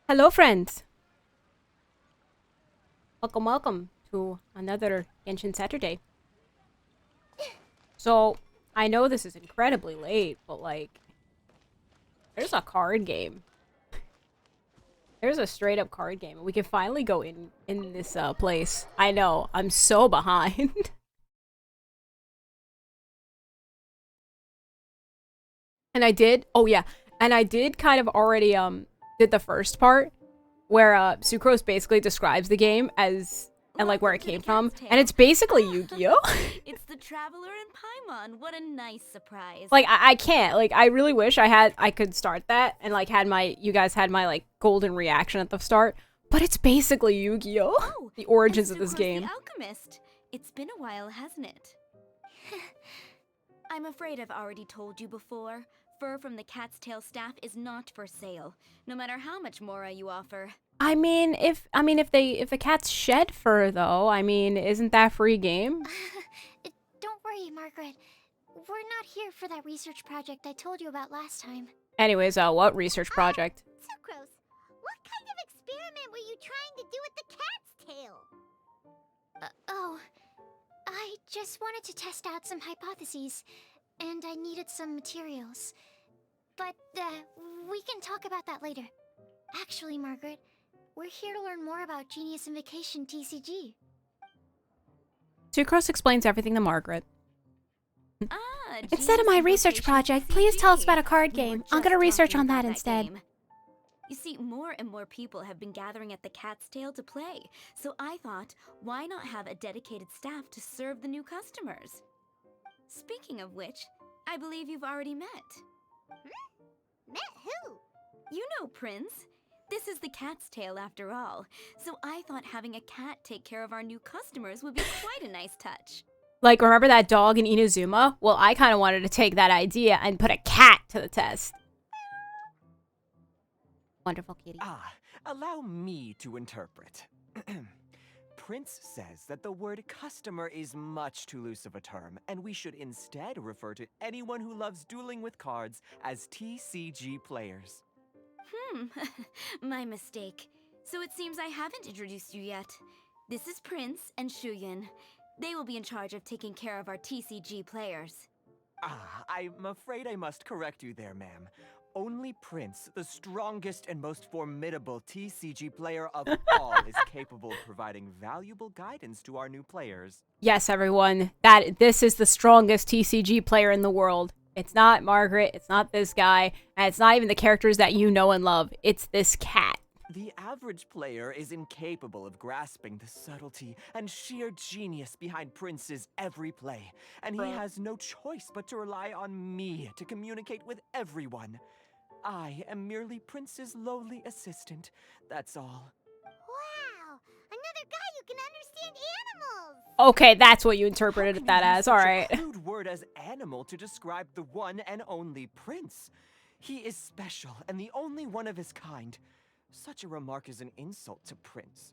Hello, friends. Welcome to another Genshin Saturday. So, I know this is incredibly late, but like, there's a card game. There's a straight up card game, and we can finally go in this place. I know, I'm so behind. And I did, oh yeah, and I did kind of already did the first part where Sucrose basically describes the game as and like where it came from, and it's basically Yu-Gi-Oh. It's the Traveler and Paimon. What a nice surprise. Like I can't. Like I really wish I could start that and like had my you guys had my like golden reaction at the start. But it's basically Yu-Gi-Oh! Oh, The origins of this game. The Alchemist. It's been a while, hasn't it? I'm afraid I've already told you before. Fur from the cat's tail staff is not for sale, no matter how much Mora you offer. I mean, if the cats shed fur though, I mean, isn't that free game? Don't worry, Margaret. We're not here for that research project I told you about last time. Anyways, what research project? Sucrose, what kind of experiment were you trying to do with the cat's tail? I just wanted to test out some hypotheses, and I needed some materials. But, we can talk about that later. Actually, Margaret, we're here to learn more about Genius Invocation TCG. Sucrose explains everything to Margaret. Instead of my research project, please tell us about a card game. I'm gonna research on that instead. You see, more and more people have been gathering at the Cat's Tail to play, so I thought, why not have a dedicated staff to serve the new customers? Speaking of which, I believe you've already met. Met who? You know, Prince. This is the Cat's Tail after all, so I thought having a cat take care of our new customers would be quite a nice touch. Like, remember that dog in Inazuma? Well, I kind of wanted to take that idea and put a cat to the test. Wonderful kitty. Allow me to interpret. Prince says that the word customer is much too loose of a term, and we should instead refer to anyone who loves dueling with cards as TCG players. My mistake. So it seems I haven't introduced you yet. This is Prince and Shuyan. They will be in charge of taking care of our TCG players. I'm afraid I must correct you there, ma'am. Only Prince, the strongest and most formidable TCG player of all, is capable of providing valuable guidance to our new players. Yes, everyone. This is the strongest TCG player in the world. It's not Margaret, it's not this guy, and it's not even the characters that you know and love. It's this cat. The average player is incapable of grasping the subtlety and sheer genius behind Prince's every play, and he has no choice but to rely on me to communicate with everyone. I am merely Prince's lowly assistant, that's all. Wow! Another guy who can understand animals! Okay, that's what you interpreted that as. Alright. A crude word as animal to describe the one and only Prince. He is special and the only one of his kind. Such a remark is an insult to Prince.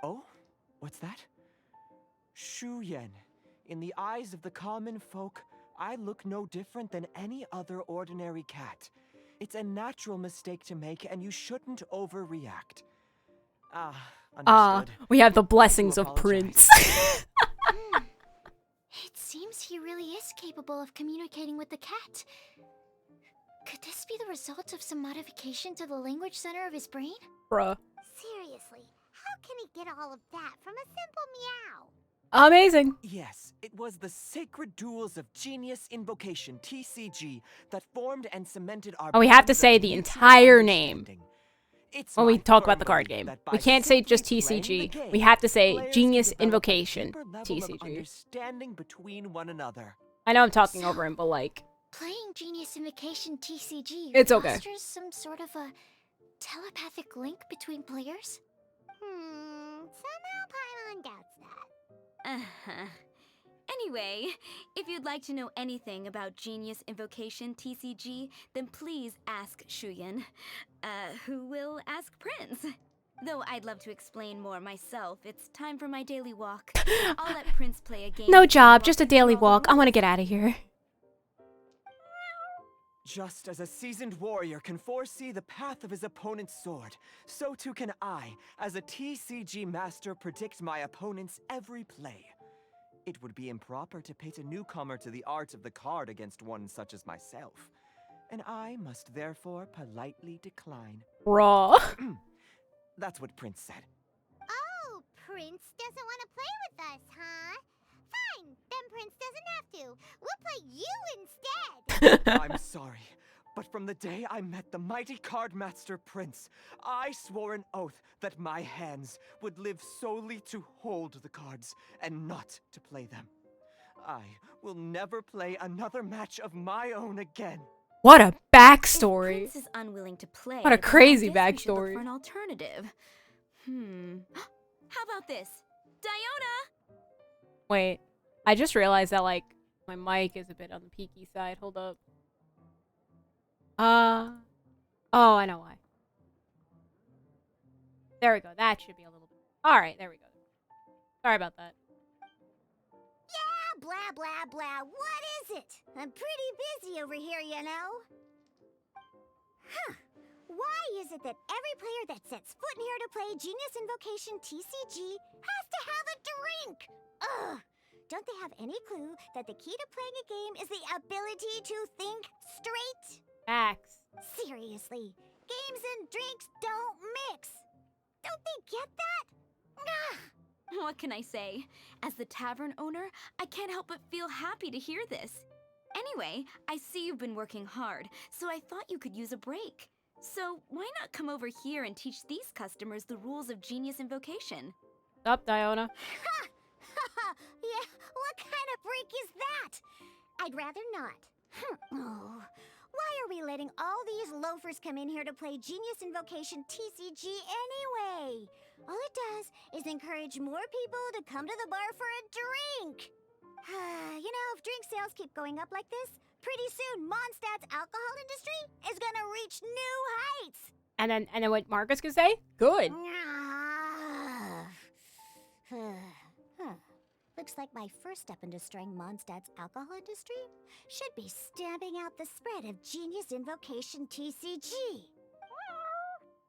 Oh? What's that? Shuyan. In the eyes of the common folk, I look no different than any other ordinary cat. It's a natural mistake to make, and you shouldn't overreact. Understood. We have the blessings of Prince. It seems he really is capable of communicating with the cat. Could this be the result of some modification to the language center of his brain? Bruh. Seriously, how can he get all of that from a simple meow? Amazing. Yes, it was the sacred duels of Genius Invocation, TCG, that formed and cemented our Oh, we have to bonds of say the mutual entire name understanding. It's when we my talk about firm the card belief game. that by We can't say just simply playing the TCG. game, We have to say players Genius can develop a Invocation deeper level of TCG. understanding between one another. I know I'm talking over him, but like, Playing Genius Invocation TCG It's okay. fosters some sort of a telepathic link between players? Somehow Paimon doubts that. Uh-huh. Anyway, if you'd like to know anything about Genius Invocation TCG, then please ask Shuyan, who will ask Prince. Though I'd love to explain more myself, it's time for my daily walk. I'll let Prince play a game. no job, just a daily walk. I want to get out of here. Just as a seasoned warrior can foresee the path of his opponent's sword, so too can I, as a TCG master, predict my opponent's every play. It would be improper to pit a newcomer to the art of the card against one such as myself, and I must therefore politely decline. Raw. That's what Prince said. Oh, Prince doesn't want to play with us, huh? Fine, then Prince doesn't have to. We'll play you instead. I'm sorry, but from the day I met the mighty card master Prince, I swore an oath that my hands would live solely to hold the cards and not to play them. I will never play another match of my own again. What a If backstory. Prince is unwilling to play, What a then crazy I guess we should look backstory. for an alternative. How about this? Diona! Wait, I just realized that, like, my mic is a bit on the peaky side. Hold up. Oh, I know why. There we go. That should be a little bit. Alright, there we go. Sorry about that. Yeah, blah, blah, blah. What is it? I'm pretty busy over here, you know. Huh. Why is it that every player that sets foot in here to play Genius Invocation TCG has to have a drink? Ugh. Don't they have any clue that the key to playing a game is the ability to think straight? Facts. Seriously, games and drinks don't mix. Don't they get that? Ugh. What can I say? As the tavern owner, I can't help but feel happy to hear this. Anyway, I see you've been working hard, so I thought you could use a break. So why not come over here and teach these customers the rules of Genius Invocation? Up, Diona. Yeah, what kind of break is that? I'd rather not. Oh, why are we letting all these loafers come in here to play Genius Invocation TCG anyway? All it does is encourage more people to come to the bar for a drink. You know, if drink sales keep going up like this, pretty soon Mondstadt's alcohol industry is gonna reach new heights. And then what Marcus could say? Good. Huh. Looks like my first step in destroying Mondstadt's alcohol industry should be stamping out the spread of Genius Invocation TCG.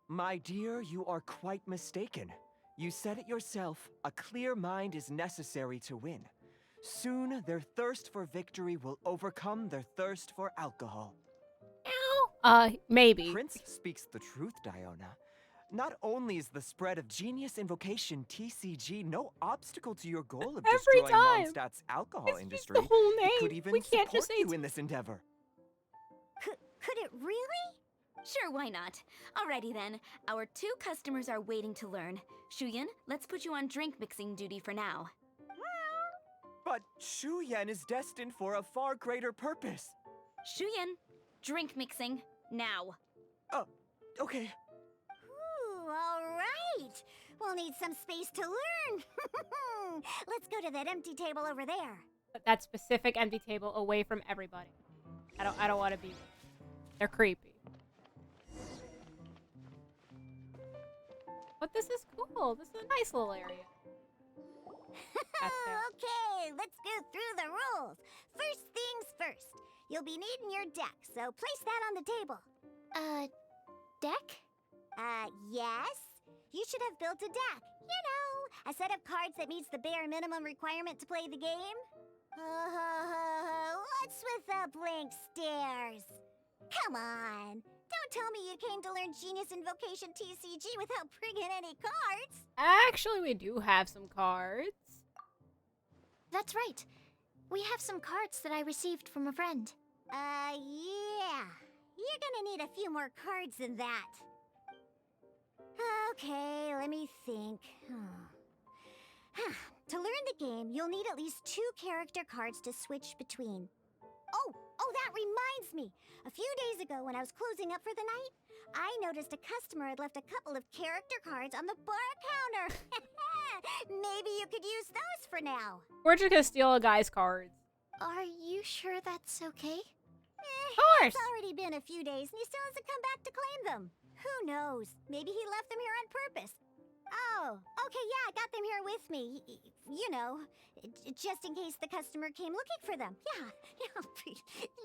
My dear, you are quite mistaken. You said it yourself, a clear mind is necessary to win. Soon, their thirst for victory will overcome their thirst for alcohol. Maybe. Prince speaks the truth, Diona. Not only is the spread of Genius Invocation TCG no obstacle to your goal of Every destroying time. Mondstadt's alcohol Just use industry, the whole it could name. even We can't support just say you in this endeavor. Could it really? Sure, why not? Alrighty then, our 2 customers are waiting to learn. Shuyan, let's put you on drink mixing duty for now. But Shuyan is destined for a far greater purpose. Shuyan, drink mixing, now. Okay. Ooh, all right. We'll need some space to learn. Let's go to that empty table over there. That specific empty table away from everybody. I don't want to be. They're creepy. But this is cool. This is a nice little area. That's fair. Okay, let's go through the rules. First things first. You'll be needing your deck, so place that on the table. Deck? Yes. You should have built a deck. You know, a set of cards that meets the bare minimum requirement to play the game. What's with the blank stares? Come on. Don't tell me you came to learn Genius Invocation TCG without bringing any cards. Actually, we do have some cards. That's right. We have some cards that I received from a friend. Yeah. You're gonna need a few more cards than that. Okay, let me think. To learn the game, you'll need at least 2 character cards to switch between. Oh, that reminds me. A few days ago, when I was closing up for the night, I noticed a customer had left a couple of character cards on the bar counter. Maybe you could use those for now. We're just gonna steal a guy's cards. Are you sure that's okay? Of course. It's already been a few days and he still hasn't come back to claim them. Who knows? Maybe he left them here on purpose. Oh, okay, yeah, I got them here with me. You know, just in case the customer came looking for them. Yeah,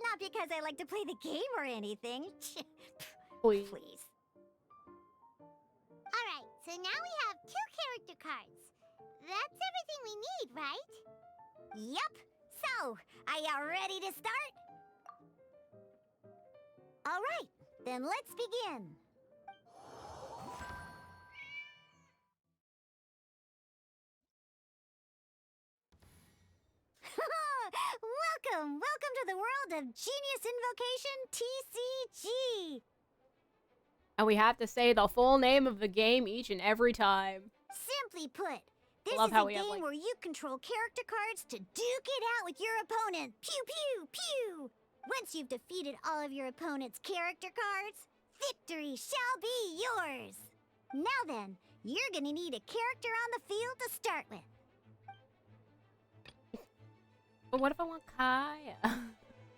not because I like to play the game or anything. Please. Please. Alright, so now we have 2 character cards. That's everything we need, right? Yep. So, are you ready to start? All right, then let's begin. Welcome to the world of Genius Invocation TCG. And we have to say the full name of the game each and every time. Simply put, this Love is how a we have, game like- where you control character cards to duke it out with your opponent. Pew, pew, pew. Once you've defeated all of your opponent's character cards, victory shall be yours. Now then, you're gonna need a character on the field to start with. But what if I want Kaya?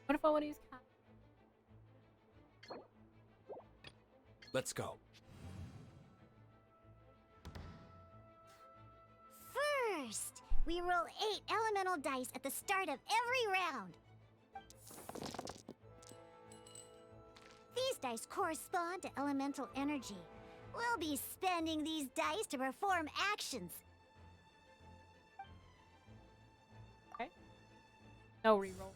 What if I want to use Kaya? Let's go. First, we roll 8 elemental dice at the start of every round. These dice correspond to elemental energy. We'll be spending these dice to perform actions. No reroll.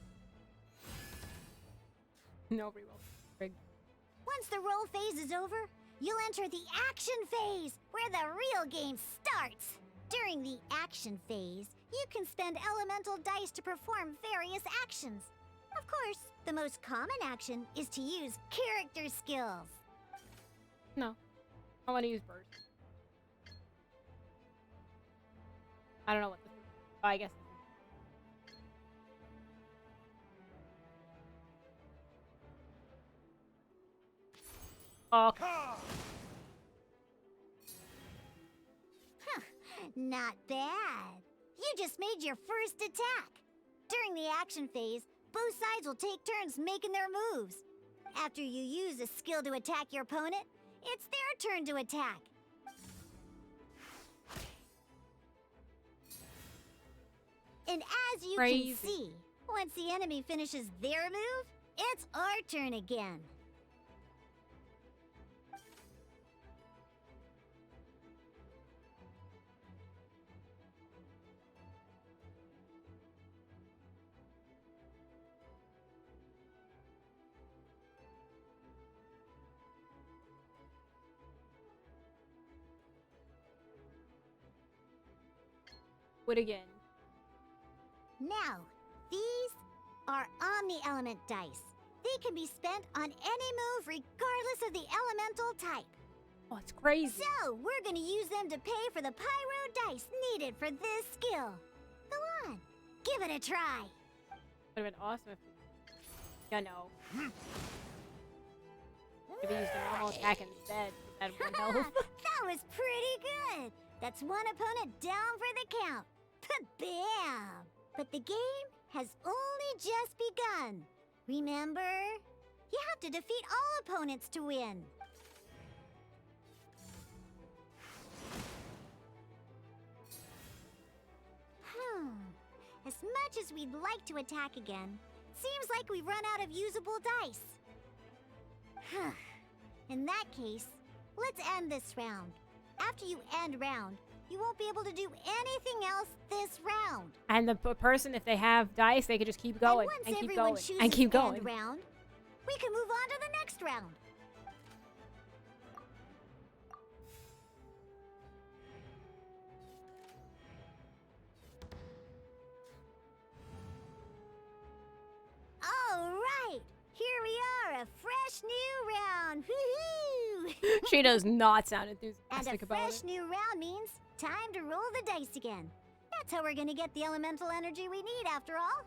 No reroll. Rigged. Once the roll phase is over, you'll enter the action phase, where the real game starts. During the action phase, you can spend elemental dice to perform various actions. Of course, the most common action is to use character skills. No. I want to use burst. I don't know what this is. Oh, I guess. Okay. Not bad. You just made your first attack. During the action phase, both sides will take turns making their moves. After you use a skill to attack your opponent, it's their turn to attack. And as you Crazy. can see, once the enemy finishes their move, it's our turn again. Quit again. Now, these are Omni-Element dice. They can be spent on any move regardless of the elemental type. Oh, it's crazy. So, we're gonna use them to pay for the pyro dice needed for this skill. Go on, give it a try. Would have been awesome if. Yeah, no. If he used a normal attack instead, instead of 1 health. That was pretty good. That's one opponent down for the count. Bam! But the game has only just begun. Remember? You have to defeat all opponents to win. As much as we'd like to attack again, seems like we've run out of usable dice. In that case, let's end this round. After you end round, you won't be able to do anything else this round. And the person, if they have dice, they could just keep going and once and keep everyone going chooses and keep end going. round, we can move on to the next round. All right, here we are, a fresh new round. Woohoo! She does not sound And enthusiastic a about fresh it. new round means time to roll the dice again. That's how we're gonna get the elemental energy we need, after all.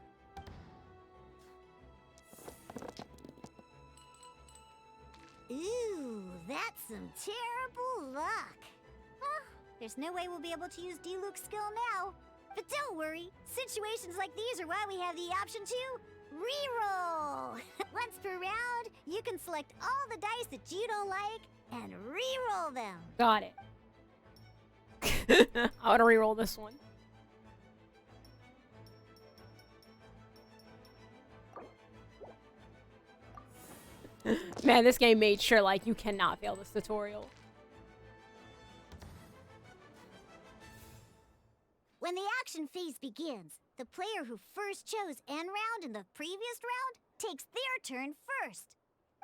Ooh, that's some terrible luck. Well, there's no way we'll be able to use D-Luke's skill now. But don't worry, situations like these are why we have the option to reroll. Once per round, you can select all the dice that you don't like and reroll them. Got it. I want to reroll this one. Man, this game made sure, like, you cannot fail this tutorial. When the action phase begins, the player who first chose end round in the previous round takes their turn first.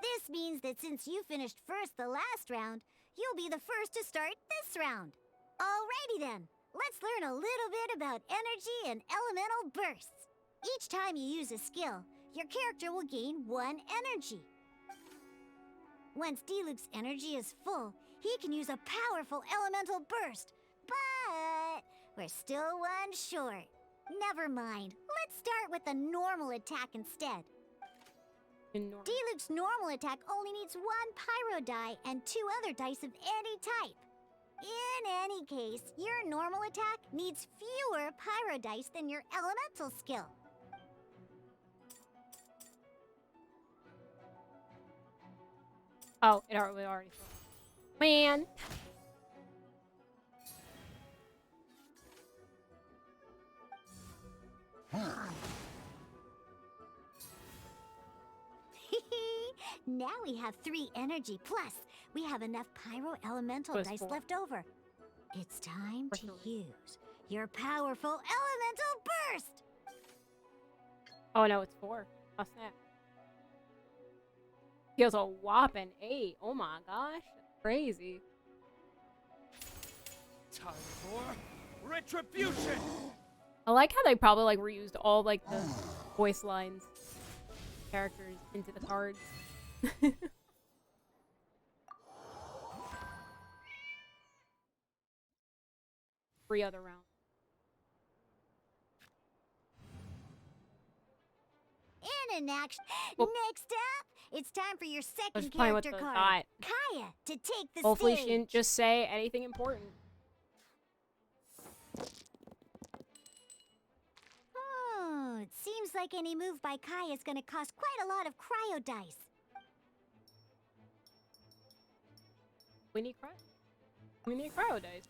This means that since you finished first the last round, you'll be the first to start this round. Alrighty then, let's learn a little bit about energy and elemental bursts. Each time you use a skill, your character will gain 1 energy. Once Diluc's energy is full, he can use a powerful elemental burst. But we're still 1 short. Never mind. Let's start with a normal attack instead. Diluc's normal attack only needs 1 pyro die and 2 other dice of any type. In any case, your normal attack needs fewer pyro dice than your elemental skill. Oh, it already. Man. Now we have 3 energy, plus we have enough pyro elemental Plus dice 4. left over. It's time to Plus 3. use your powerful elemental burst! Oh no, it's 4. Oh snap. Feels a whopping 8. Oh my gosh. That's crazy. Time for retribution! I like how they probably like reused all like the voice lines characters into the cards. 3 other rounds. In an action. Well, Next up, it's time for your I was second playing with character the card, dot. Kaya, to take the Hopefully stage. she didn't just say anything important. Oh, it seems like any move by Kaya is going to cost quite a lot of cryo dice. We need cryo dice.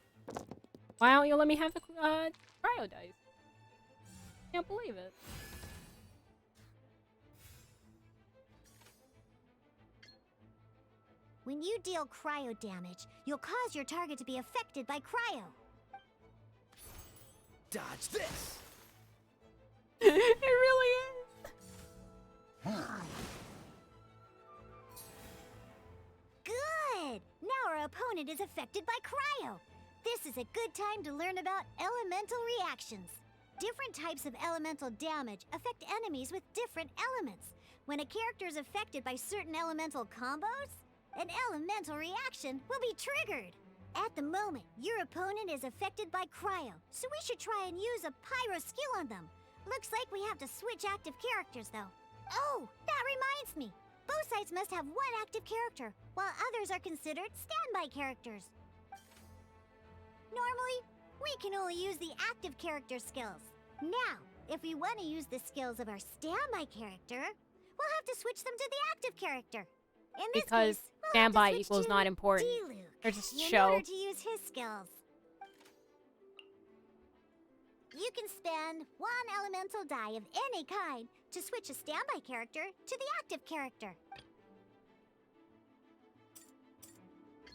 Why don't you let me have the cryo dice? Can't believe it. When you deal cryo damage, you'll cause your target to be affected by cryo. Dodge this! It really is. Good! Now our opponent is affected by cryo. This is a good time to learn about elemental reactions. Different types of elemental damage affect enemies with different elements. When a character is affected by certain elemental combos, an elemental reaction will be triggered. At the moment, your opponent is affected by cryo, so we should try and use a pyro skill on them. Looks like we have to switch active characters, though. Oh, that reminds me. Both sides must have 1 active character, while others are considered standby characters. Normally, we can only use the active character skills. Now, if we want to use the skills of our standby character, we'll have to switch them to the active character. In this Because case, we'll standby have to switch equals to not important. Diluc Or just in show. order to use his skills. You can spend 1 elemental die of any kind to switch a standby character to the active character.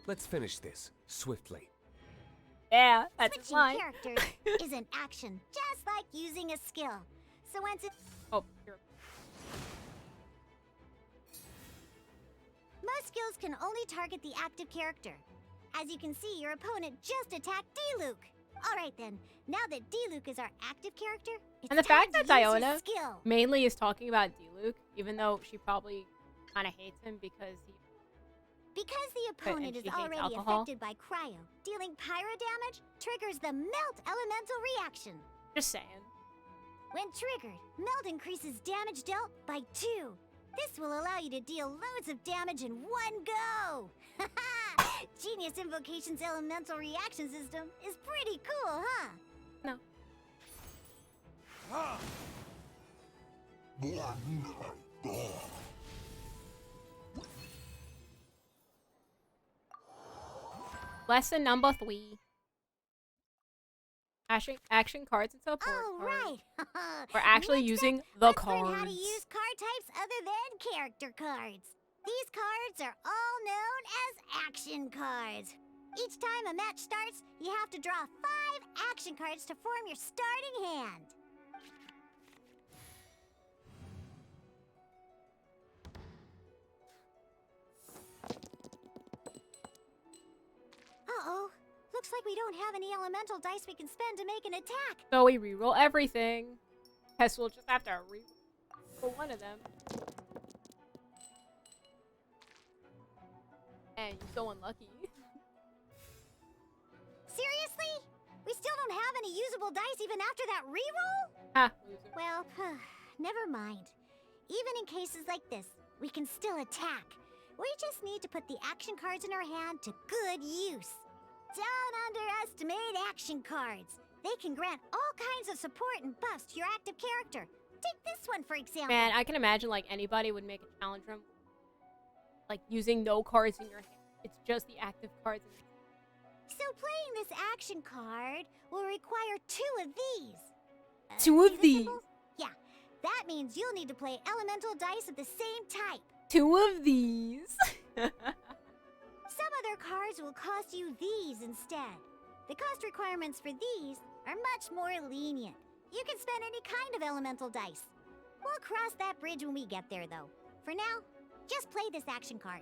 Let's finish this swiftly. Yeah, that's Switching fine. characters is an action, just like using a skill. So once it's... Oh, here. Most skills can only target the active character. As you can see, your opponent just attacked Diluc. Alright then, now that Diluc is our active character, it's And the time fact to that use his Diona skill. mainly is talking about Diluc, even though she probably kind of hates him because he... Because the opponent she is hates already alcohol? affected by cryo, dealing pyro damage triggers the melt elemental reaction. Just saying. When triggered, melt increases damage dealt by 2. This will allow you to deal loads of damage in 1 go! Genius Invocation's elemental reaction system is pretty cool, huh? No. Ah! Lesson number 3. Action cards and support Oh, cards. right. We're actually Next using up, the let's cards. learn how to use card types other than character cards. These cards are all known as action cards. Each time a match starts, you have to draw 5 action cards to form your starting hand. Uh-oh. Looks like we don't have any elemental dice we can spend to make an attack. So we reroll everything. Guess we'll just have to reroll one of them. And you're so unlucky. Seriously? We still don't have any usable dice even after that reroll? Ha, loser. Well, never mind. Even in cases like this, we can still attack. We just need to put the action cards in our hand to good use. Don't underestimate action cards. They can grant all kinds of support and buffs to your active character. Take this one, for example. Man, I can imagine like anybody would make a challenge room. Like using no cards in your hand. It's just the active cards. So playing this action card will require 2 of these. Two see of the these? symbol? Yeah, that means you'll need to play elemental dice of the same type. 2 of these. Some other cards will cost you these instead. The cost requirements for these are much more lenient. You can spend any kind of elemental dice. We'll cross that bridge when we get there, though. For now, just play this action card.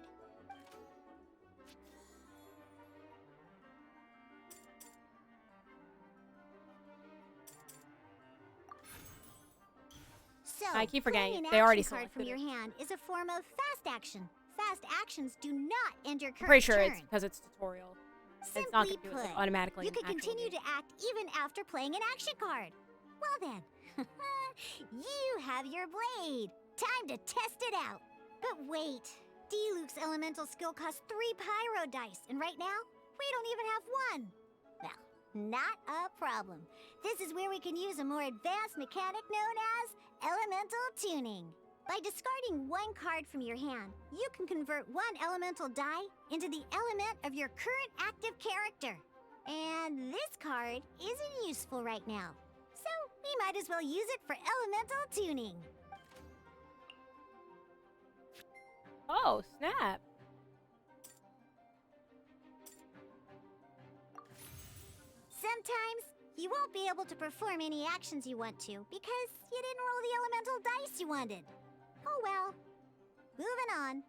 So, I keep forgetting, playing an they already action card from selected your hand is a form of fast action. Fast actions do not end your I'm current pretty sure turn. it's because it's tutorial. Simply It's not gonna do it put, like, automatically. you in can actual continue game. to act even after playing an action card. Well then, you have your blade. Time to test it out. But wait, Diluc's elemental skill costs 3 pyro dice, and right now, we don't even have 1. Well, not a problem. This is where we can use a more advanced mechanic known as elemental tuning. By discarding 1 card from your hand, you can convert 1 elemental die into the element of your current active character. And this card isn't useful right now, so we might as well use it for elemental tuning. Oh, snap. Sometimes you won't be able to perform any actions you want to because you didn't roll the elemental dice you wanted. Oh well. Moving on.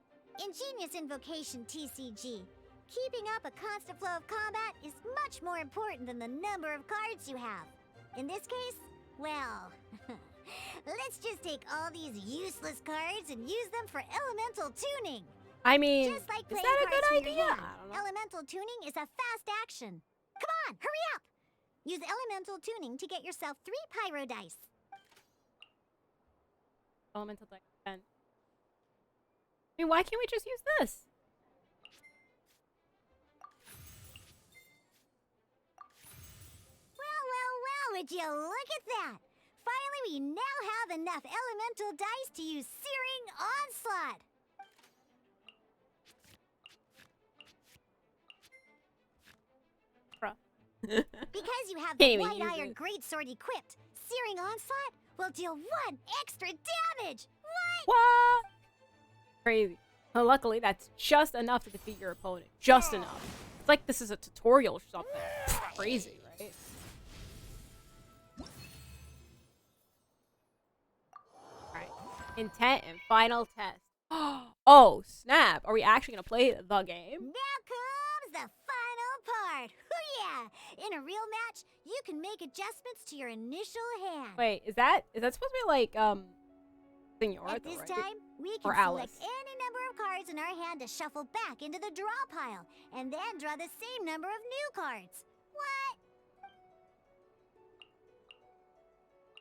Ingenious Invocation TCG. Keeping up a constant flow of combat is much more important than the number of cards you have. In this case, well, let's just take all these useless cards and use them for elemental tuning. I mean, Just like is playing that a cards good from your idea? hand, I don't know. elemental tuning is a fast action. Come on, hurry up! Use elemental tuning to get yourself 3 pyro dice. Elemental deck 10. I mean, why can't we just use this? Well, would you look at that? Finally, we now have enough elemental dice to use Searing Onslaught. Bruh. Because you have Can't the even White use Iron it. Greatsword equipped, Searing Onslaught will deal 1 extra damage. What? What? Crazy. Well, luckily, that's just enough to defeat your opponent. Just enough. It's like this is a tutorial or something. Crazy, right? Alright. Intent and final test. Oh, snap. Are we actually going to play the game? Now comes the final part. Hoo-yeah! In a real match, you can make adjustments to your initial hand. Wait, is that supposed to be like, Senora, At though, this right? time, we Or can Alice. select any number of cards in our hand to shuffle back into the draw pile, and then draw the same number of new cards. What?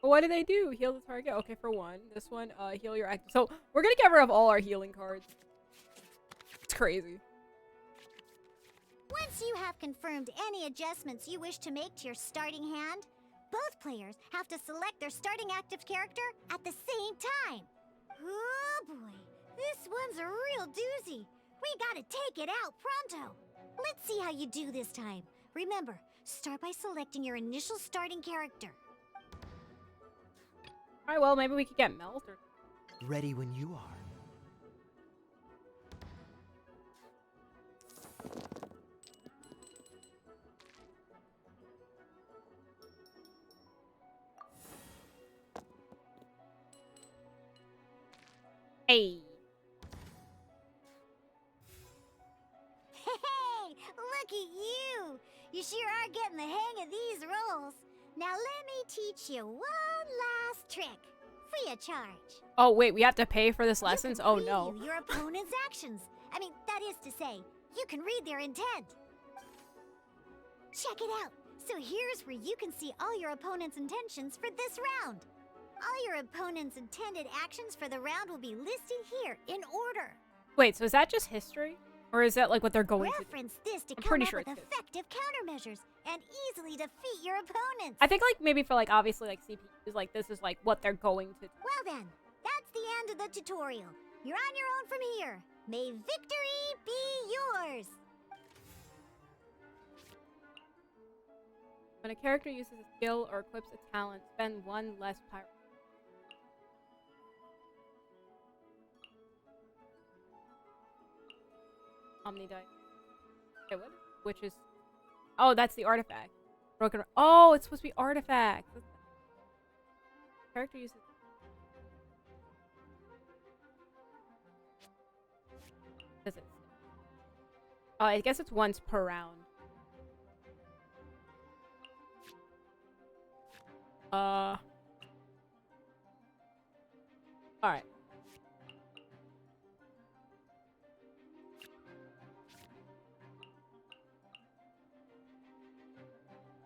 What do they do? Heal the target. Okay, for 1. This one, heal your active. So we're gonna get rid of all our healing cards. It's crazy. Once you have confirmed any adjustments you wish to make to your starting hand, both players have to select their starting active character at the same time. Oh boy, this one's a real doozy. We gotta take it out pronto. Let's see how you do this time. Remember, Start by selecting your initial starting character. Alright, well, maybe we could get Melt or... Ready when you are. Hey! Hey, look at you! You sure are getting the hang of these roles. Now let me teach you one last trick, free of charge. Oh, wait, we have to pay for this You lessons? can Oh, no. preview your opponent's actions. I mean, that is to say, you can read their intent. Check it out. So here's where you can see all your opponent's intentions for this round. All your opponent's intended actions for the round will be listed here in order. Wait, so is that just history? Or is that, like, what they're going to do? Reference this to I'm come pretty up sure with it's good. effective countermeasures and easily defeat your opponents. I think, like, maybe for, like, obviously, like, CPUs, like, this is, like, what they're going to do. Well then, that's the end of the tutorial. You're on your own from here. May victory be yours. When a character uses a skill or equips a talent, spend one less pyro. Omni dice. Okay, what? Which is... Oh, that's the artifact. Broken... Oh, it's supposed to be artifact. Character uses... Does it? Oh, I guess it's once per round. Alright.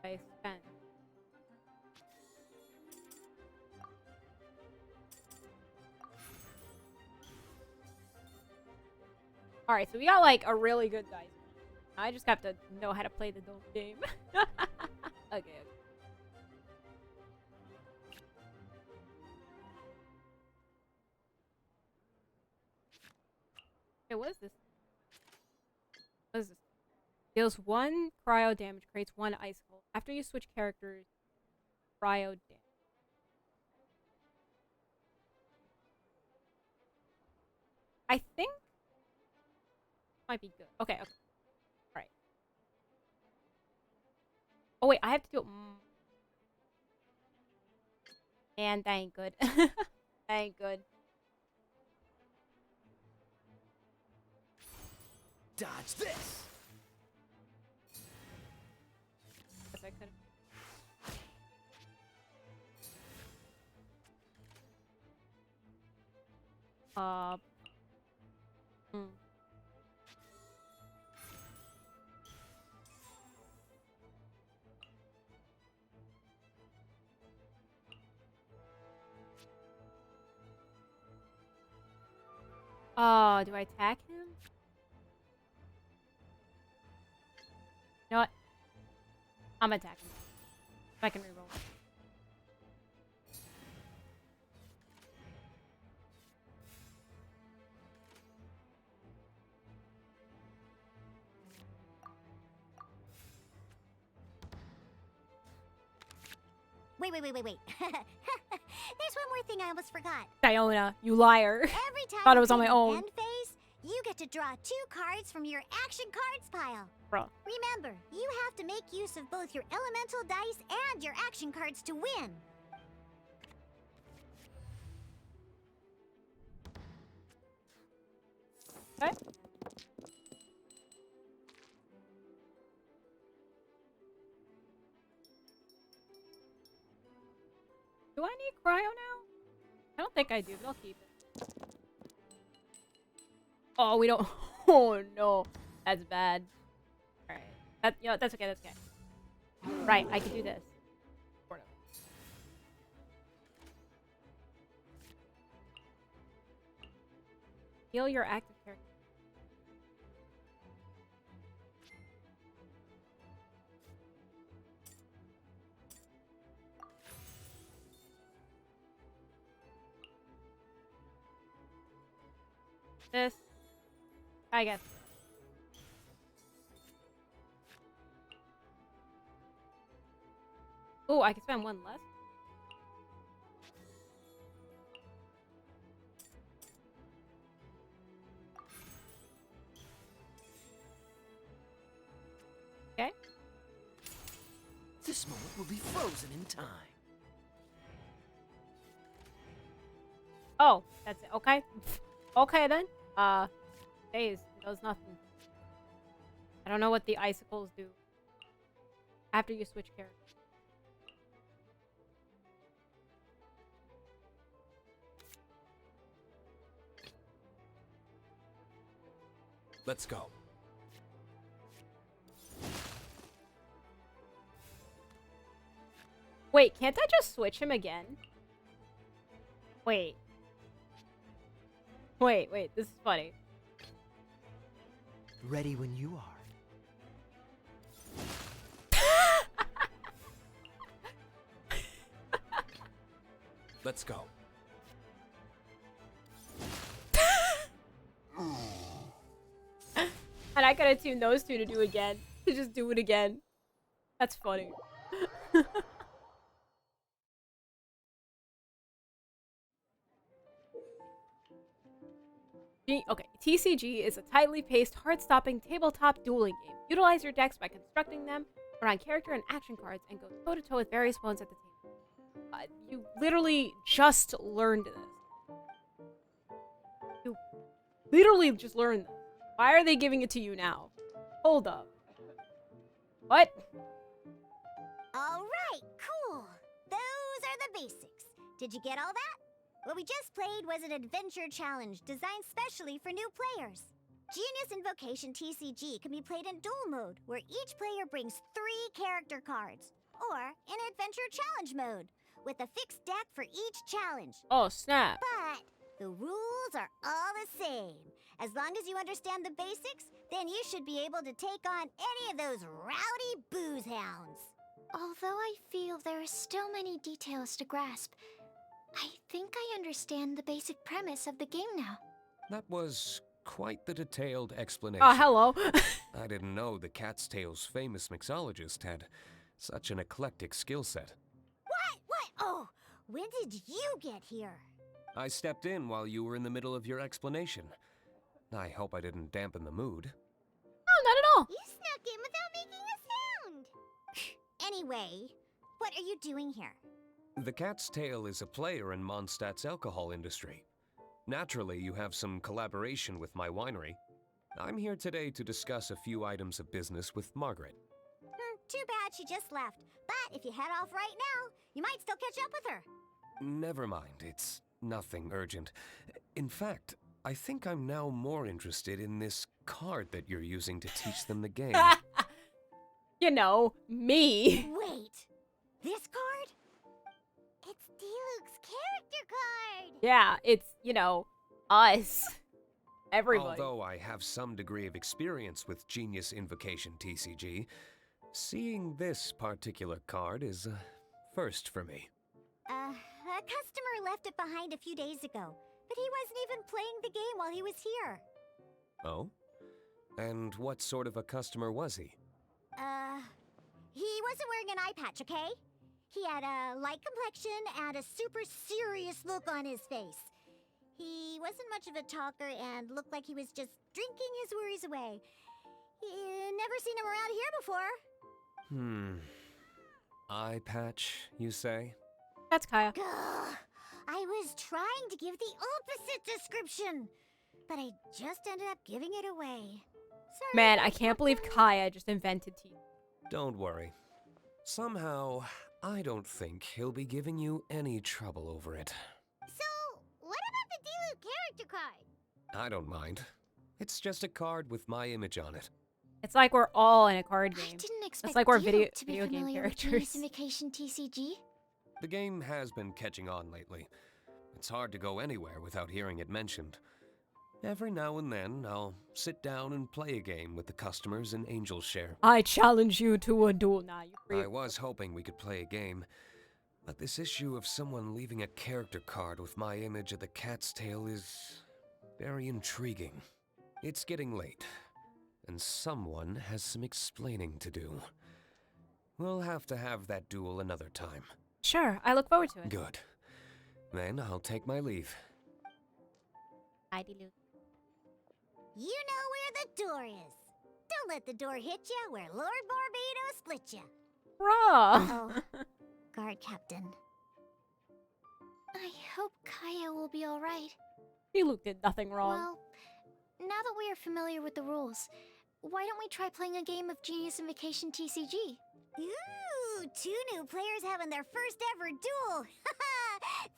I spent. Alright, so we got like a really good dice. I just have to know how to play the dumb game. Okay. Okay, what is this? What is this? Deals 1 cryo damage, creates 1 ice cold. After you switch characters, cryo damage. I think might be good. Okay, okay. Alright. Oh wait, I have to do it. And that ain't good. That ain't good. Dodge this! Guess I could. Hmm. Oh, do I attack him? You know what? I'm attacking him. If I can reroll. Wait. There's one more thing I almost forgot. Diona, you liar. Every time Thought it you was on hit my an own. end phase, you get to draw 2 cards from your action cards pile. Bro. Remember, you have to make use of both your elemental dice and your action cards to win. Okay. Do I need cryo now? I don't think I do, but I'll keep it. Oh, we don't. Oh no, that's bad. All right, that's okay. That's okay. Right, I can do this. Sort of. Heal your active character. This, I guess. Oh, I can spend one less. Okay. This moment will be frozen in time. Oh, that's it. Okay. Okay then. Days does nothing. I don't know what the icicles do after you switch characters. Let's go. Wait, can't I just switch him again? Wait. Wait, this is funny. Ready when you are. Let's go. And I gotta tune those two to do again. To just do it again. That's funny. Okay, TCG is a tightly paced, heart-stopping tabletop dueling game. Utilize your decks by constructing them, run on character and action cards, and go toe-to-toe with various opponents at the table. You literally just learned this. You literally just learned this. Why are they giving it to you now? Hold up. What? Alright, cool. Those are the basics. Did you get all that? What we just played was an adventure challenge designed specially for new players. Genius Invocation TCG can be played in duel mode, where each player brings 3 character cards, or in adventure challenge mode, with a fixed deck for each challenge. Oh, snap. But the rules are all the same. As long as you understand the basics, then you should be able to take on any of those rowdy booze hounds. Although I feel there are still many details to grasp, I think I understand the basic premise of the game now. That was quite the detailed explanation. Oh, hello. I didn't know the Cat's Tail's famous mixologist had such an eclectic skill set. What? Oh, when did you get here? I stepped in while you were in the middle of your explanation. I hope I didn't dampen the mood. No, not at all. You snuck in without making a sound. Anyway, what are you doing here? The Cat's Tail is a player in Mondstadt's alcohol industry. Naturally, you have some collaboration with my winery. I'm here today to discuss a few items of business with Margaret. Too bad she just left. But if you head off right now, you might still catch up with her. Never mind, it's nothing urgent. In fact, I think I'm now more interested in this card that you're using to teach them the game. You know, me. Wait, this card? It's D-Luke's character card! Yeah, it's, you know, us. Everybody. Although I have some degree of experience with Genius Invocation TCG, seeing this particular card is a first for me. A customer left it behind a few days ago, but he wasn't even playing the game while he was here. Oh? And what sort of a customer was he? He wasn't wearing an eye patch, okay? He had a light complexion and a super serious look on his face. He wasn't much of a talker and looked like he was just drinking his worries away. Never seen him around here before. Eye patch, you say? That's Kaya. Gah, I was trying to give the opposite description, but I just ended up giving it away. Sorry. Man, I can't believe Kaya just invented tea. Don't worry. Somehow, I don't think he'll be giving you any trouble over it. So, what about the D-Luke character card? I don't mind. It's just a card with my image on it. It's like we're all in a card I game. didn't expect It's like we're Diluc to be video game familiar with characters. Genius Invocation TCG. The game has been catching on lately. It's hard to go anywhere without hearing it mentioned. Every now and then, I'll sit down and play a game with the customers in Angel Share. I challenge you to a duel. Nah, you free. I was hoping we could play a game, but this issue of someone leaving a character card with my image of the Cat's Tail is very intriguing. It's getting late, and someone has some explaining to do. We'll have to have that duel another time. Sure, I look forward to it. Good. Then I'll take my leave. Heidi Lou. You know where the door is. Don't let the door hit ya where Lord Barbados split ya. Raw. Oh, guard captain. I hope Kaya will be alright. Luke did nothing wrong. Well, now that we are familiar with the rules, why don't we try playing a game of Genius Invocation TCG? Ooh, 2 new players having their first ever duel.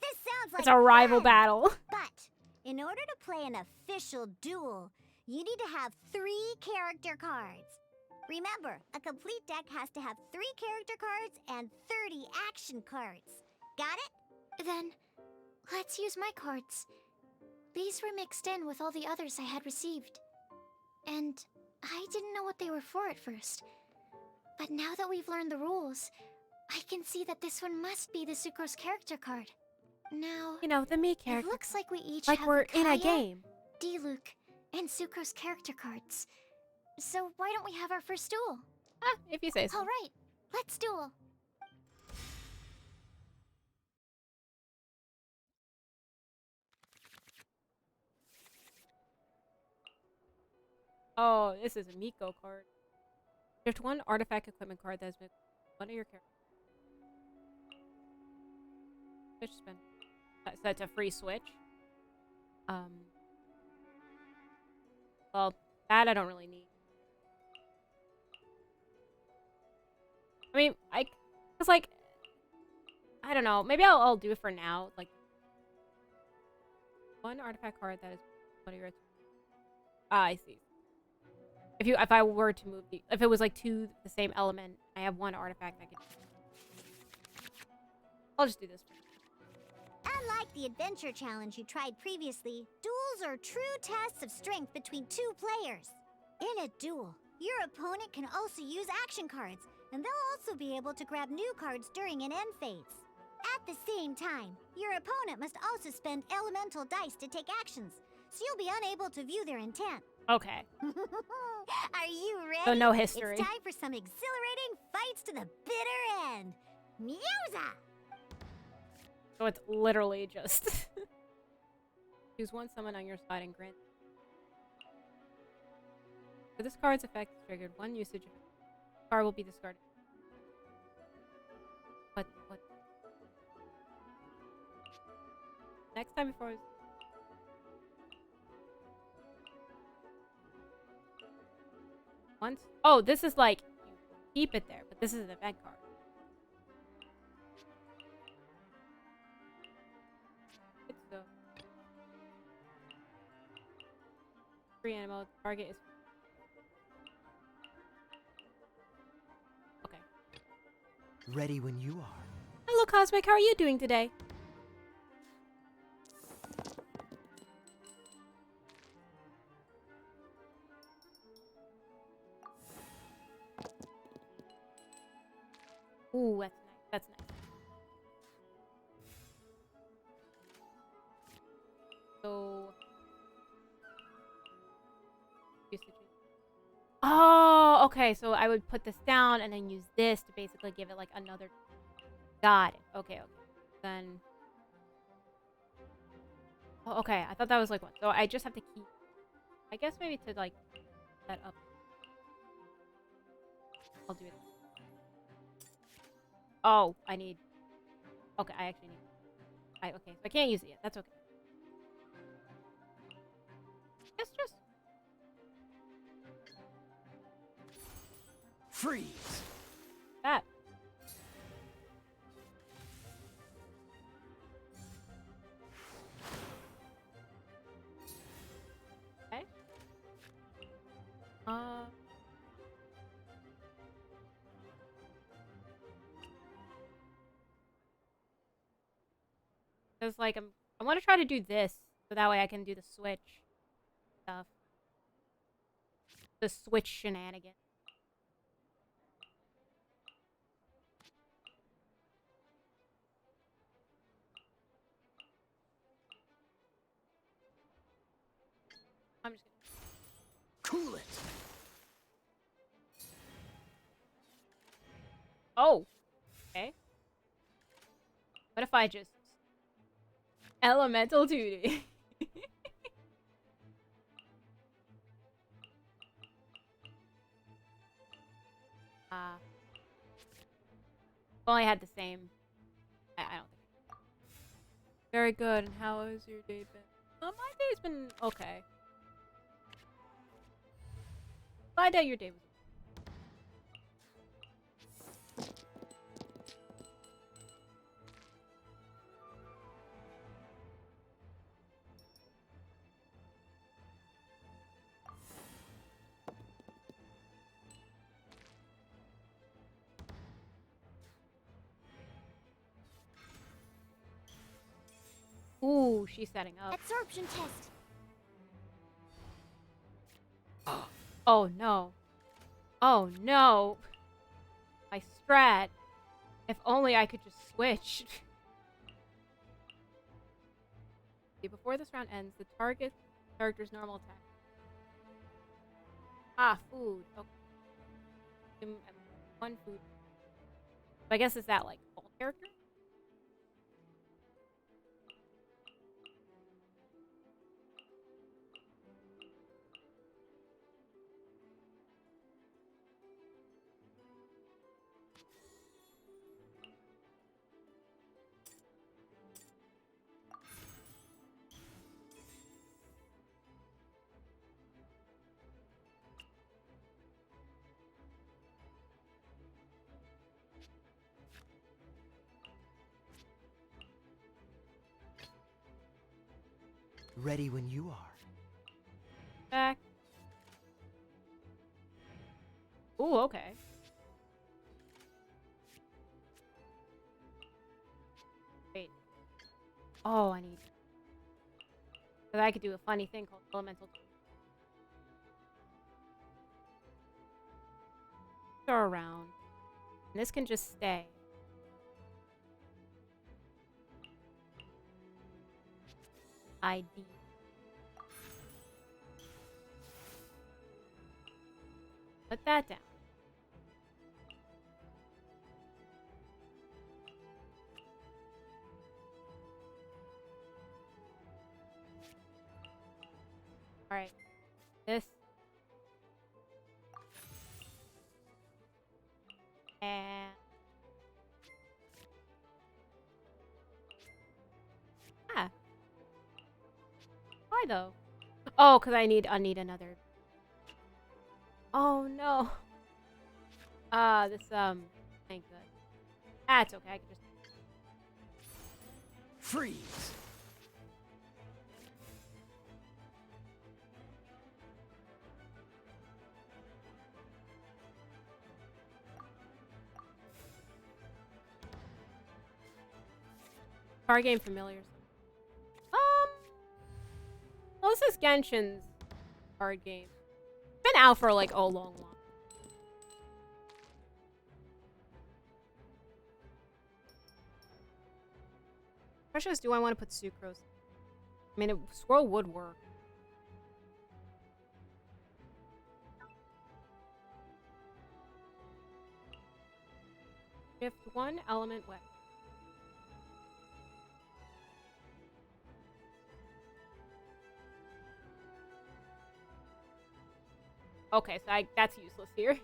This sounds like It's a rival fun. battle. But in order to play an official duel, you need to have 3 character cards. Remember, a complete deck has to have 3 character cards and 30 action cards. Got it? Then, let's use my cards. These were mixed in with all the others I had received. And I didn't know what they were for at first. But now that we've learned the rules, I can see that this one must be the Sucrose character card. Now, You know, the me it character. looks like we each Like have we're the in a Kaya, game. D-Luke, and Sucrose character cards. So why don't we have our first duel? Ah, if you say so. Alright, let's duel. Oh, this is a Miko card. There's one artifact equipment card that's been one of your characters. Switch spin. So that's a free switch. Well, that I don't really need. I mean, cause like, I don't know. Maybe I'll do it for now. Like, one artifact card that is one of your. Ah, I see. If I were to move if it was like the same element, I have one artifact I could. I'll just do this. Unlike the adventure challenge you tried previously, duels are true tests of strength between 2 players. In a duel, your opponent can also use action cards, and they'll also be able to grab new cards during an end phase. At the same time, your opponent must also spend elemental dice to take actions, so you'll be unable to view their intent. Okay. Are you ready? So no history. It's time for some exhilarating fights to the bitter end. Musa! So it's literally just choose one summon on your side and grant. For this card's effect is triggered, one usage of the card will be discarded. What? Next time before. Once. Oh, this is like you keep it there, but this is an event card. It's so free animal target is okay. Ready when you are. Hello, Cosmic. How are you doing today? Ooh, that's nice. That's nice. So, usages. Oh, okay. So I would put this down and then use this to basically give it like another. Got it. Okay. Then. Oh, okay. I thought that was like one. So I just have to keep. I guess maybe to like set up. I'll do it. Oh, I need. Okay, I actually need. Okay, so I can't use it yet. That's okay. It's just. Freeze! That. Okay. Because, like, I want to try to do this, so that way I can do the switch stuff. The switch shenanigans. I'm just gonna... Cool it! Oh, okay. What if I just elemental duty? Well, I had the same. I don't think. Very good. And how has your day been? My day's been okay. My day, your day was. Ooh, she's setting up. Absorption test. Oh no. Oh no. My strat. If only I could just switch. See, before this round ends, the target character's normal attack. Ah, food. Okay. One food. I guess is that like all characters? Ready when you are. Back. Ooh, okay. Wait. Oh, I need. But I could do a funny thing called elemental. Throw around. And this can just stay. ID. Put that down. Alright. This. And. Ah. Why though? Oh, because I need another. Oh no. This ain't good. That's okay, I can just Freeze! card game familiars. Well, this is Genshin's card game. Been out for like a long. Question is, do I want to put sucrose? I mean, squirrel would work. Shift one element wet. Okay, so that's useless here.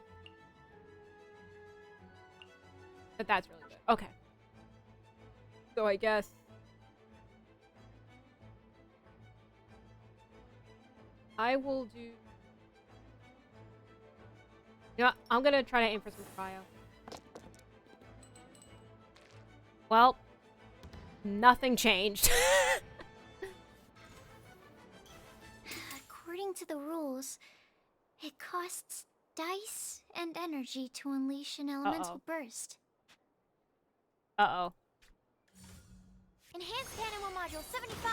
But that's really good. Okay. So I guess... I will do... You know what? I'm gonna try to aim for some cryo. Well, nothing changed. According to the rules, it costs dice and energy to unleash an elemental burst. Uh-oh. Enhanced Animal Module 75.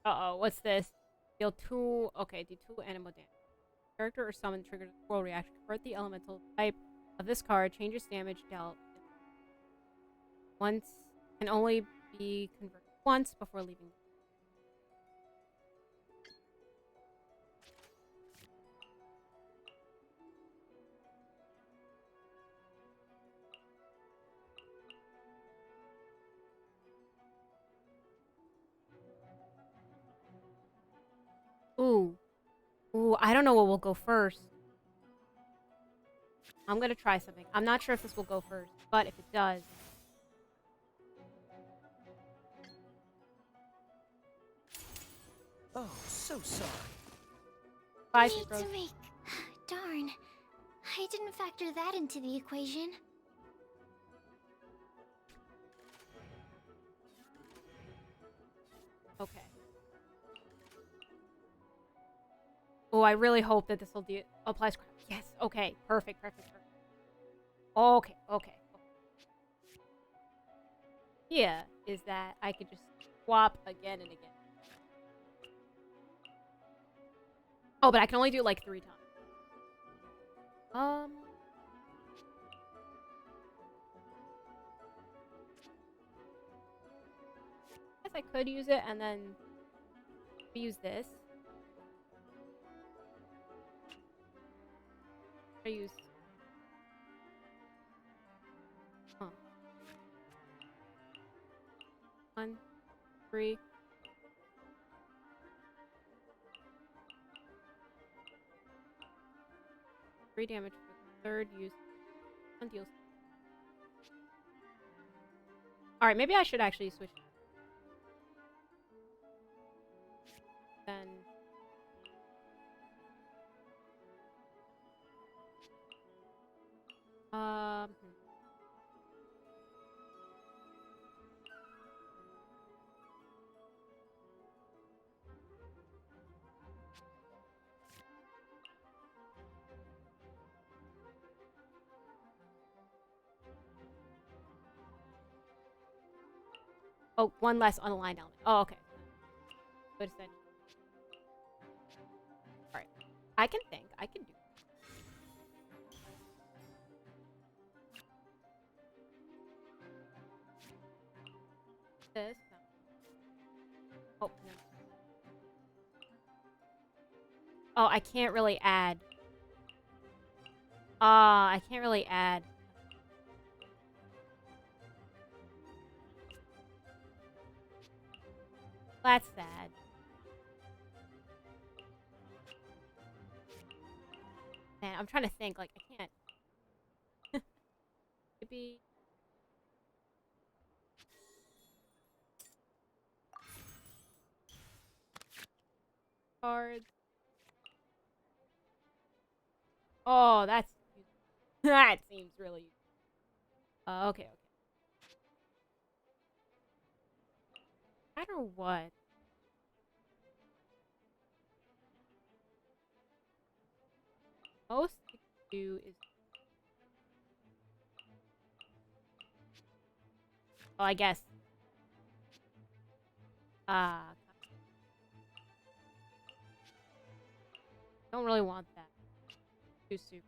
Uh-oh, what's this? Deal 2... Okay, do 2 animal damage. Character or summon triggers a squirrel reaction. Convert the elemental type of this card. Changes damage dealt. Once... Can only be converted once before leaving. Ooh. Ooh, I don't know what will go first. I'm gonna try something. I'm not sure if this will go first, but if it does... Oh, so sorry. Bye, Need Sucrose. to make... Darn. I didn't factor that into the equation. Okay. Oh, I really hope that this will apply. Yes. Okay. Perfect. Perfect. Perfect. Okay. Okay. Yeah, is that I could just swap again and again. Oh, but I can only do it like 3 times. I guess I could use it and then use this. I use. Huh. 1, 3. Three damage for the third use. One deals. Alright, maybe I should actually switch. Then. Hmm. Oh, one less unaligned element. Oh, okay. Good sense. Alright. I can think. I can do this. No. Oh, no. Oh, I can't really add. I can't really add. That's sad. Man, I'm trying to think. Like, I can't. Maybe. Cards. Oh, that's. That seems really. Okay, okay. No matter what. Most you can do is. Well, I guess. Don't really want that. Too soon.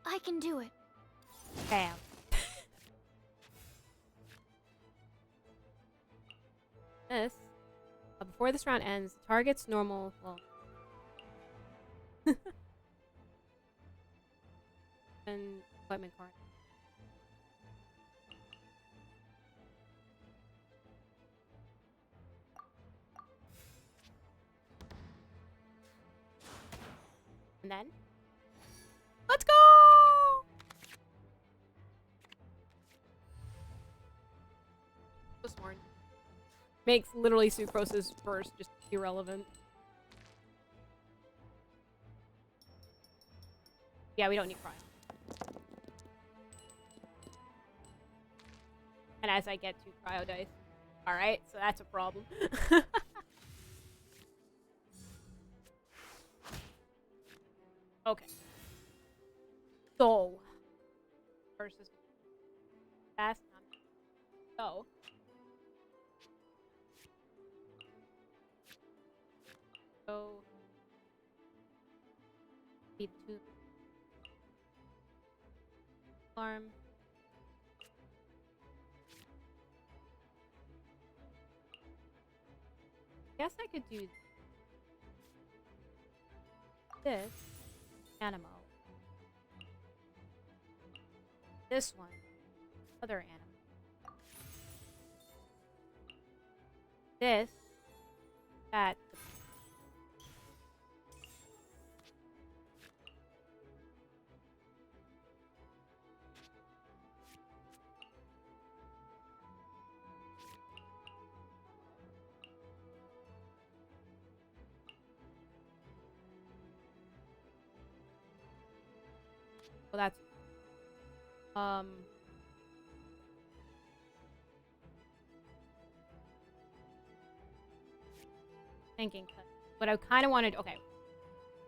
I can do it. Bam. This. Before this round ends, the target's normal. Well. And equipment card. And then. Let's go! Sworn. Makes literally Sucrose's burst just irrelevant. Yeah, we don't need cryo. And as I get 2 cryo dice. Alright, so that's a problem. Okay. So. Versus. Fast. So. So. Need 2. Alarm. Guess I could do this animal. This one, other animal. this, that. Well, that's thinking, but I kind of wanted. Okay,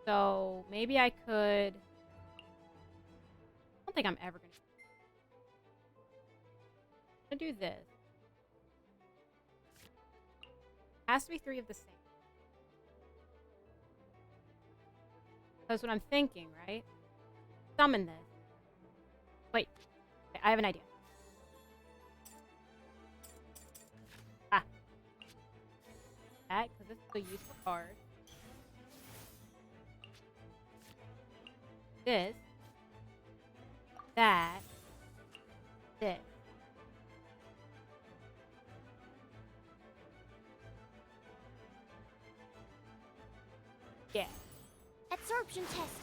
so maybe I could. I don't think I'm ever gonna do this. Has to be 3 of the same. That's what I'm thinking, right? Summon this. Wait, okay, I have an idea. Ah. That, because this is a useful card. This. That. This. Yeah. Absorption test.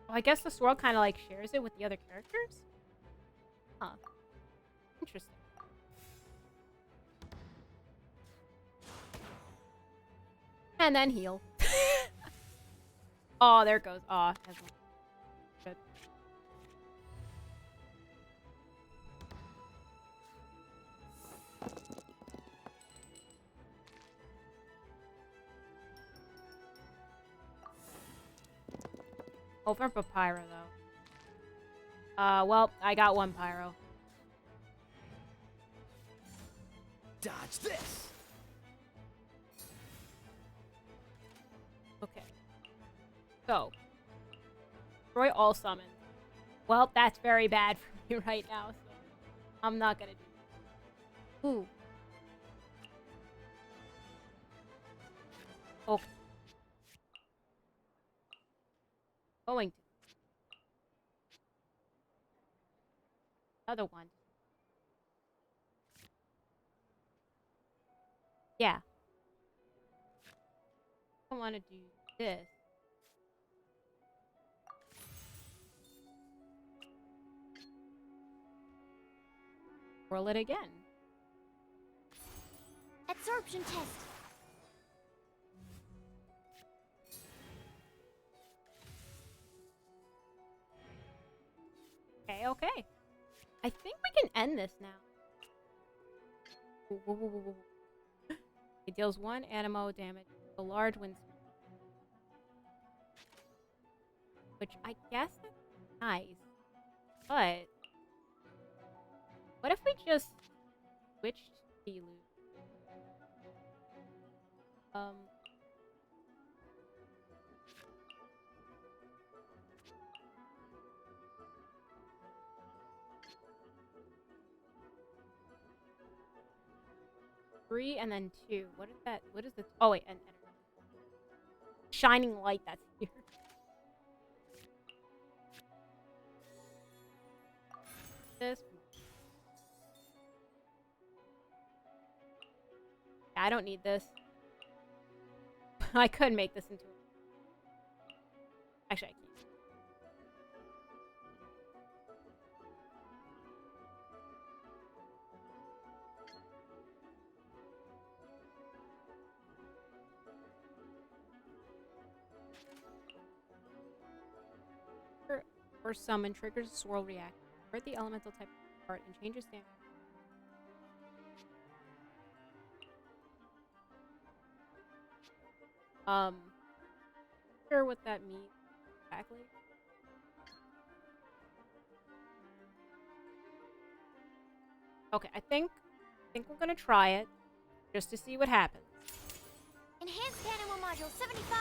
Well, I guess the swirl kind of like shares it with the other characters. Huh. Interesting. And then heal. Oh, there it goes. Oh, good. Over for Pyro, though. Well, I got 1 Pyro. Dodge this! Okay. So. Destroy all summons. Well, that's very bad for me right now, so I'm not gonna do that. Ooh. Okay. Going to. Another one. Yeah. I want to do this. Roll it again. Absorption test. Okay, okay. I think we can end this now. Whoa, whoa, whoa, whoa, whoa. It deals 1 animo damage. A large wind speed. Which I guess is nice. But what if we just switched to Elu? Three and then 2. What is that? What is this? Oh wait, and shining light that's here. This. I don't need this. I could make this into. Actually, I can't. Or summon triggers a swirl react. Convert the elemental type card and change your stamina. Sure what that means exactly. Okay, I think we're gonna try it just to see what happens. Enhanced Animo Module 75.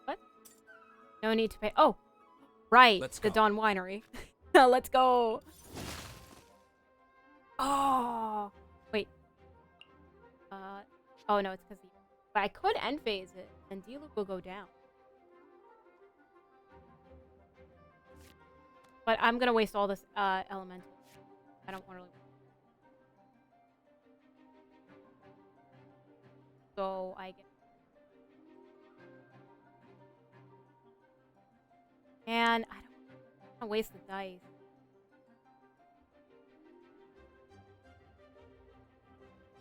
What? No need to pay. Oh, right. Let's the go. Dawn Winery. Let's go. Oh, wait. Oh no, it's because he. But I could end phase it, and D-Loop will go down. But I'm gonna waste all this elemental. I don't want to. So I get. And I don't want to waste the dice.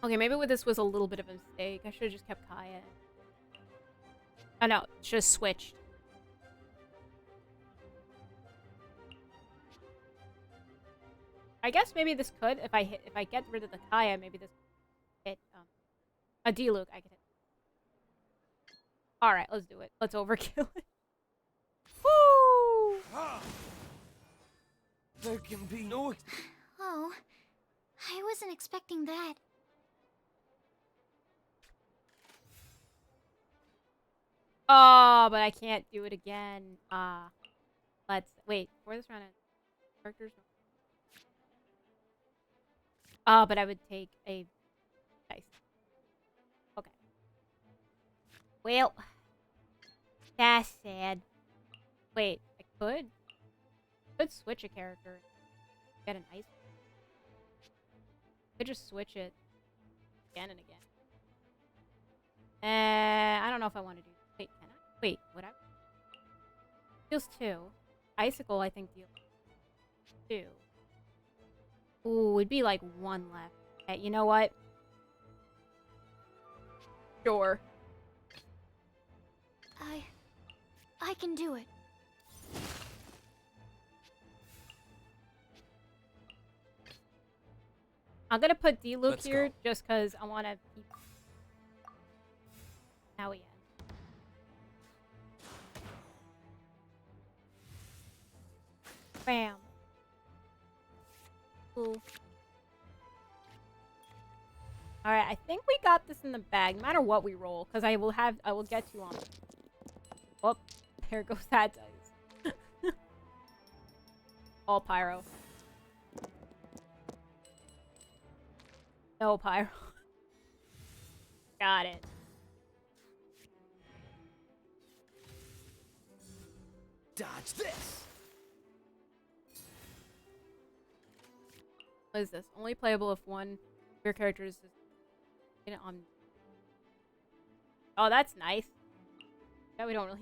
Okay, maybe this was a little bit of a mistake. I should have just kept Kaya. Oh no, should have switched. I guess maybe this could, if I get rid of the Kaya, maybe this hit a D-Luke I could hit. Alright, let's do it. Let's overkill it. Woo! There can be no... Oh, I wasn't expecting that. Oh, but I can't do it again. Let's wait for this round. Characters. But I would take a dice. Okay. Well, that's sad. Wait, I could switch a character. Get an ice. Could just switch it again and again. I don't know if I want to do. Wait, can I? Wait, what? Deals 2. Icicle, I think, deals 2. Ooh, it'd be like 1 left. Okay, you know what? Sure. I can do it. I'm gonna put D-Luke Let's here go. just because I want to keep. Now we end. Bam. Cool. Alright, I think we got this in the bag, no matter what we roll, because I will get you on. Oh, there goes that dice. All pyro. No pyro. Got it. Dodge this! What is this? Only playable if one of your characters is on. Oh, that's nice. Yeah, we don't really.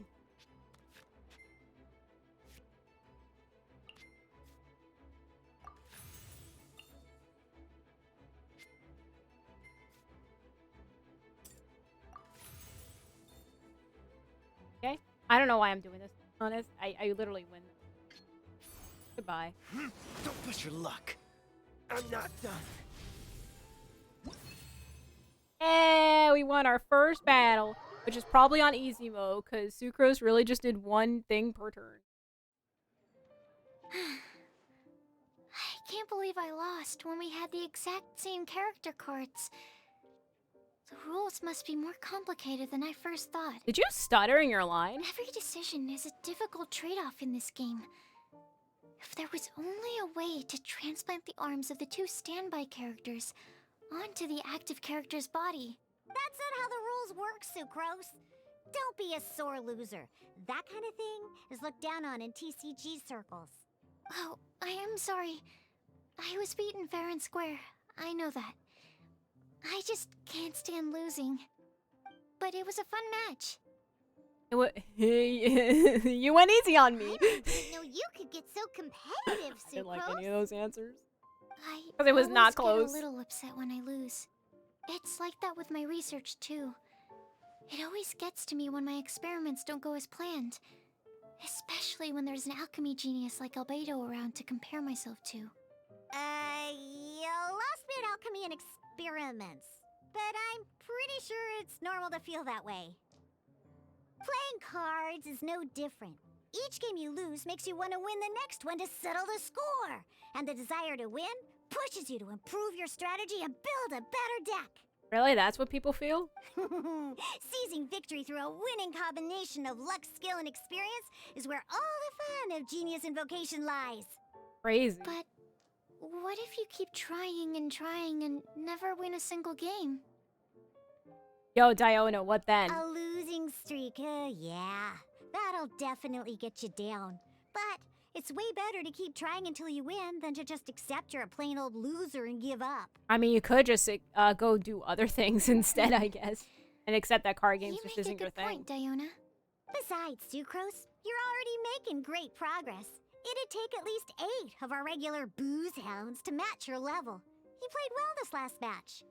Okay. I don't know why I'm doing this. To be honest, I literally win. Goodbye. Don't push your luck. I'm not done. Hey, we won our first battle, which is probably on easy mode, because Sucrose really just did one thing per turn. I can't believe I lost when we had the exact same character cards. The rules must be more complicated than I first thought. Did you stutter in your line? Every decision is a difficult trade-off in this game. If there was only a way to transplant the arms of the 2 standby characters onto the active character's body. That's not how the rules work, Sucrose. Don't be a sore loser. That kind of thing is looked down on in TCG circles. Oh, I am sorry. I was beaten fair and square. I know that. I just can't stand losing. But it was a fun match. You went easy on me. I didn't know you could get so competitive, I didn't like Sucrose. any of those answers. I 'Cause it was not always close. get a little upset when I lose. It's like that with my research too. It always gets to me when my experiments don't go as planned. Especially when there's an alchemy genius like Albedo around to compare myself to. You lost me at alchemy and experiments. But I'm pretty sure it's normal to feel that way. Playing cards is no different. Each game you lose makes you want to win the next one to settle the score. And the desire to win pushes you to improve your strategy and build a better deck. Really? That's what people feel? Seizing victory through a winning combination of luck, skill, and experience is where all the fun of Genius Invocation lies. Crazy. But what if you keep trying and never win a single game? Yo, Diona, what then? A losing streak, yeah. That'll definitely get you down. But it's way better to keep trying until you win than to just accept you're a plain old loser and give up. I mean, you could just go do other things instead, I guess. And accept that card games just isn't your thing. Point, Diona. Besides, Sucrose, you're already making great progress. It'd take at least 8 of our regular booze hounds to match your level. You played well this last match.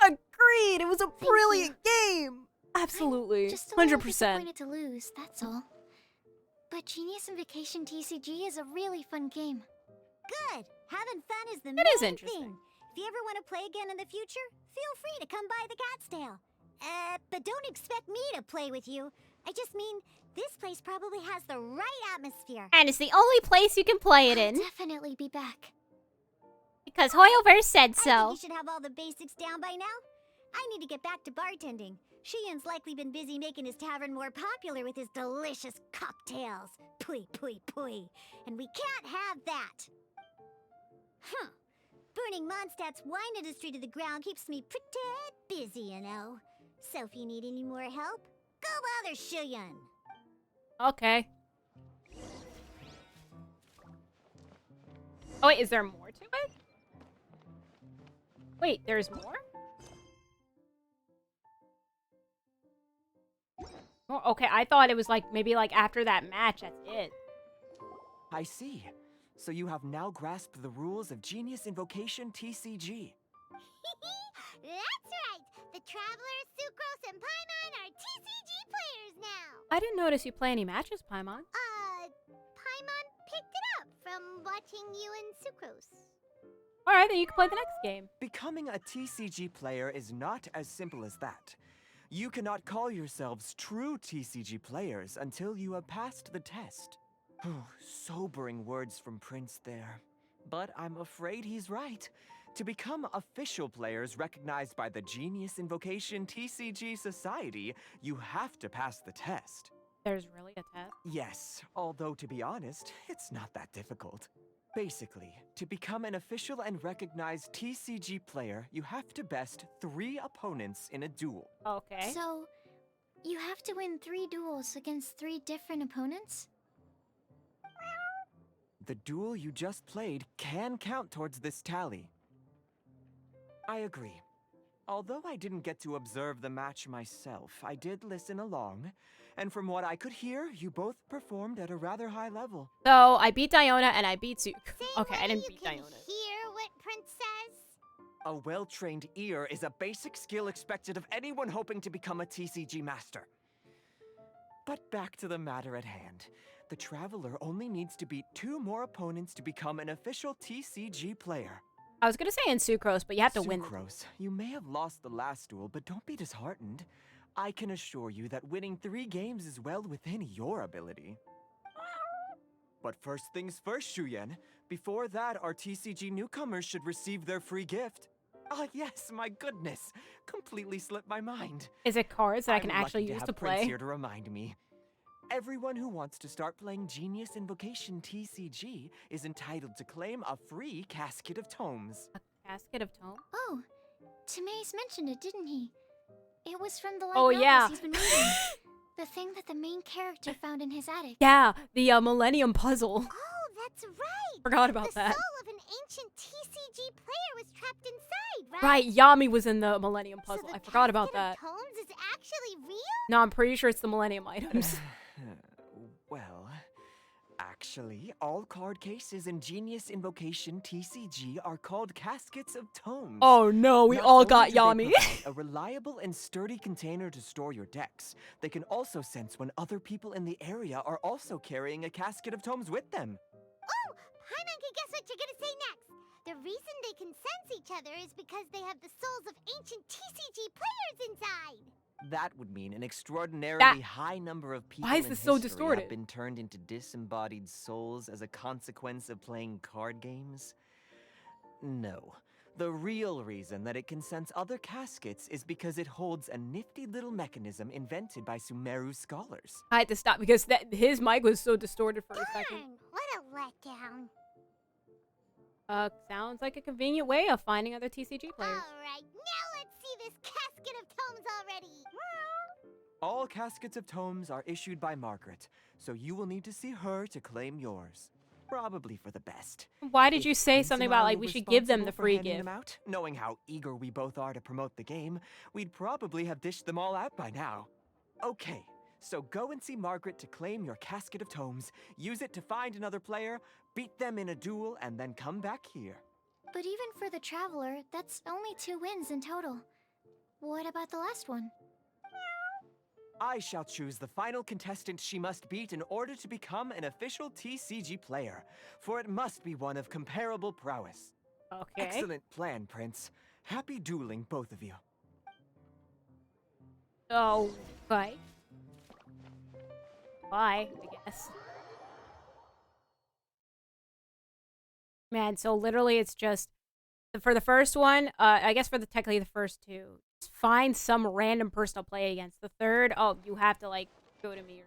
Agreed! It was a brilliant game! Absolutely. Just a little 100%. disappointed to lose, that's all. But Genius Invocation TCG is a really fun game. Good! Having fun is the It main is interesting. thing. If you ever want to play again in the future, feel free to come by the Cat's Tail. But don't expect me to play with you. I just mean, this place probably has the right atmosphere. And it's the only place you can play it I'll in. definitely be back. Because Hoyoverse said I think so. you should have all the basics down by now. I need to get back to bartending. Shiyan's likely been busy making his tavern more popular with his delicious cocktails. Pui, pui, pui. And we can't have that. Huh. Burning Mondstadt's wine industry to the ground keeps me pretty busy, you know. So if you need any more help, go bother Shiyan. Okay. Oh wait, is there more to it? Wait, there's more? Oh, okay, I thought it was like, maybe like after that match, that's it. I see. So you have now grasped the rules of Genius Invocation TCG. That's right. The Travelers, Sucrose, and Paimon are TCG players now. I didn't notice you play any matches, Paimon. Paimon picked it up from watching you and Sucrose. Alright, then you can play the next game. Becoming a TCG player is not as simple as that. You cannot call yourselves true TCG players until you have passed the test. Sobering words from Prince there. But I'm afraid he's right. To become official players recognized by the Genius Invocation TCG Society, you have to pass the test. There's really a test? Yes, although to be honest, it's not that difficult. Basically, to become an official and recognized TCG player, you have to best 3 opponents in a duel. Okay. So, you have to win 3 duels against 3 different opponents? The duel you just played can count towards this tally. I agree. Although I didn't get to observe the match myself, I did listen along, and from what I could hear, you both performed at a rather high level. So, I beat Diona and I beat Zook. Same Okay, I way didn't you beat can Diona. hear what Prince says. A well-trained ear is a basic skill expected of anyone hoping to become a TCG master. But back to the matter at hand. The Traveler only needs to beat 2 more opponents to become an official TCG player. I was gonna say in Sucrose, but you have to win. Sucrose, you may have lost the last duel, but don't be disheartened. I can assure you that winning 3 games is well within your ability. But first things first, Shuyen. Before that, our TCG newcomers should receive their free gift. Ah, yes, my goodness. Completely slipped my mind. Is it cards that I can I'm actually lucky use have to Prince play? here to remind me. Everyone who wants to start playing Genius Invocation TCG is entitled to claim a free casket of tomes. A casket of tome? Oh, Timaeus mentioned it, didn't he? It was from the light Oh, novels yeah. he's been reading. The thing that the main character found in his attic. Yeah, the Millennium Puzzle. Oh, that's right. Forgot about The that. soul of an ancient TCG player was trapped inside, right? Right, Yami was in the Millennium So Puzzle. the I forgot about casket that. of tomes is actually real? No, I'm pretty sure it's the Millennium items. Well, actually, all card cases in Genius Invocation TCG are called caskets of tomes. Oh no, we Not all only got do they Yami. provide a reliable and sturdy container to store your decks, they can also sense when other people in the area are also carrying a casket of tomes with them. Oh, Paimon can guess what you're gonna say next. The reason they can sense each other is because they have the souls of ancient TCG players inside. That would mean an extraordinarily high number of people Why is in this so history distorted? have been turned into disembodied souls as a consequence of playing card games. No. The real reason that it can sense other caskets is because it holds a nifty little mechanism invented by Sumeru scholars. I had to stop because his mic was so distorted for a second. Darn, what a letdown. Sounds like a convenient way of finding other TCG players. Alright, now let's see this casket of tomes already. All caskets of tomes are issued by Margaret, so you will need to see her to claim yours. Probably for the best. Why did If you say Prince something and I about like were we should give them the responsible for free handing gift? them out, knowing how eager we both are to promote the game, we'd probably have dished them all out by now. Okay, so go and see Margaret to claim your casket of tomes, use it to find another player, beat them in a duel, and then come back here. But even for the Traveler, that's only 2 wins in total. What about the last one? I shall choose the final contestant she must beat in order to become an official TCG player, for it must be one of comparable prowess. Okay. Excellent plan, Prince. Happy dueling, both of you. Oh, okay. Bye, I guess. Man, so literally it's just for the first one, I guess for the technically the first 2, just find some random person to play against. The third, oh, you have to like go to me.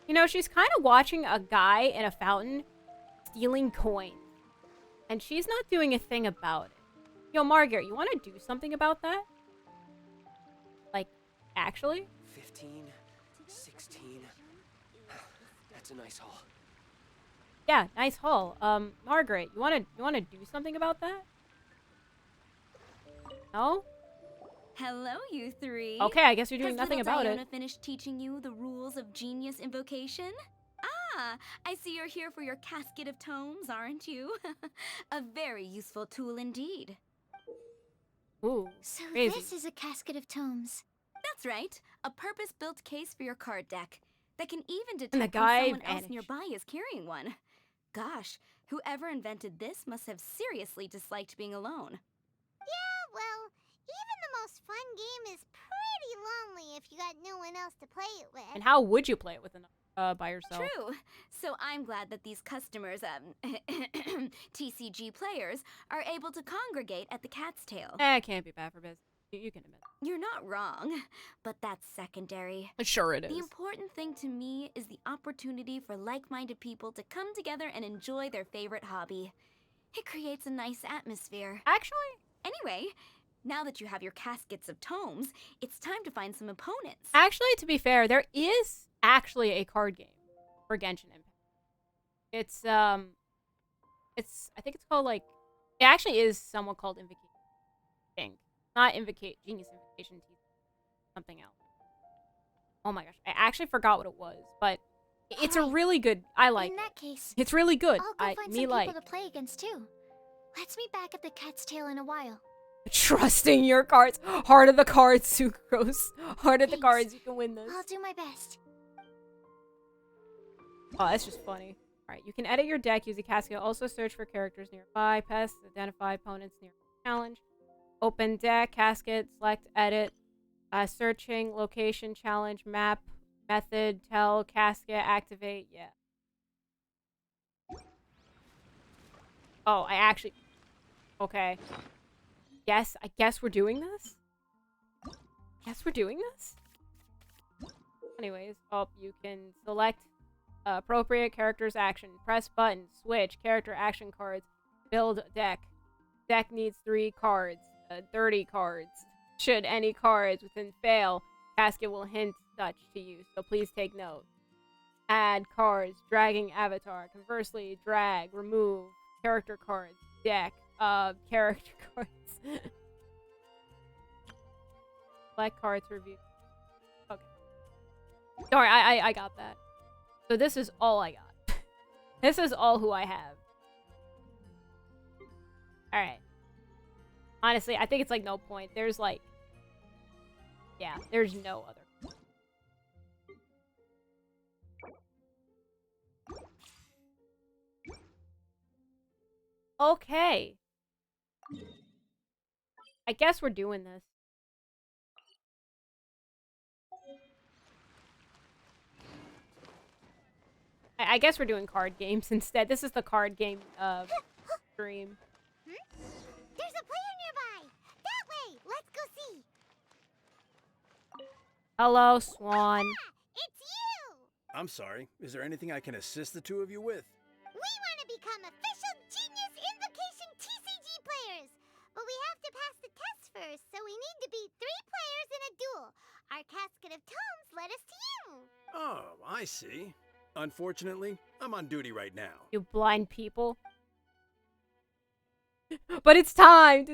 You know, she's kind of watching a guy in a fountain stealing coins, and she's not doing a thing about it. Yo, Margaret, you want to do something about that? Like, actually? 15, 16. That's a nice haul. Yeah, nice haul. Margaret, you wanna do something about that? No? Hello, you 3. Okay, I guess you're doing Has nothing little about Diona it. finished teaching you the rules of genius invocation? Ah, I see you're here for your casket of tomes, aren't you? A very useful tool indeed. Ooh, So crazy. this is a casket of tomes. That's right, a purpose-built case for your card deck that can even the detect guy when someone else vanished. nearby is carrying one. Gosh, whoever invented this must have seriously disliked being alone. Yeah, well, even the most fun game is pretty lonely if you got no one else to play it with. And how would you play it with by yourself? True. So I'm glad that these customers, TCG players, are able to congregate at the Cat's Tail. It can't be bad for business. You can admit You're not wrong, but that's secondary. it. Sure it The is. important thing to me is the opportunity for like-minded people to come together and enjoy their favorite hobby. It creates a nice atmosphere. Actually, Anyway, now that you have your caskets of tomes, it's time to find some opponents. to be fair, there is actually a card game for Genshin Impact. It's I think it's called like, it actually is somewhat called Invocation. I think. Not Genius Invocation, something else. Oh my gosh, I actually forgot what it was, but it's a Alright. really good. I like In it. that case, It's really good. I'll go find Me some like people to play against too. Let's meet back at the Cat's Tail in a while. trusting your cards. Heart of the cards, Sucrose. Heart of the Thanks. cards. You can win this. I'll do my best. Oh, that's just funny. Alright, you can edit your deck using casket. Also search for characters nearby. Pests, identify opponents near challenge. Open deck, casket, select, edit. Searching, location, challenge, map, method, tell, casket, activate. Yeah. Oh, I actually... Okay. Yes, I guess we're doing this? Guess we're doing this? Anyways, you can select appropriate character's action. Press button, switch, character action cards, build deck. Deck needs 3 cards, 30 cards. Should any cards within fail, casket will hint such to you, so please take note. Add cards, dragging avatar. Conversely, drag, remove, character cards, deck, character cards. Select cards, review. Okay. Sorry, I got that. So this is all I got. This is all who I have. Alright. Honestly, I think it's like no point. There's like... Yeah, there's no other. Okay. I guess we're doing this. I guess we're doing card games instead. This is the card game stream. There's a player nearby! That way! Let's go see! Hello, Swan. It's you! I'm sorry. Is there anything I can assist the two of you with? We want to become official genius need to beat 3 players in a duel. Our casket of tomes led us to you. Oh, I see. Unfortunately, I'm on duty right now. You blind people. But it's time!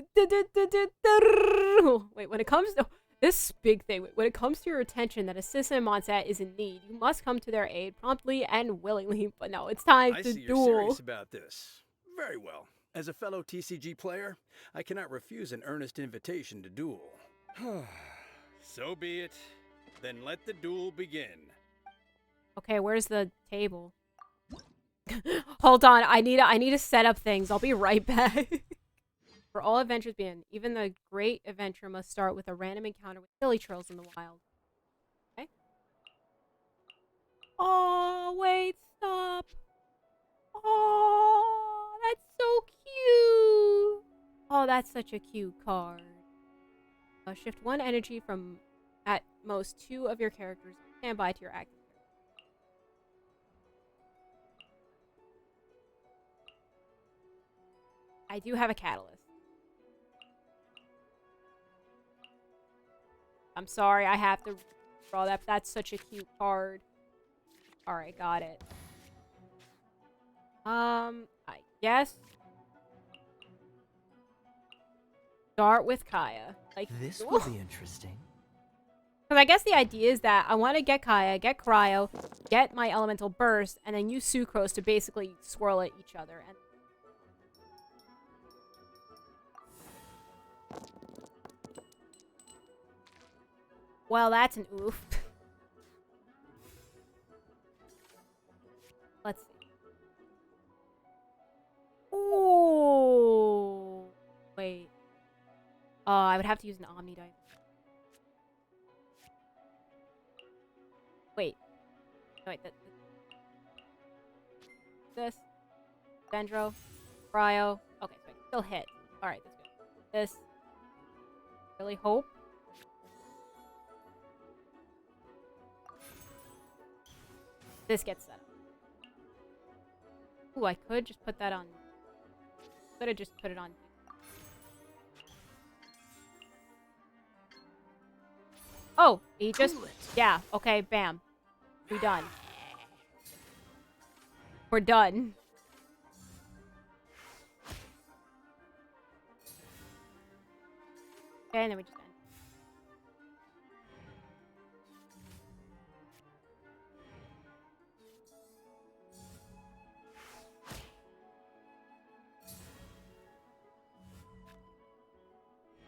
Wait, when it comes to... This big thing. When it comes to your attention that a citizen Mondstadt is in need, you must come to their aid promptly and willingly. But no, it's time I to see duel. you're serious about this. Very well. As a fellow TCG player, I cannot refuse an earnest invitation to duel. So be it. Then let the duel begin. Okay, where's the table? Hold on, I need to set up things. I'll be right back. For all adventures begin, even the great adventure must start with a random encounter with silly trolls in the wild. Okay. Oh, wait, stop. Oh, that's so cute. Oh, that's such a cute card. Shift 1 energy from at most 2 of your characters. Stand by to your active. I do have a catalyst. I'm sorry, I have to draw that. That's such a cute card. Alright, got it. I guess. Start with Kaya. Like, This will be interesting. Because I guess the idea is that I want to get Kaya, get Cryo, get my Elemental Burst, and then use Sucrose to basically swirl at each other. And well, that's an oof. Let's see. Ooh. Wait. I would have to use an Omni Dice. Wait. No, wait. This. Dendro. Cryo. Okay, so I can still hit. Alright, that's good. This. Really hope. This gets set up. Ooh, I could just put that on. Could have just put it on. Oh, he just... Yeah, okay, bam. We're done. We're done. Okay, and then we just end.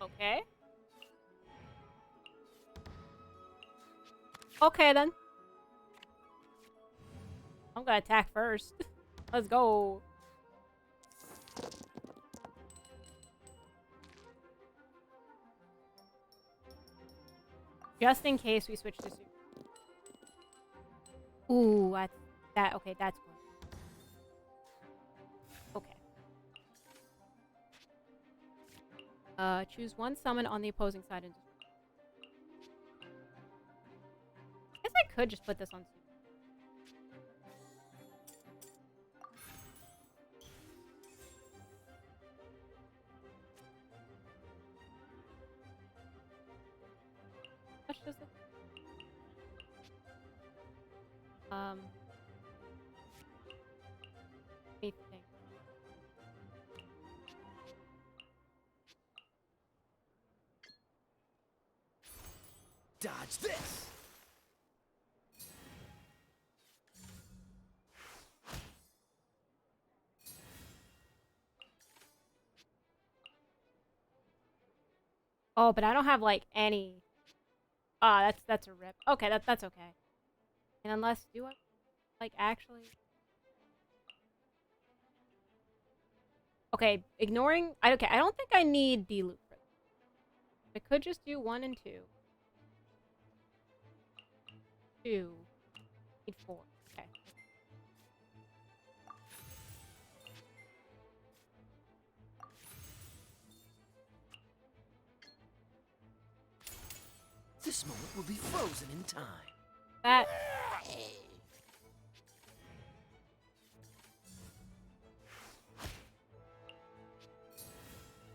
Okay. Okay, then. I'm gonna attack first. Let's go. Just in case we switch to Super. Ooh, that. Okay, that's good. Okay. Choose one summon on the opposing side and I guess I could just put this on Super. How much does it? Let me think. Dodge this! Oh, but I don't have like any. Ah, that's a rip. Okay, that's okay. And unless do I like actually? Okay, ignoring. Okay, I don't think I need D-loop for this. I could just do 1 and 2. 2. Need 4. Okay. This moment will be frozen in time. That.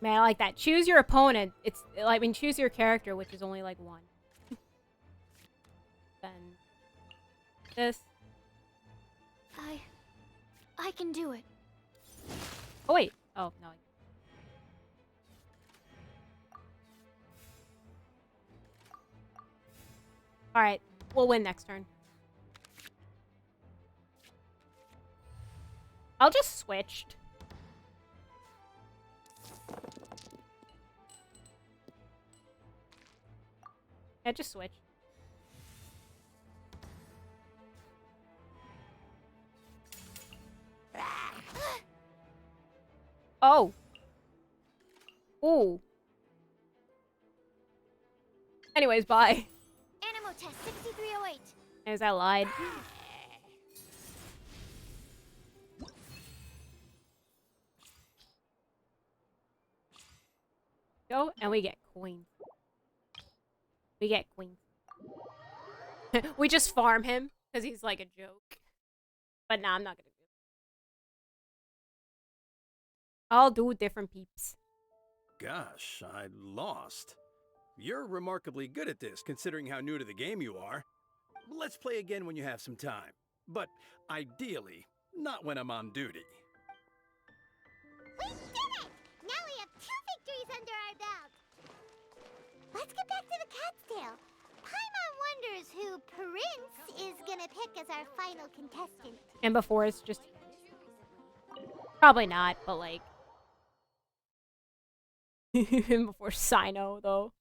Man, I like that. Choose your opponent. It's, I mean, choose your character, which is only like one. Then this. I can do it. Oh wait. Oh no. All right, we'll win next turn. I'll just switch. Yeah, just switch. Oh. Ooh. Anyways, bye. Animo test 6308. As I lied. Go, and we get coins. We get coins. We just farm him, because he's like a joke. But nah, I'm not gonna do it. I'll do different peeps. Gosh, I lost. You're remarkably good at this, considering how new to the game you are. Let's play again when you have some time. But ideally, not when I'm on duty. We did it! Now we have 2 victories under our belt. Let's get back to the cat's tail. Paimon wonders who Prince is gonna pick as our final contestant. And before it's just... Probably not, but like... Before Sino, though.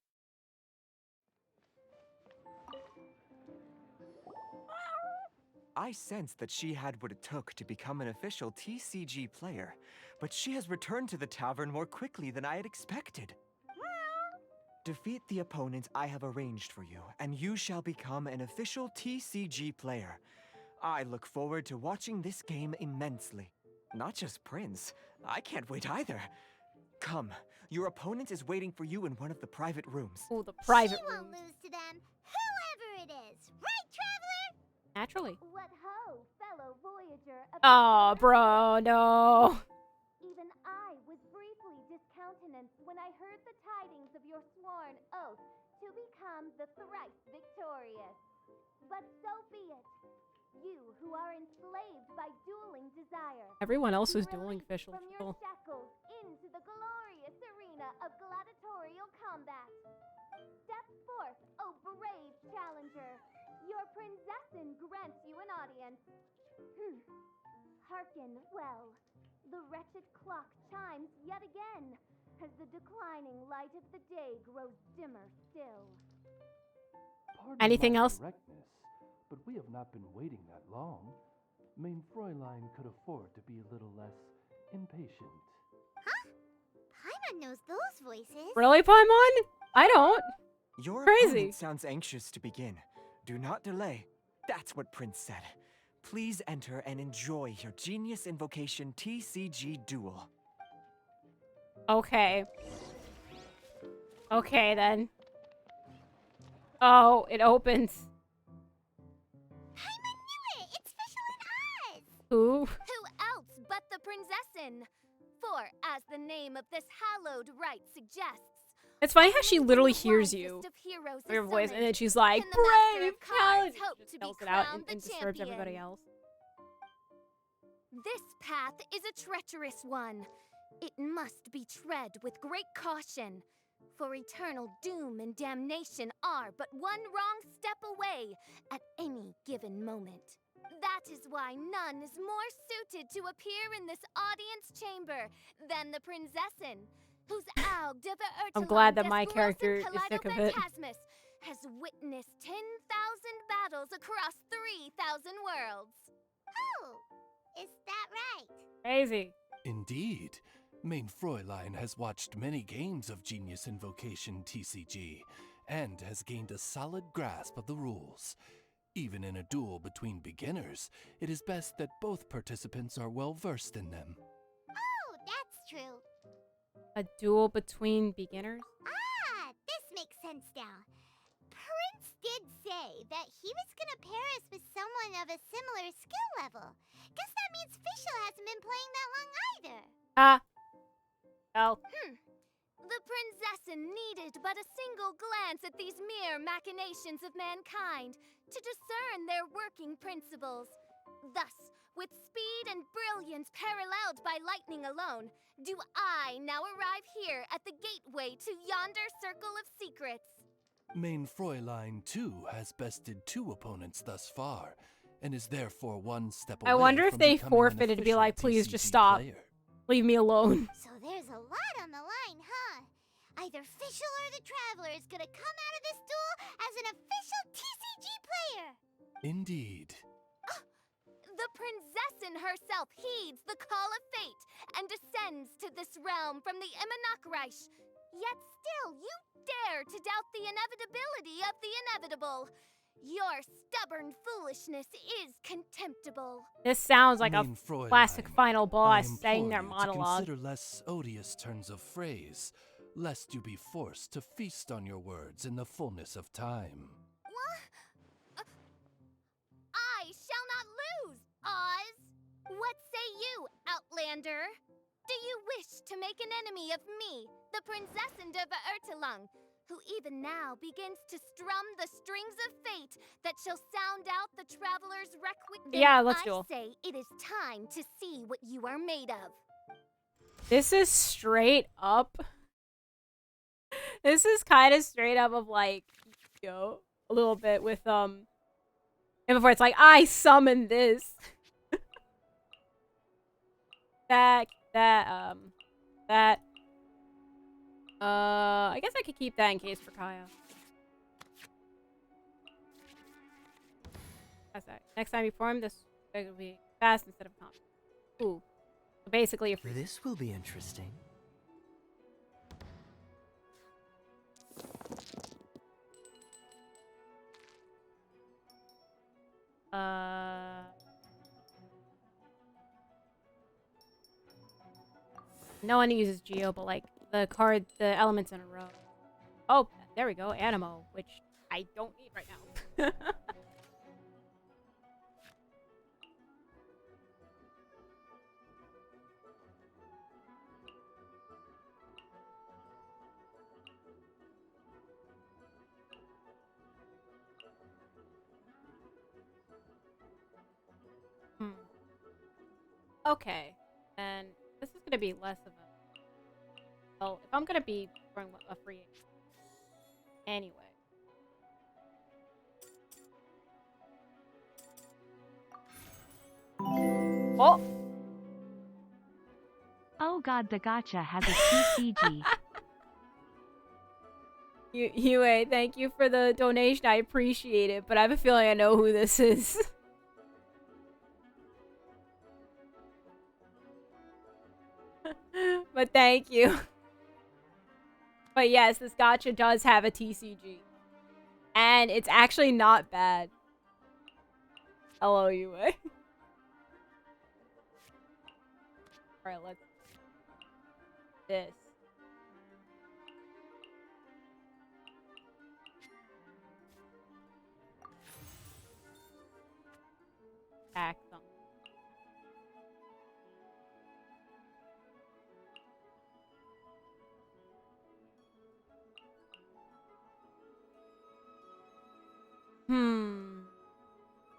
I sensed that she had what it took to become an official TCG player, but she has returned to the tavern more quickly than I had expected. Defeat the opponent I have arranged for you, and you shall become an official TCG player. I look forward to watching this game immensely. Not just Prince. I can't wait either. Come, your opponent is waiting for you in one of the private rooms. Oh, the private She won't rooms. lose to them, whoever it is. Right, Traveler? Naturally. What ho, fellow voyager of Oh, bro, no. Even I was briefly discountenanced when I heard the tidings of your sworn oath to become the thrice victorious. But so be it. You who are enslaved by dueling desire. Everyone else be is dueling released officials. from your shackles into the glorious arena of gladiatorial combat. Step forth, O brave challenger. Your princessin grants you an audience. Hearken well. The wretched clock chimes yet again, as the declining light of the day grows dimmer still. Pardon Anything my else? directness, but we have not been waiting that long. Mein Fräulein could afford to be a little less impatient. Huh? Paimon knows those voices. Really, Paimon? I don't. Your Crazy. opponent sounds anxious to begin. Do not delay. That's what Prince said. Please enter and enjoy your Genius Invocation TCG duel. Okay. Okay, then. Oh, it opens. Paimon knew it! It's Fischl and Oz! Who? Who else but the princessin? For, as the name of this hallowed rite suggests, It's funny how she only literally the hears wisest you. of heroes is Your voice, and summoned. then she's like, Can the master brave of cards challenge! hope Just to be spells it out crowned the and disturbs everybody champion? else. This path is a treacherous one. It must be tread with great caution, for eternal doom and damnation are but one wrong step away at any given moment. That is why none is more suited to appear in this audience chamber than the princessin, whose Aug de I'm glad that my character is sick of it. has witnessed 10,000 battles across 3,000 worlds. Oh, is that right? Crazy. Indeed. Mein Fräulein has watched many games of Genius Invocation TCG, and has gained a solid grasp of the rules. Even in a duel between beginners, it is best that both participants are well versed in them. Oh, that's true. A duel between beginners? Ah, this makes sense now. Prince did say that he was gonna pair us with someone of a similar skill level. Guess that means Fischl hasn't been playing that long either. Ah. Oh. The Prinzessin needed but a single glance at these mere machinations of mankind to discern their working principles. Thus, with speed and brilliance paralleled by lightning alone, do I now arrive here at the gateway to yonder circle of secrets. Main Fräulein, too, has bested 2 opponents thus far, and is therefore 1 step away I wonder if from they becoming an forfeited to be official like, please just TCG stop. player. Leave me alone. So there's a lot on the line, huh? Either Fischl or the Traveler is gonna come out of this duel as an official TCG player! Indeed. The Prinzessin herself heeds the call of fate and descends to this realm from the Immanakreich. Yet still, you dare to doubt the inevitability of the inevitable. Your stubborn foolishness is contemptible. This sounds like a Main Fräulein, classic final I boss implore saying their you monologue. to consider less odious turns of phrase, lest you be forced to feast on your words in the fullness of time. I shall not lose, Oz! What say you, Outlander? Do you wish to make an enemy of me, the Prinzessin de Verurtelung, who even now begins to strum the strings of fate that shall sound out the Traveler's requiem? Yeah, let's I duel. say it is time to see what you are made of. This is straight up. This is kind of straight up of like, yo, a little bit with and before it's like, I summoned this. that I guess I could keep that in case for Kaya. That's that. Next time you form this, it will be fast instead of calm. Ooh. So basically a free. This will be interesting. No one uses Geo, but like the elements in a row. Oh, there we go, Animo, which I don't need right now. Okay, and this is gonna be less of a. Well, if I'm gonna be throwing a free agent. Anyway. Oh! Oh god, the gacha has a TCG. Yue, thank you for the donation. I appreciate it, but I have a feeling I know who this is. But thank you. But yes, this gacha does have a TCG. And it's actually not bad. Hello, Yue. Alright, let's... This. Act something.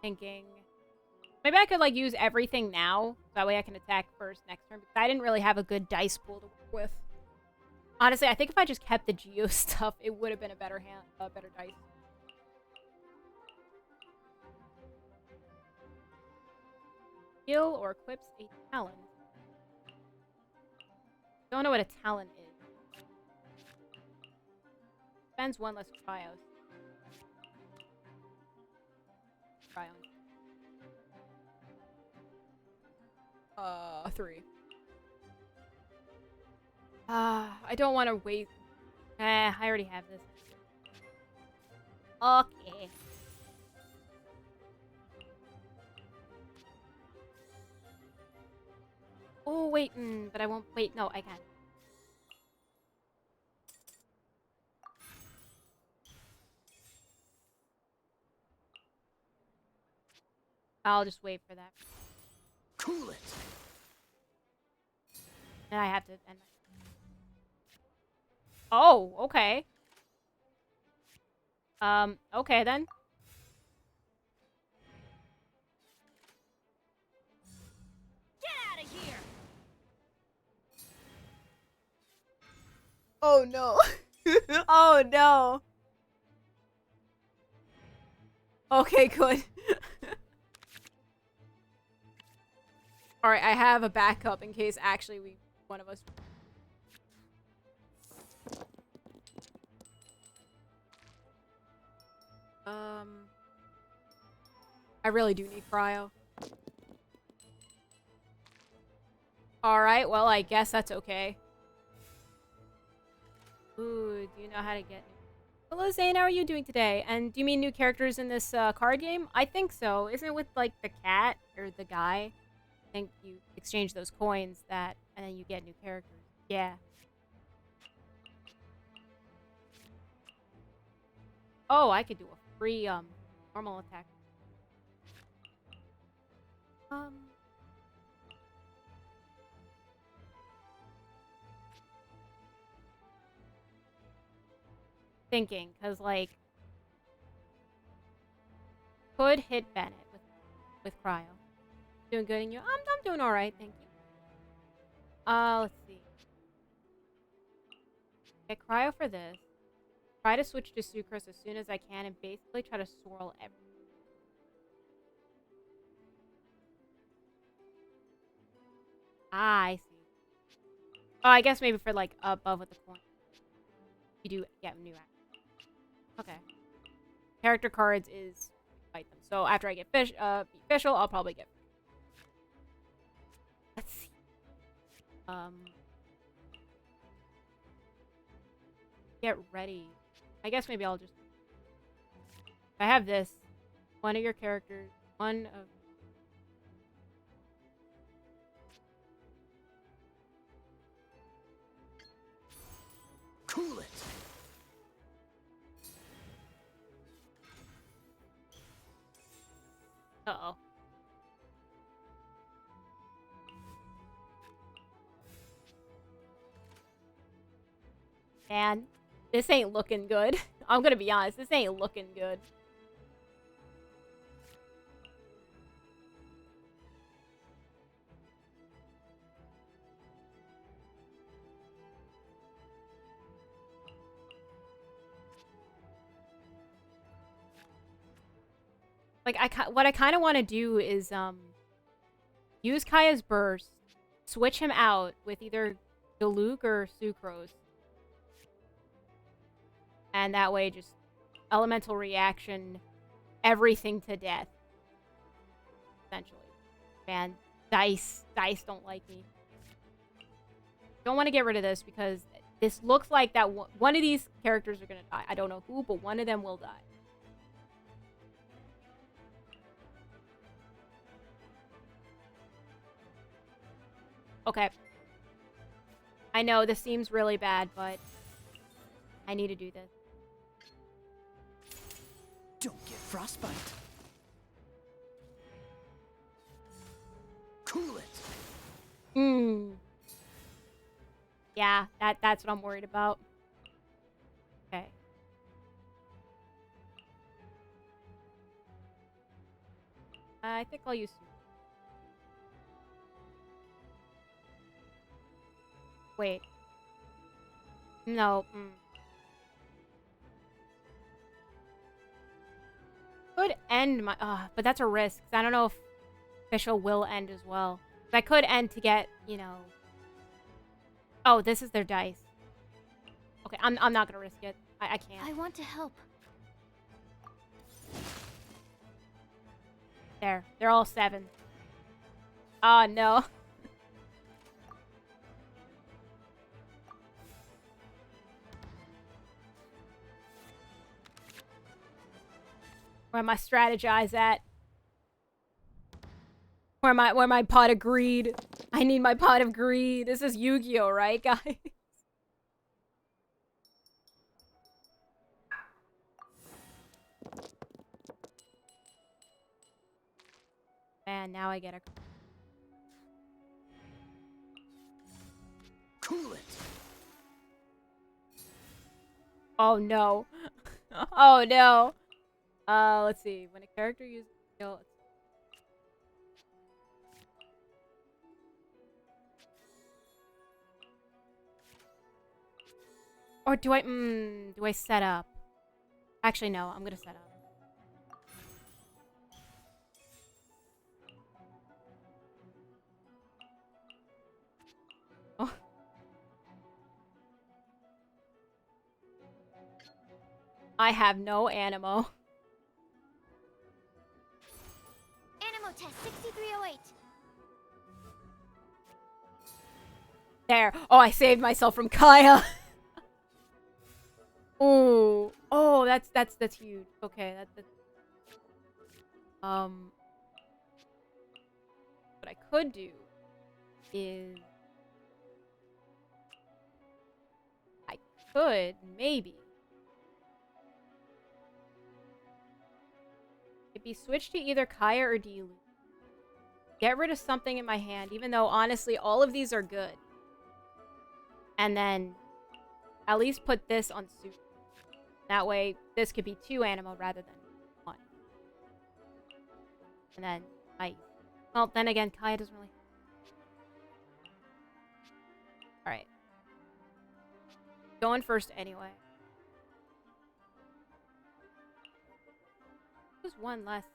Thinking. Maybe I could like use everything now. So that way I can attack first next turn. Because I didn't really have a good dice pool to work with. Honestly, I think if I just kept the Geo stuff, it would have been a better better dice. Skill or equips a talent. Don't know what a talent is. Spends 1 less trios. Try on. 3. I don't want to wait. I already have this. Okay. Oh, wait, but I won't. Wait, no, I can't. I'll just wait for that. Cool it. And I have to end my... Oh, okay. Okay then. Get out of here! Oh no. Oh no. Okay, good. Alright, I have a backup in case actually one of us. I really do need cryo. Alright, well, I guess that's okay. Ooh, do you know how to get new... Hello, Zane, how are you doing today? And do you mean new characters in this card game? I think so. Isn't it with, like, the cat or the guy? I think you exchange those coins and then you get new characters. Yeah. Oh, I could do a free, normal attack. Thinking, because, like, could hit Bennett with cryo. Doing good, and you? I'm doing all right, thank you. Let's see. Get cryo for this. Try to switch to sucrose as soon as I can, and basically try to swirl everything. Ah, I see. Oh, I guess maybe for like above with the coin. You do get new actions. Okay. Character cards is fight them. So after I get official, I'll probably get. Let's see. Get ready. I guess maybe I'll just. If I have this, one of your characters, one of. Cool it. Uh-oh. Man, this ain't looking good. I'm gonna be honest, this ain't looking good. Like, what I kind of want to do is, use Kaya's burst, switch him out with either Diluc or Sucrose. And that way, just elemental reaction, everything to death. Essentially. Man, Dice don't like me. Don't want to get rid of this because this looks like that one of these characters are going to die. I don't know who, but one of them will die. Okay. I know this seems really bad, but I need to do this. Don't get frostbite. Cool it. Yeah, that's what I'm worried about. Okay. I think I'll use. Wait. No. Could end my. But that's a risk. I don't know if official will end as well. I could end to get, you know. Oh, this is their dice. Okay, I'm not gonna risk it. I can't. I want to help. There. They're all 7. Oh, no. Where am I strategize at? Where my pot of greed? I need my pot of greed. This is Yu-Gi-Oh, right, guys? Man, now I get a... Cool it. Oh no. Oh no. Let's see. When a character uses skill, or do I set up? Actually, no, I'm gonna set up. Oh. I have no animo. Animo test 6308. There. Oh, I saved myself from Kaya. Oh. Oh, that's huge. Okay, that's what I could do is I could maybe it'd be switched to either Kaya or Dilu. Get rid of something in my hand, even though honestly all of these are good. And then at least put this on Su. That way this could be 2 animo rather than 1. And then well, then again, Kaya doesn't really. Alright. Going first anyway. Just 1 less.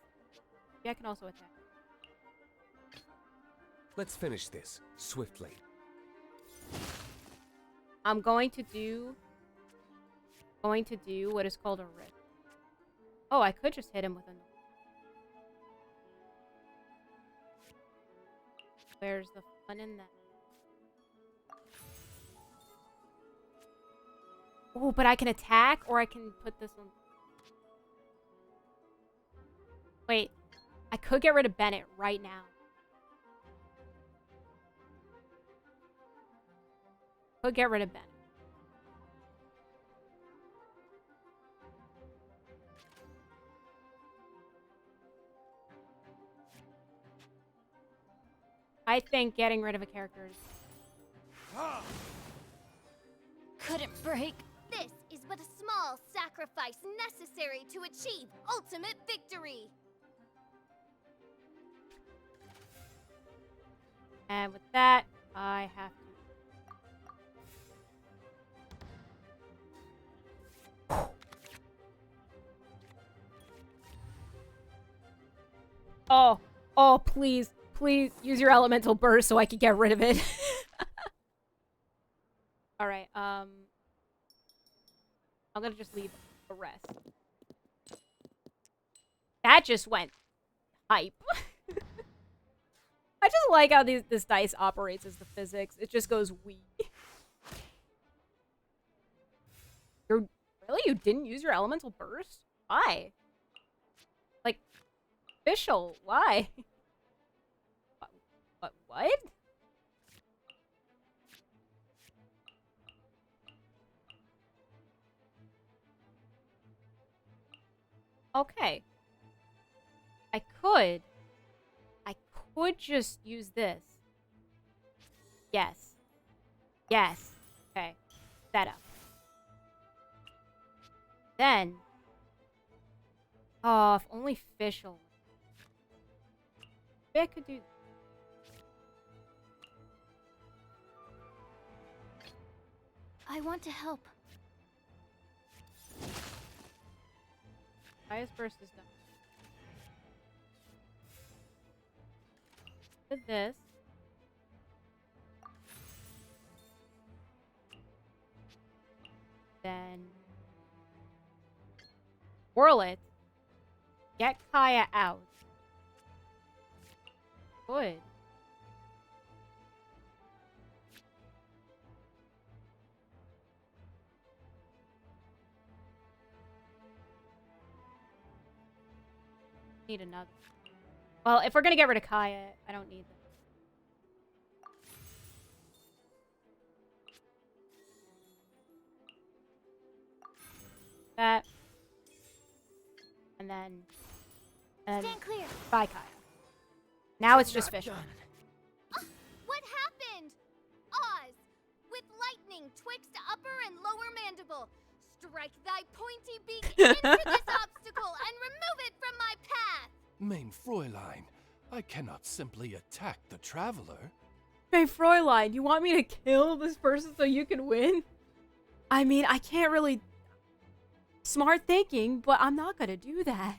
Yeah, I can also attack. Let's finish this swiftly. I'm going to do what is called a rip. Oh, I could just hit him with a. Where's the fun in that? Oh, but I can attack, or I can put this on. Wait, I could get rid of Bennett right now. Could get rid of Bennett. I think getting rid of a character is... Couldn't break. This is but a small sacrifice necessary to achieve ultimate victory. And with that, I have to... Oh, please. Please use your elemental burst so I can get rid of it. Alright, I'm gonna just leave a rest. That just went hype. I just like how this dice operates as the physics. It just goes wee. Really? You didn't use your elemental burst? Why? Like, official, why? What? Okay. I could just use this. Yes. Yes. Okay. Set up. Then. Oh, if only Fischl. Maybe I could do. I want to help. Highest burst is done. With this. Then whirl it. Get Kaya out. Good. Need another. Well, if we're gonna get rid of Kaya, I don't need this. That. And then Stand clear. bye, Kaya. Now it's just Fischl. What happened? Oz! With lightning twixt upper and lower mandible. Strike thy pointy beak into this obstacle and remove it from my path! Main Fräulein, I cannot simply attack the traveler. Hey, Fräulein, you want me to kill this person so you can win? I mean, I can't really... Smart thinking, but I'm not gonna do that.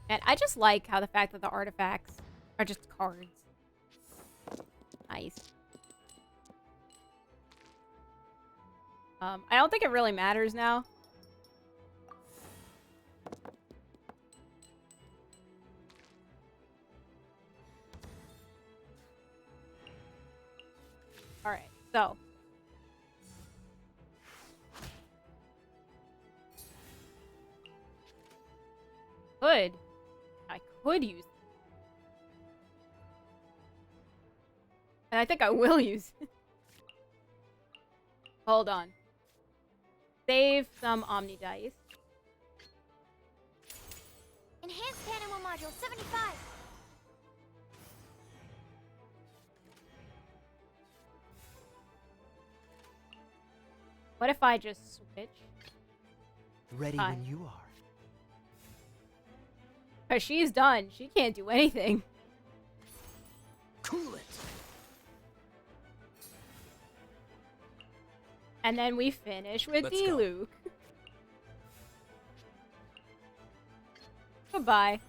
And I just like how the fact that the artifacts are just cards. Nice. I don't think it really matters now. Alright, so. I could use it. And I think I will use it. Hold on. Save some Omni Dice. Enhanced Panama Module 75. What if I just switch? Ready Fine. when you are. Cause she's done. She can't do anything. Cool it. And then we finish with Let's go. D-Luke. Goodbye.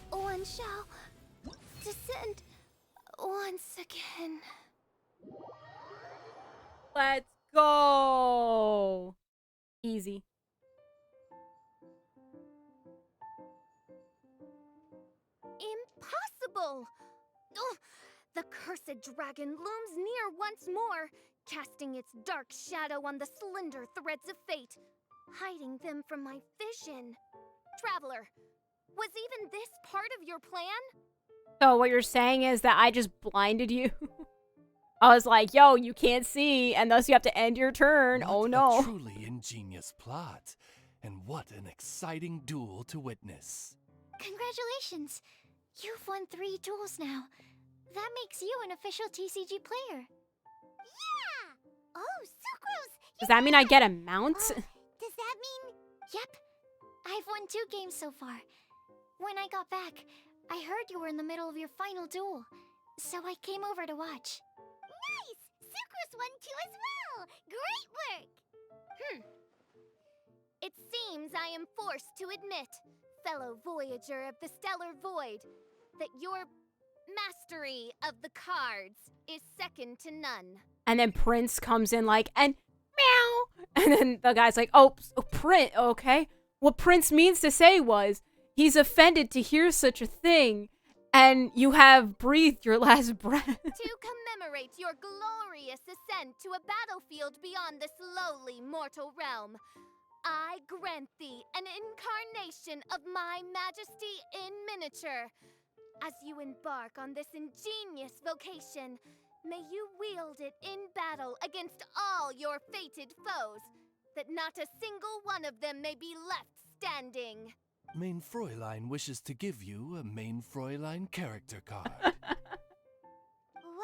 One shall descend once again. Let's go. Easy. Impossible! Ugh, the cursed dragon looms near once more, casting its dark shadow on the slender threads of fate, hiding them from my vision. Traveler, was even this part of your plan? So what you're saying is that I just blinded you? I was like, yo, you can't see, and thus you have to end your turn. What Oh a no. truly ingenious plot. And what an exciting duel to witness. Congratulations! You've won 3 duels now. That makes you an official TCG player. Yeah! Oh, Sucrose! Does that mean I get a mount? Does that mean... Yep. I've won 2 games so far. When I got back, I heard you were in the middle of your final duel. So I came over to watch. Nice! Sucrose won too as well! Great work! It seems I am forced to admit, fellow voyager of the stellar void, that your mastery of the cards is second to none. And then Prince comes in like, and meow. And then the guy's like, oh, Prince, okay. What Prince means to say was, he's offended to hear such a thing, and you have breathed your last breath. To commemorate your glorious ascent to a battlefield beyond this lowly mortal realm, I grant thee an incarnation of my majesty in miniature. As you embark on this ingenious vocation, may you wield it in battle against all your fated foes, that not a single one of them may be left standing. Main Fräulein wishes to give you a Main Fräulein character card.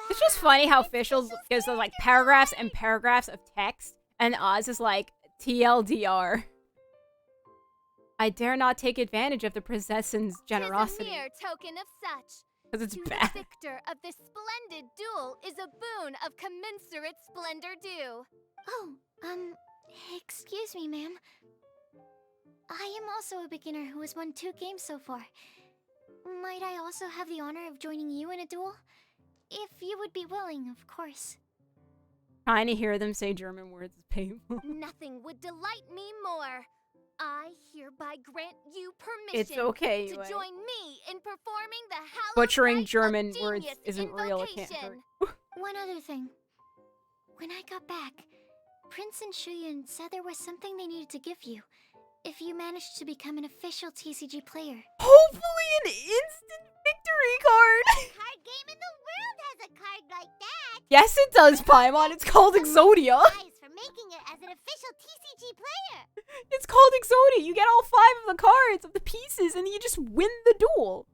It's just funny how officials gives those like paragraphs and paragraphs of text, and Oz is like, TLDR. I dare not take advantage of the princess's generosity. 'Tis a mere token of such. Because it's To bad. the victor of this splendid duel is a boon of commensurate splendor due. Oh, excuse me, ma'am. I am also a beginner who has won 2 games so far. Might I also have the honor of joining you in a duel? If you would be willing, of course. Trying to hear them say German words is painful. Nothing would delight me more. I hereby grant you permission It's okay, to Yue. join me in performing the hallowed Butchering rite of German words genius isn't real, it can't hurt. invocation. One other thing. When I got back, Prince and Shuyan said there was something they needed to give you if you managed to become an official TCG player. Hopefully an instant victory card! Card game in the world has a card like that! Yes, it does, Paimon. It's called Exodia. Prize for making it as an official TCG player! It's called Exodia. You get all 5 of the cards of the pieces, and you just win the duel.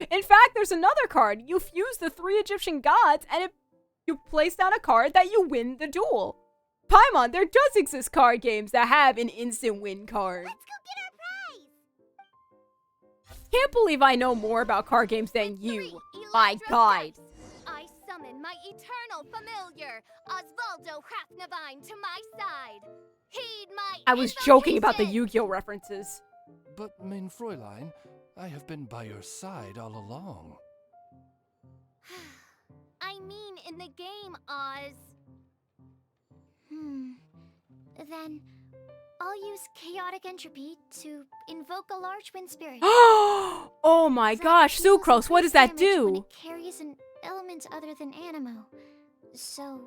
In fact, there's another card. You fuse the 3 Egyptian gods, and you place down a card that you win the duel. Paimon, there does exist card games that have an instant win card. Let's go get our prize! Can't believe I know more about card games than you. My God. I summon my eternal familiar, Osvaldo Hrafnavine, to my side. Heed my I was joking about the invocation. Yu-Gi-Oh references. But, mein Fräulein, I have been by your side all along. I mean, in the game, Oz. Then I'll use chaotic entropy to invoke a large wind spirit. Oh my gosh, That deals Sucrose, what does that increased damage when do? it carries an element other than animo. So,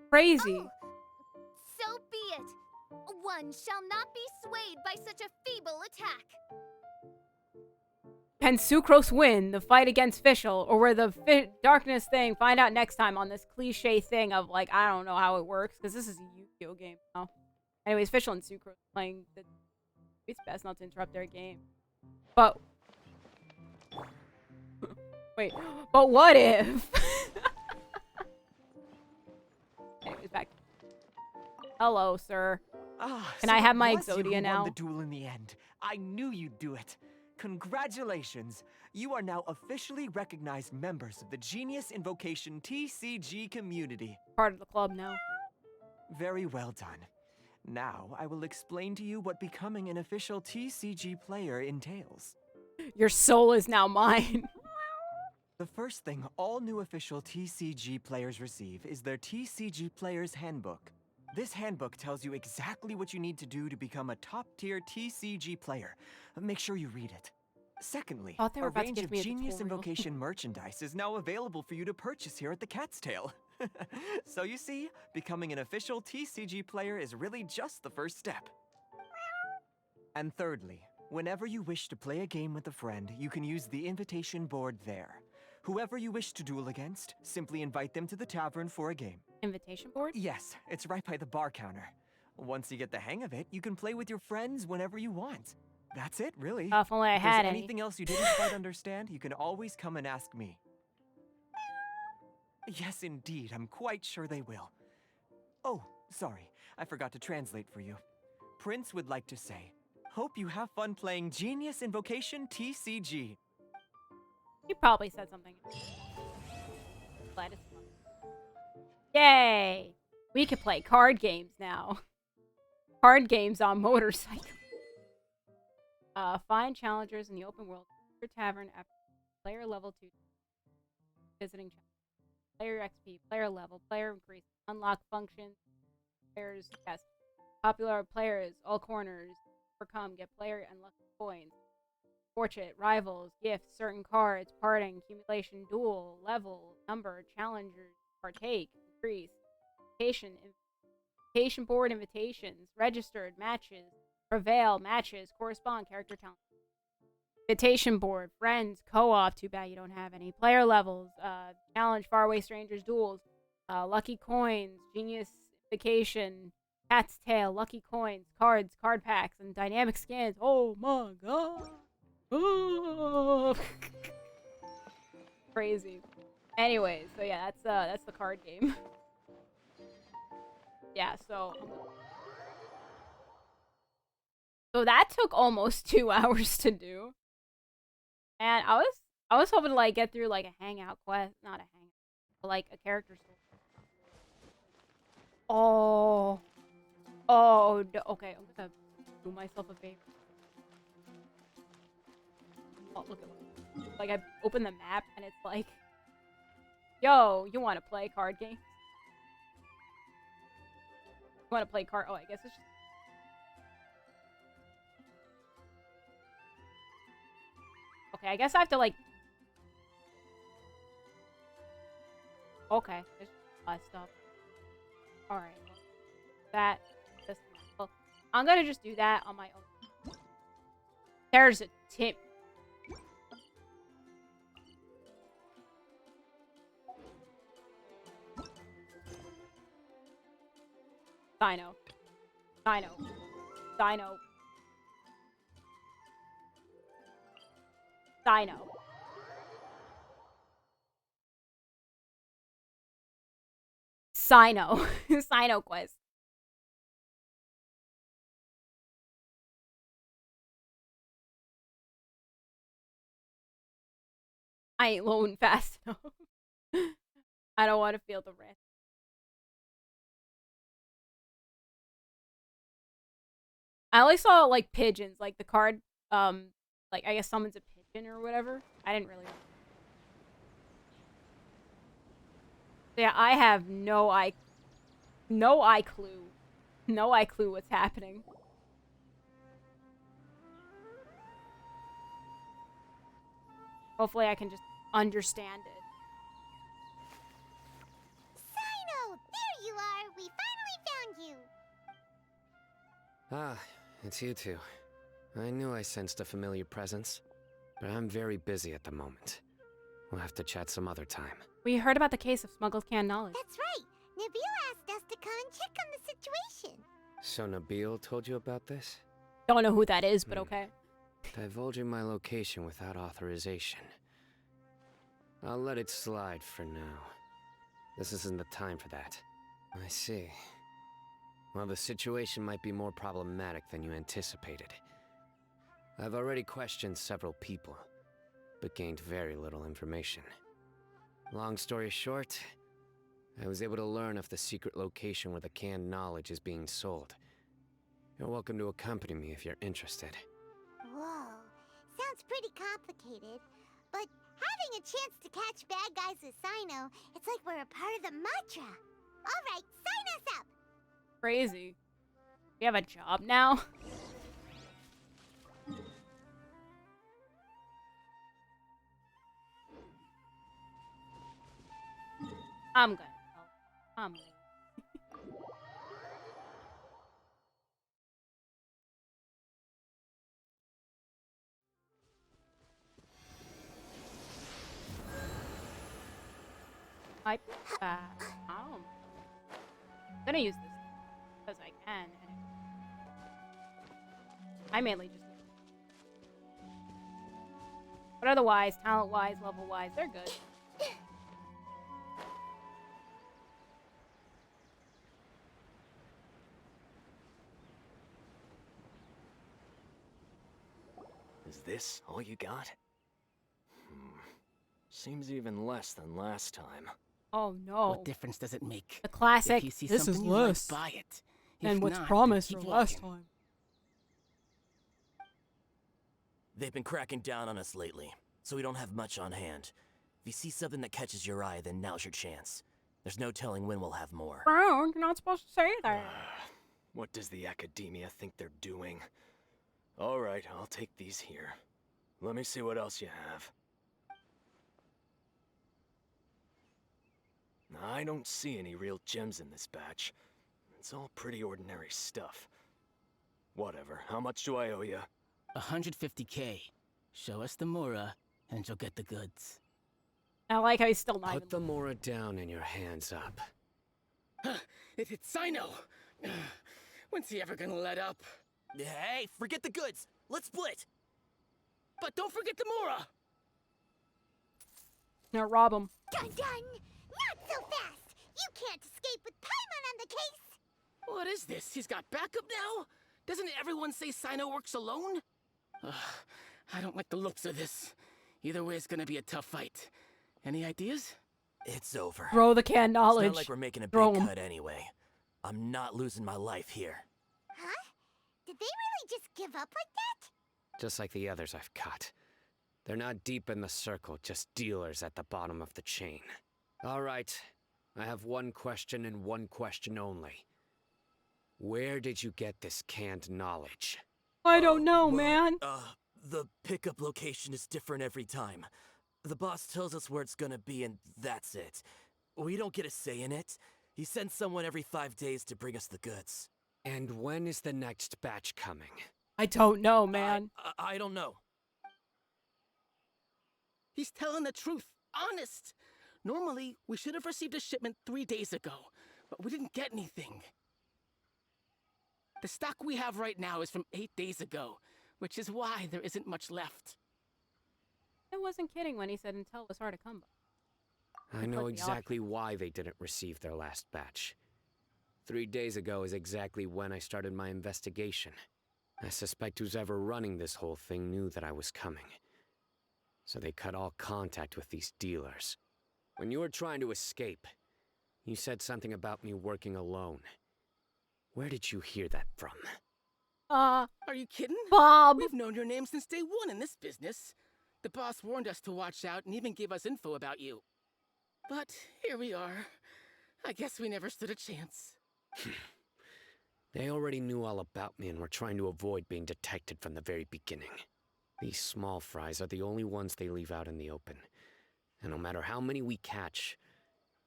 Crazy. So be it. One shall not be swayed by such a feeble attack. Can Sucrose win the fight against Fischl, or will the darkness thing? Find out next time on this cliche thing of, like, I don't know how it works, because this is a Yu-Gi-Oh game now. Anyways, Fischl and Sucrose playing the... It's best not to interrupt their game. But... Wait, but what if... Anyways, back. Hello, sir. Ah, Can so I have it my was you Exodia who now? won the duel in the end. I knew you'd do it. Congratulations. You are now officially recognized members of the Genius Invocation TCG community. Part of the club now. Very well done. Now, I will explain to you what becoming an official TCG player entails. Your soul is now mine. The first thing all new official TCG players receive is their TCG Player's Handbook. This handbook tells you exactly what you need to do to become a top-tier TCG player. Make sure you read it. Secondly, Thought they were a about to range give of me a Genius tutorial. Invocation merchandise is now available for you to purchase here at the Cat's Tail. So you see, becoming an official TCG player is really just the first step. And thirdly, whenever you wish to play a game with a friend, you can use the invitation board there. Whoever you wish to duel against, simply invite them to the tavern for a game. Invitation board? Yes, it's right by the bar counter. Once you get the hang of it, you can play with your friends whenever you want. That's it, really. If only I If there's had any. anything else you didn't quite understand, you can always come and ask me. Yes, indeed, I'm quite sure they will. Oh, sorry, I forgot to translate for you. Prince would like to say, hope you have fun playing Genius Invocation TCG. You probably said something. Glad it's fun. Yay! We can play card games now. Card games on motorcycle. Find challengers in the open world. Your tavern after player level 2. Visiting challenge. Player XP, player level, player increase, unlock functions, players test. Popular players, all corners. Overcome, get player and lucky coins. Fortune, rivals, gifts, certain cards, parting, accumulation, duel, level, number, challengers, partake, increase, invitation board invitations, registered, matches, prevail, matches, correspond, character talent. Invitation board, friends, co-op, too bad you don't have any, player levels, challenge, faraway strangers, duels, lucky coins, genius vacation, cat's tail, lucky coins, cards, card packs, and dynamic skins. Oh my god. Oh. Crazy. Anyways, so yeah, that's the card game. Yeah, so that took almost 2 hours to do. And I was hoping to like get through like a hangout quest, not a hangout, but like a character story. Oh, no. Okay, I'm gonna do myself a favor. Oh, look at like I open the map and it's like, yo, you want to play card game? You want to play card? Oh, I guess it's just. Okay, I guess I have to like. Okay, there's a lot of stuff. All right, well, that. This. Well, I'm gonna just do that on my own. There's a tip. Dino. Dino. Dino. Dino. Sino. Sino quest. I ain't loading fast enough. I don't want to feel the risk. I only saw like pigeons, like the card, like I guess summons a pigeon or whatever. I didn't really. Yeah, I have no clue what's happening. Hopefully, I can just understand it. Sino! There you are! We finally found you! Ah, it's you two. I knew I sensed a familiar presence, but I'm very busy at the moment. We'll have to chat some other time. We heard about the case of smuggled canned knowledge. That's right! Nabil asked us to come and check on the situation. So Nabil told you about this? Don't know who that is, but okay. Divulging my location without authorization. I'll let it slide for now. This isn't the time for that. I see. Well, the situation might be more problematic than you anticipated. I've already questioned several people, but gained very little information. Long story short, I was able to learn of the secret location where the canned knowledge is being sold. You're welcome to accompany me if you're interested. Whoa, sounds pretty complicated. But having a chance to catch bad guys with Sino, it's like we're a part of the mantra. Alright, sign us up! Crazy. We have a job now? I'm good. I'm good. I don't. I'm gonna use this because I can. I mainly just. But otherwise, talent-wise, level-wise, they're good. Is this all you got? Seems even less than last time. Oh no. What difference does it make? The classic. If you see This is something you less like, buy it. than If what's not, promised then from keep last walking. time. They've been cracking down on us lately, so we don't have much on hand. If you see something that catches your eye, then now's your chance. There's no telling when we'll have more. Bro, you're not supposed to say that. What does the Academia think they're doing? Alright, I'll take these here. Let me see what else you have. I don't see any real gems in this batch. It's all pretty ordinary stuff. Whatever, how much do I owe you? 150K. Show us the Mora, and you'll get the goods. I like how he's still not Put the Mora down and your hands up. It hit Sino! When's he ever gonna let up? Hey, forget the goods! Let's split! But don't forget the Mora! Now rob him. Dun dun! Not so fast! You can't escape with Paimon on the case! What is this? He's got backup now? Doesn't everyone say Sino works alone? I don't like the looks of this. Either way, it's gonna be a tough fight. Any ideas? It's over. Throw the canned knowledge. It's not like we're making a Throw big 'em. cut anyway. I'm not losing my life here. Huh? Did they really just give up like that? Just like the others I've caught. They're not deep in the circle, just dealers at the bottom of the chain. All right, I have one question and one question only. Where did you get this canned knowledge? I don't know, Well, man. The pickup location is different every time. The boss tells us where it's gonna be and that's it. We don't get a say in it. He sends someone every 5 days to bring us the goods. And when is the next batch coming? I don't know, man. I don't know. He's telling the truth. Honest. Normally, we should have received a shipment 3 days ago, but we didn't get anything. The stock we have right now is from 8 days ago, which is why there isn't much left. I wasn't kidding when he said Intel was hard to come by. I know exactly why they didn't receive their last batch. 3 days ago is exactly when I started my investigation. I suspect who's ever running this whole thing knew that I was coming. So they cut all contact with these dealers. When you were trying to escape, you said something about me working alone. Where did you hear that from? Are you kidding? Bob! We've known your name since day one in this business. The boss warned us to watch out and even gave us info about you. But here we are. I guess we never stood a chance. They already knew all about me and were trying to avoid being detected from the very beginning. These small fries are the only ones they leave out in the open. And no matter how many we catch,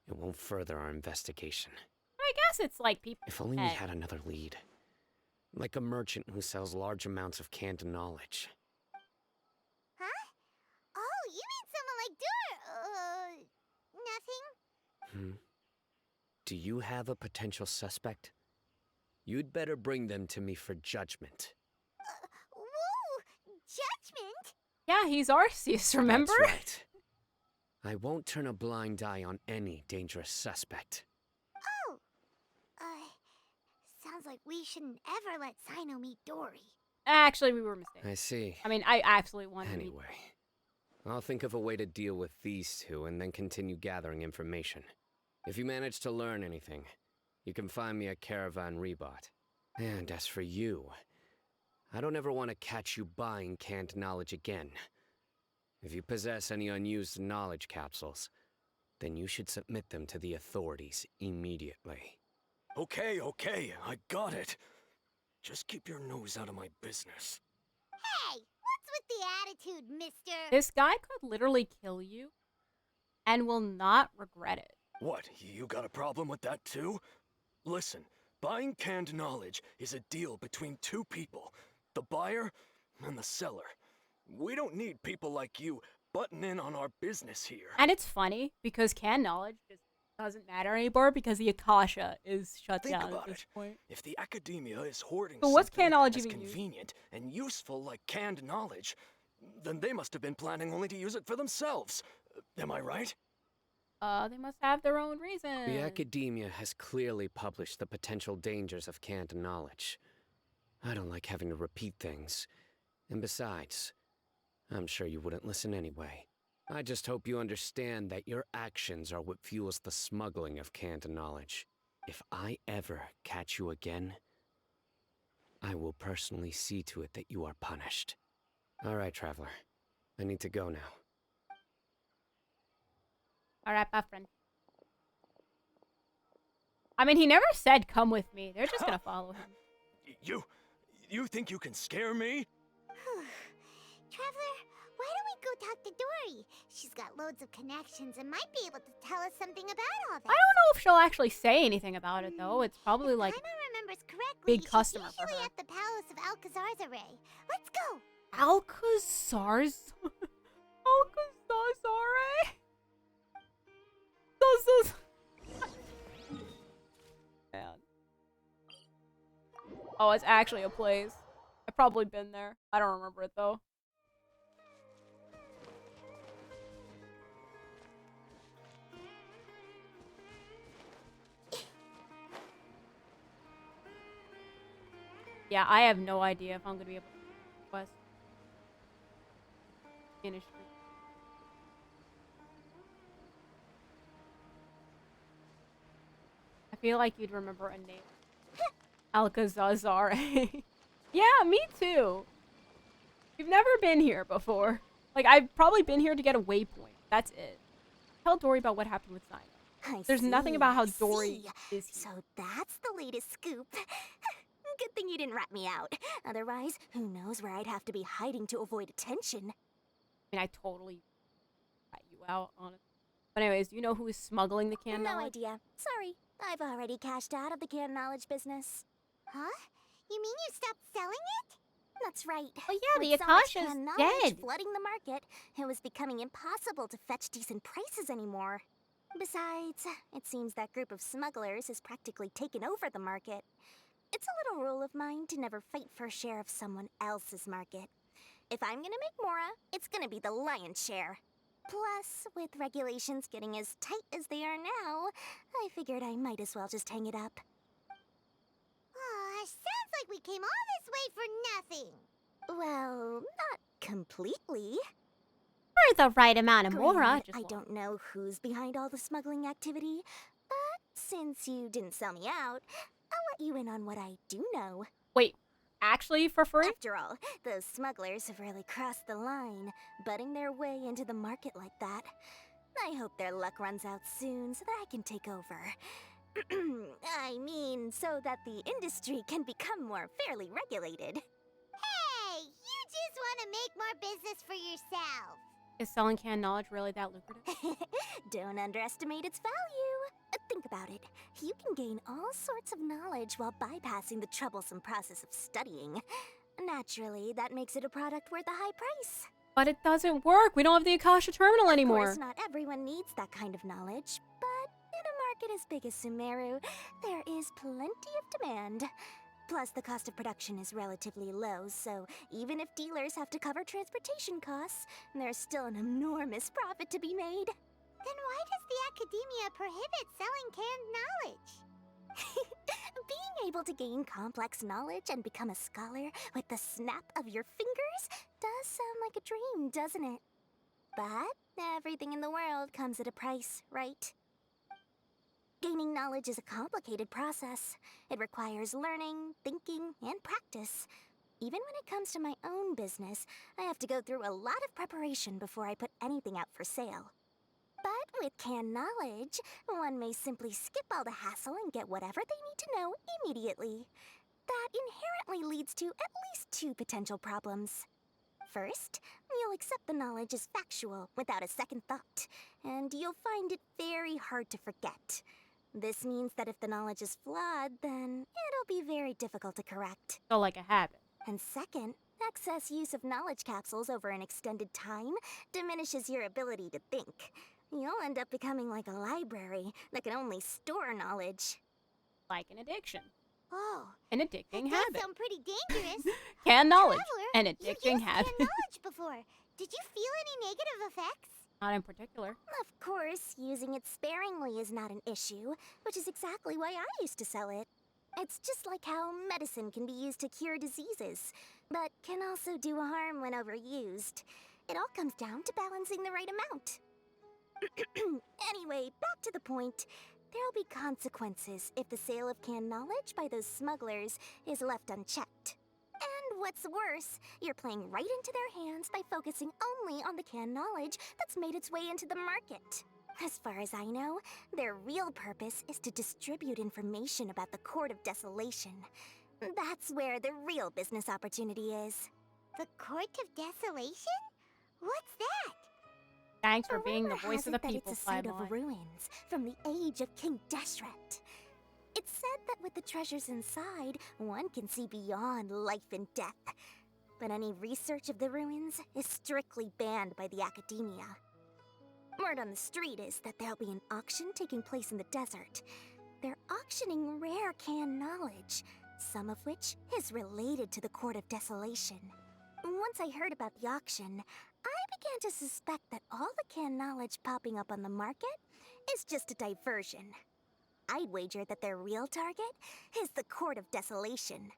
it won't further our investigation. I guess it's like people. If only we had another lead. Like a merchant who sells large amounts of canned knowledge. Huh? Oh, you mean someone like nothing? Do you have a potential suspect? You'd better bring them to me for judgment. Whoa! Judgment? Yeah, he's Arceus, remember? That's right. I won't turn a blind eye on any dangerous suspect. Oh! Sounds like we shouldn't ever let Sino meet Dory. Actually, we were mistaken. I see. I mean, I absolutely wanted to meet. Anyway, I'll think of a way to deal with these two and then continue gathering information. If you manage to learn anything, you can find me at Caravan Rebot. And as for you, I don't ever want to catch you buying canned knowledge again. If you possess any unused knowledge capsules, then you should submit them to the authorities immediately. Okay, I got it. Just keep your nose out of my business. Hey, what's with the attitude, mister? This guy could literally kill you and will not regret it. What, you got a problem with that too? Listen, buying canned knowledge is a deal between two people, the buyer and the seller. We don't need people like you butting in on our business here. And it's funny because canned knowledge just doesn't matter anymore because the Akasha is shut Think down about at this it. point. If the academia is hoarding So what's something canned knowledge as even used? convenient and useful like canned knowledge, then they must have been planning only to use it for themselves. Am I right? They must have their own reason. The academia has clearly published the potential dangers of canned knowledge. I don't like having to repeat things. And besides, I'm sure you wouldn't listen anyway. I just hope you understand that your actions are what fuels the smuggling of canned knowledge. If I ever catch you again, I will personally see to it that you are punished. All right, Traveler. I need to go now. Alright, bye, friend. I mean, he never said come with me. They're just gonna follow him. You think you can scare me? Traveler, why don't we go talk to Dory? She's got loads of connections and might be able to tell us something about all this. I don't know if she'll actually say anything about it, though. It's probably like If Paimon remembers correctly, big customer she's for usually her. at the palace of Alcazar's array. Let's go. Alcazar's? Alcazar's? Man. Oh, it's actually a place. I've probably been there. I don't remember it though. Yeah, I have no idea if I'm gonna be able to quest. Finish. I feel like you'd remember a name. Alcazar. Yeah, me too. We've never been here before. Like, I've probably been here to get a waypoint. That's it. Tell Dory about what happened with Simon. There's nothing about how Dory is here. So that's the latest scoop. Good thing you didn't rat me out. Otherwise, who knows where I'd have to be hiding to avoid attention. I mean, I totally rat you out, honestly. But anyways, do you know who is smuggling the canned No knowledge? idea. Sorry. I've already cashed out of the canned knowledge business. Huh? You mean you stopped selling it? That's right. Oh yeah, With the so much Akasha's canned knowledge dead. flooding the market, it was becoming impossible to fetch decent prices anymore. Besides, it seems that group of smugglers has practically taken over the market. It's a little rule of mine to never fight for a share of someone else's market. If I'm gonna make Mora, it's gonna be the lion's share. Plus, with regulations getting as tight as they are now, I figured I might as well just hang it up. Sounds like we came all this way for nothing. Well, not completely. For the right amount of Mora. Granted, I don't know who's behind all the smuggling activity, but since you didn't sell me out, I'll let you in on what I do know. Wait, actually for free? After all, those smugglers have really crossed the line, butting their way into the market like that. I hope their luck runs out soon so that I can take over. I mean, so that the industry can become more fairly regulated. Hey, you just want to make more business for yourself. Is selling canned knowledge really that lucrative? Don't underestimate its value. Think about it. You can gain all sorts of knowledge while bypassing the troublesome process of studying. Naturally, that makes it a product worth a high price. But it doesn't work. We don't have the Akasha terminal anymore. Of course, not everyone needs that kind of knowledge, but in a market as big as Sumeru, there is plenty of demand. Plus, the cost of production is relatively low, so even if dealers have to cover transportation costs, there's still an enormous profit to be made. Then why does the academia prohibit selling canned knowledge? Being able to gain complex knowledge and become a scholar with the snap of your fingers does sound like a dream, doesn't it? But everything in the world comes at a price, right? Gaining knowledge is a complicated process. It requires learning, thinking, and practice. Even when it comes to my own business, I have to go through a lot of preparation before I put anything out for sale. But with canned knowledge, one may simply skip all the hassle and get whatever they need to know immediately. That inherently leads to at least two potential problems. First, you'll accept the knowledge as factual without a second thought, and you'll find it very hard to forget. This means that if the knowledge is flawed, then it'll be very difficult to correct. So like a habit. And second, excess use of knowledge capsules over an extended time diminishes your ability to think. You'll end up becoming like a library that can only store knowledge. Like an addiction. Oh, An addicting that habit. does sound pretty dangerous. Canned knowledge. Traveler, An you addicting used habit. canned knowledge before. Did you feel any negative effects? Not in particular. Of course, using it sparingly is not an issue, which is exactly why I used to sell it. It's just like how medicine can be used to cure diseases, but can also do harm when overused. It all comes down to balancing the right amount. Anyway, back to the point. There'll be consequences if the sale of canned knowledge by those smugglers is left unchecked. And what's worse, you're playing right into their hands by focusing only on the canned knowledge that's made its way into the market. As far as I know, their real purpose is to distribute information about the Court of Desolation. That's where the real business opportunity is. The Court of Desolation? What's that? Thanks for being the Rumor voice has of the it that people, it's a site Flyboy. of ruins from the age of King Deshret. It's said that with the treasures inside, one can see beyond life and death. But any research of the ruins is strictly banned by the academia. Word on the street is that there'll be an auction taking place in the desert. They're auctioning rare canned knowledge, some of which is related to the Court of Desolation. Once I heard about the auction, I began to suspect that all the canned knowledge popping up on the market is just a diversion. I'd wager that their real target is the Court of Desolation.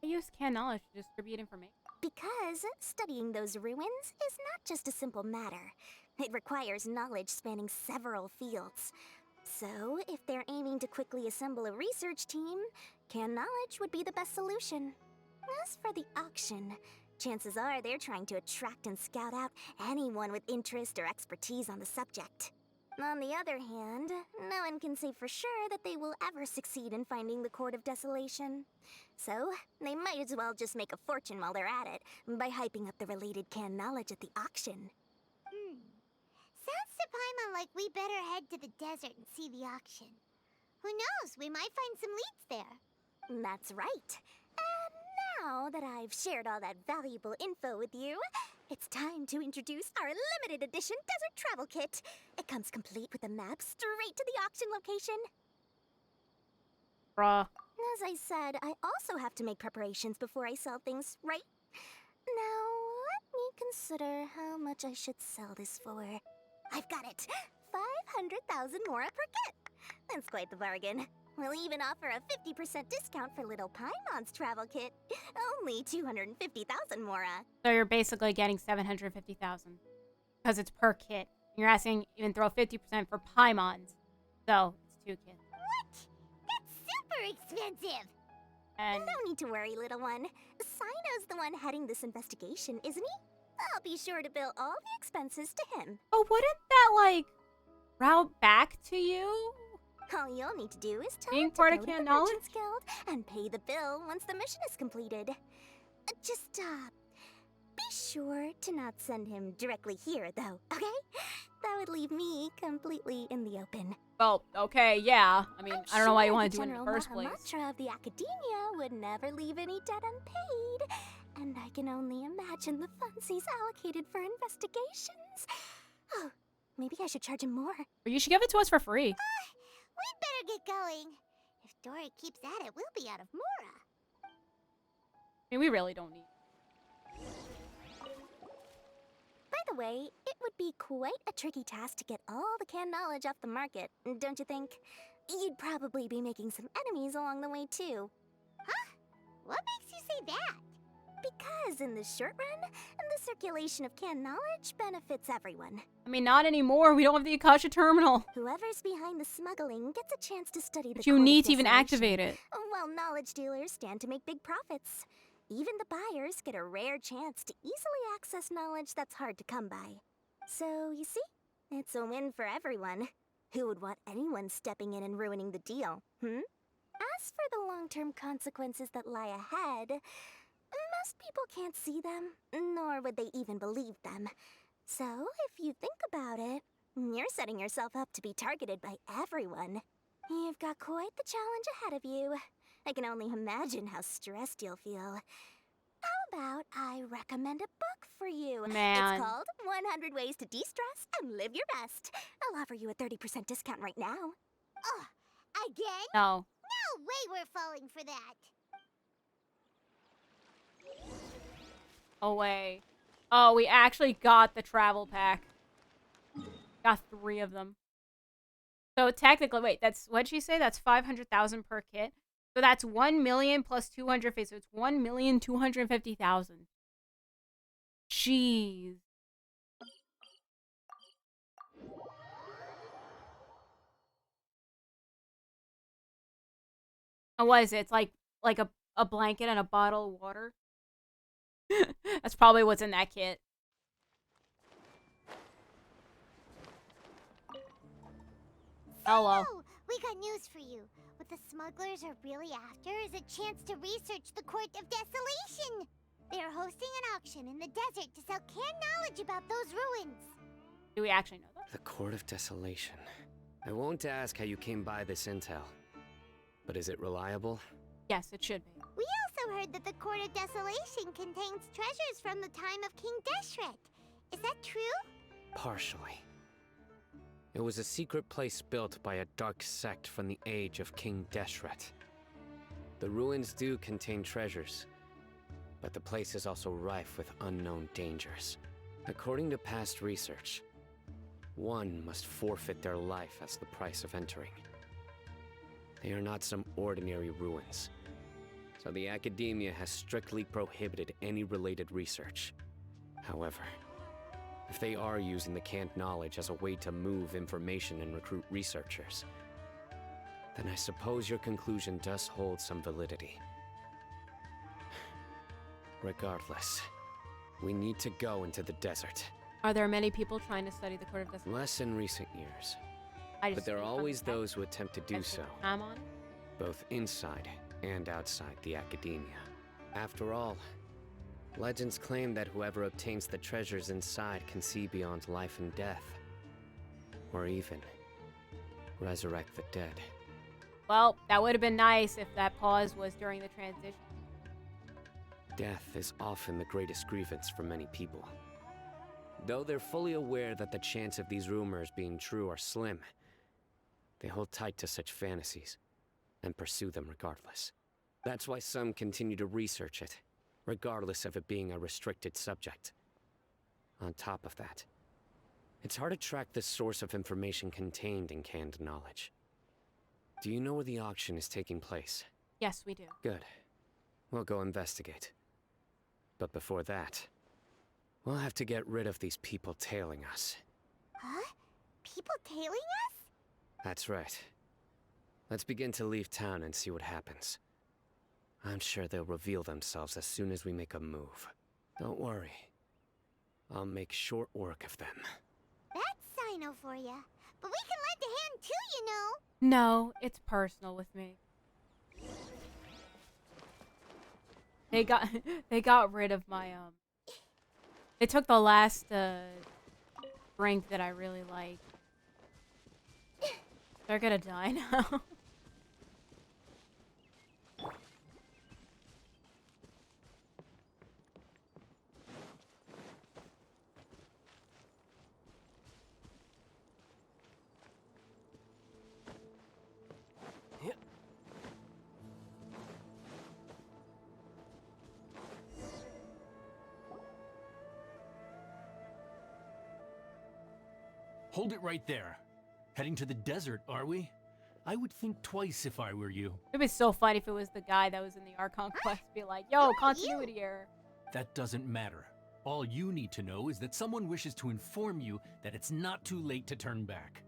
They use canned knowledge to distribute information. Because studying those ruins is not just a simple matter. It requires knowledge spanning several fields. So, if they're aiming to quickly assemble a research team, canned knowledge would be the best solution. As for the auction, chances are they're trying to attract and scout out anyone with interest or expertise on the subject. On the other hand, no one can say for sure that they will ever succeed in finding the Court of Desolation. So, they might as well just make a fortune while they're at it by hyping up the related canned knowledge at the auction. Sounds to Paimon like we better head to the desert and see the auction. Who knows, we might find some leads there. That's right. And now that I've shared all that valuable info with you, it's time to introduce our limited edition desert travel kit. It comes complete with a map straight to the auction location. Bruh. As I said, I also have to make preparations before I sell things, right? Now, let me consider how much I should sell this for. I've got it. 500,000 mora per kit. That's quite the bargain. We'll even offer a 50% discount for little Paimon's travel kit. Only 250,000 mora. So you're basically getting 750,000 because it's per kit. You're asking even throw 50% for Paimons. So it's 2 kits. What? That's super expensive. And No need to worry, little one. Sino's the one heading this investigation, isn't he? I'll be sure to bill all the expenses to him. oh, wouldn't that like route back to you? All you'll need to do is tell Being him to part go of to Can the Knowledge? Merchants Guild and pay the bill once the mission is completed. Just, be sure to not send him directly here, though, okay? That would leave me completely in the open. Well, okay, yeah. I mean, I don't know why you want to do it in General the first place. Mahamatra of the Academia would never leave any debt unpaid. And I can only imagine the funds he's allocated for investigations. Oh, maybe I should charge him more. Or you should give it to us for free. We'd better get going. If Dory keeps at it, we'll be out of Mora. I mean, we really don't need. By the way, it would be quite a tricky task to get all the canned knowledge off the market, don't you think? You'd probably be making some enemies along the way, too. Huh? What makes you say that? Because in the short run, the circulation of canned knowledge benefits everyone. I mean, not anymore. We don't have the Akasha terminal. Whoever's behind the smuggling gets a chance to study the But you Court of need to even Desolation, activate it. while knowledge dealers stand to make big profits. Even the buyers get a rare chance to easily access knowledge that's hard to come by. So, you see, it's a win for everyone. Who would want anyone stepping in and ruining the deal, As for the long-term consequences that lie ahead, most people can't see them, nor would they even believe them. So, if you think about it, you're setting yourself up to be targeted by everyone. You've got quite the challenge ahead of you. I can only imagine how stressed you'll feel. How about I recommend a book for you? Man. It's called 100 Ways to De-Stress and Live Your Best. I'll offer you a 30% discount right now. Oh, again? No. No way we're falling for that. Away. Oh, we actually got the travel pack. Got 3 of them. So technically, wait, that's, what'd she say? That's 500,000 per kit. So that's 1 million plus 250. So it's 1,250,000. Jeez. And what is it? It's like a blanket and a bottle of water. That's probably what's in that kit. Hello. So, we got news for you. What the smugglers are really after is a chance to research the Court of Desolation. They are hosting an auction in the desert to sell canned knowledge about those ruins. Do we actually know that? The Court of Desolation. I won't ask how you came by this intel. But is it reliable? Yes, it should be. We also heard that the Court of Desolation contains treasures from the time of King Deshret. Is that true? Partially. It was a secret place built by a dark sect from the age of King Deshret. The ruins do contain treasures, but the place is also rife with unknown dangers. According to past research, one must forfeit their life as the price of entering. They are not some ordinary ruins, so the Academia has strictly prohibited any related research. However, if they are using the canned knowledge as a way to move information and recruit researchers, then I suppose your conclusion does hold some validity. Regardless, we need to go into the desert. Are there many people trying to study the Court of Desolation? Less in recent years, I but just there are think always I'm those who attempt to do so, I'm on. both inside and outside the Academia. After all, legends claim that whoever obtains the treasures inside can see beyond life and death, or even resurrect the dead. Well, that would have been nice if that pause was during the transition. Death is often the greatest grievance for many people. Though they're fully aware that the chance of these rumors being true are slim, they hold tight to such fantasies and pursue them regardless. That's why some continue to research it, regardless of it being a restricted subject. On top of that, It's hard to track the source of information contained in canned knowledge. Do you know where the auction is taking place? Yes, we do. Good. We'll go investigate. But before that, we'll have to get rid of these people tailing us. Huh? People tailing us? That's right. Let's begin to leave town and see what happens. I'm sure they'll reveal themselves as soon as we make a move. Don't worry. I'll make short work of them. That's Sino for ya. But we can lend a hand too, you know. No, it's personal with me. They got rid of my they took the last drink that I really liked. They're gonna die now. Hold it right there. Heading to the desert, are we? I would think twice if I were you. It'd be so funny if it was the guy that was in the Archon quest. Be like, yo, continuity error. That doesn't matter. All you need to know is that someone wishes to inform you that it's not too late to turn back.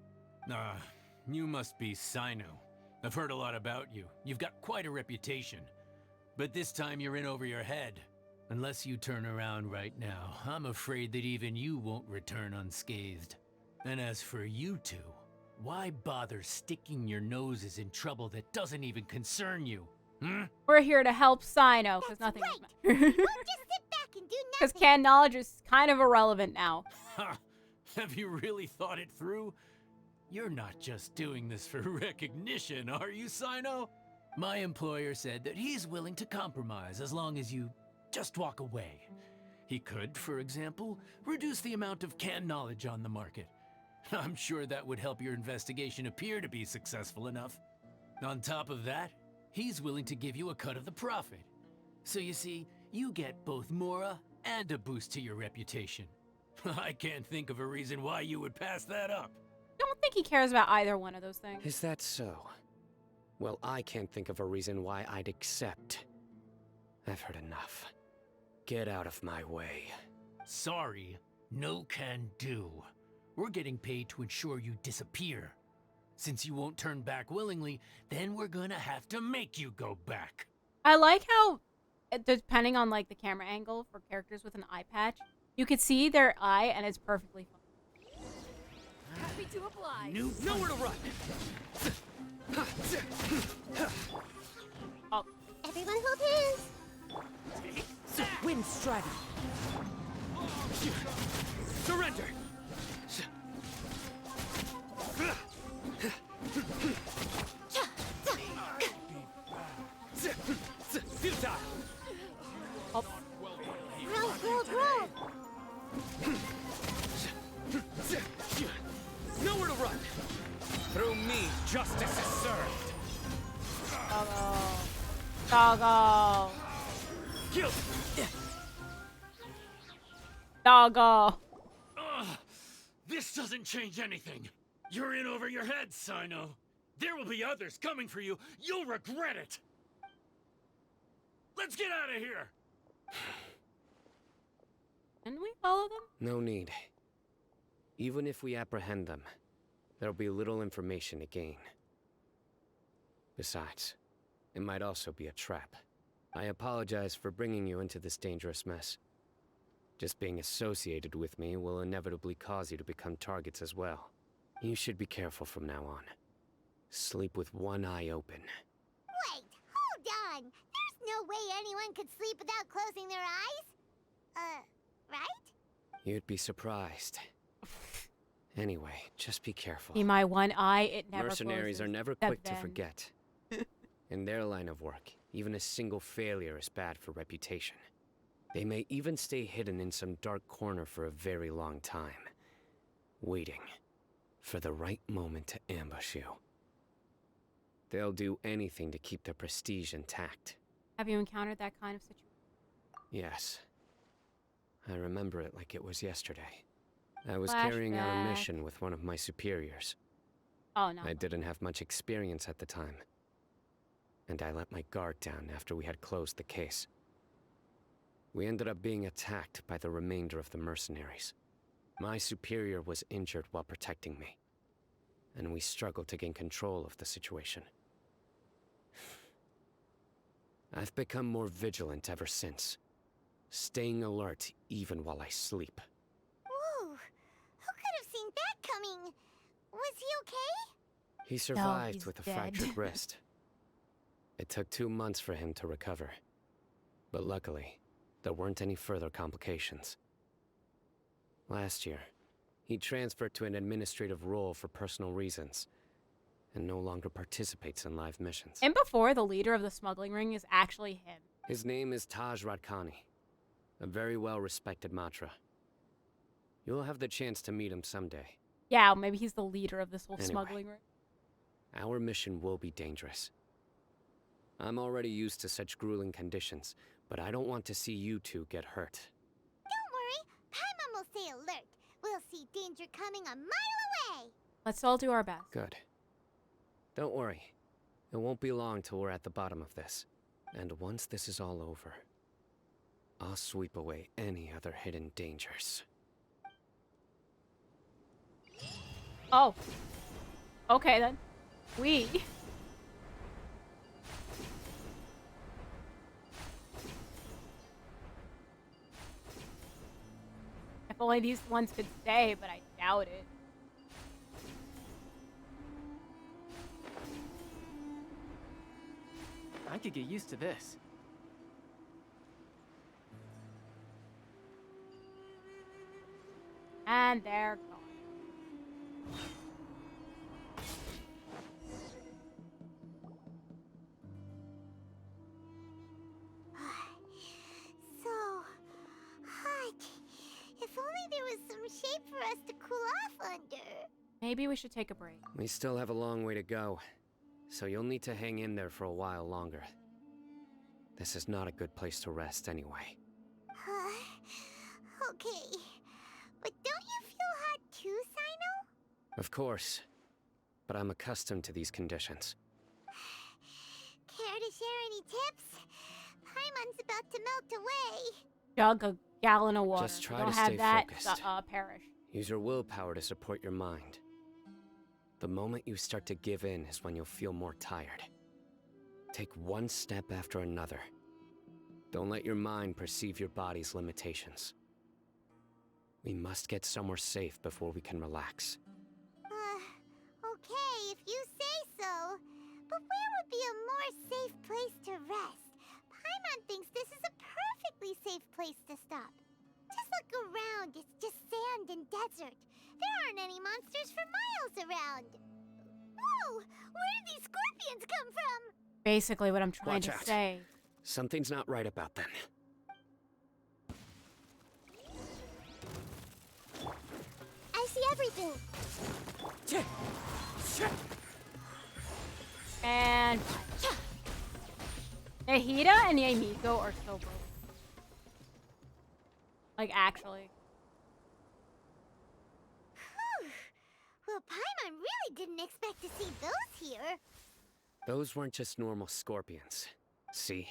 You must be Sino. I've heard a lot about you. You've got quite a reputation. But this time you're in over your head. Unless you turn around right now, I'm afraid that even you won't return unscathed. And as for you two, why bother sticking your noses in trouble that doesn't even concern you? Hmm? We're here to help Sino, because nothing else matters. We'll just sit back and do nothing. Because canned knowledge is kind of irrelevant now. Ha! Have you really thought it through? You're not just doing this for recognition, are you, Sino? My employer said that he's willing to compromise as long as you just walk away. He could, for example, reduce the amount of canned knowledge on the market. I'm sure that would help your investigation appear to be successful enough. On top of that, he's willing to give you a cut of the profit. So you see, you get both Mora and a boost to your reputation. I can't think of a reason why you would pass that up. Don't think he cares about either one of those things. Is that so? Well, I can't think of a reason why I'd accept. I've heard enough. Get out of my way. Sorry, no can do. We're getting paid to ensure you disappear. Since you won't turn back willingly, then we're gonna have to make you go back. I like how, depending on like the camera angle for characters with an eye patch, you could see their eye and it's perfectly fine. Happy to oblige. Nowhere to run. Oh. Everyone hold hands. Wind Strider. Surrender. Futile. Oh. Roll. Nowhere to run. Through me, justice is served. Doggo. Kill. Doggo. This doesn't change anything. You're in over your head, Sino. There will be others coming for you. You'll regret it. Let's get out of here. Can we follow them? No need. Even if we apprehend them, there'll be little information to gain. Besides, it might also be a trap. I apologize for bringing you into this dangerous mess. Just being associated with me will inevitably cause you to become targets as well. You should be careful from now on. Sleep with one eye open. Wait, hold on. There's no way anyone could sleep without closing their eyes. Right? You'd be surprised. Anyway, just be careful. Be my one eye, it never Mercenaries closes. are never The quick to bend. forget. In their line of work, even a single failure is bad for reputation. They may even stay hidden in some dark corner for a very long time, waiting for the right moment to ambush you. They'll do anything to keep their prestige intact. Have you encountered that kind of situation? Yes. I remember it like it was yesterday. I was carrying out a Flashback. mission with one of my superiors. Oh, no. I didn't have much experience at the time. And I let my guard down after we had closed the case. We ended up being attacked by the remainder of the mercenaries. My superior was injured while protecting me, and we struggled to gain control of the situation. I've become more vigilant ever since, staying alert even while I sleep. Whoa! Who could have seen that coming? Was he okay? He survived he's with a dead. fractured wrist. It took 2 months for him to recover, but luckily, there weren't any further complications. Last year, he transferred to an administrative role for personal reasons, and no longer participates in live missions. And before, the leader of the smuggling ring is actually him. His name is Taj Radkani, a very well-respected Matra. You'll have the chance to meet him someday. Yeah, maybe he's the leader of this whole Anyway. smuggling ring. Our mission will be dangerous. I'm already used to such grueling conditions, but I don't want to see you two get hurt. Don't worry, Paimon will stay alert. We'll see danger coming a mile away. Let's all do our best. Good. Don't worry. It won't be long till we're at the bottom of this. And once this is all over, I'll sweep away any other hidden dangers. Oh. Okay, then. We. If only these ones could stay, but I doubt it. I could get used to this. And they're gone. So hot. If only there was some shade for us to cool off under. Maybe we should take a break. We still have a long way to go, so you'll need to hang in there for a while longer. This is not a good place to rest anyway. Okay. But don't you feel hot too, Sino? Of course, but I'm accustomed to these conditions. Care to share any tips? Paimon's about to melt away. Jug a gallon of water. Just try Don't to have stay that, focused. Perish. Use your willpower to support your mind. The moment you start to give in is when you'll feel more tired. Take one step after another. Don't let your mind perceive your body's limitations. We must get somewhere safe before we can relax. Okay, if you say so. But where would be a more safe place to rest? Paimon thinks this is a perfectly safe place to stop. Just look around, it's just sand and desert. There aren't any monsters for miles around. Whoa! Where did these scorpions come from? Basically what I'm trying Watch to out. say. Something's not right about them. I see everything. And Nahida and Yamiko are so broken. Like, actually. Whew. Well, Paimon really didn't expect to see those here. Those weren't just normal scorpions. See?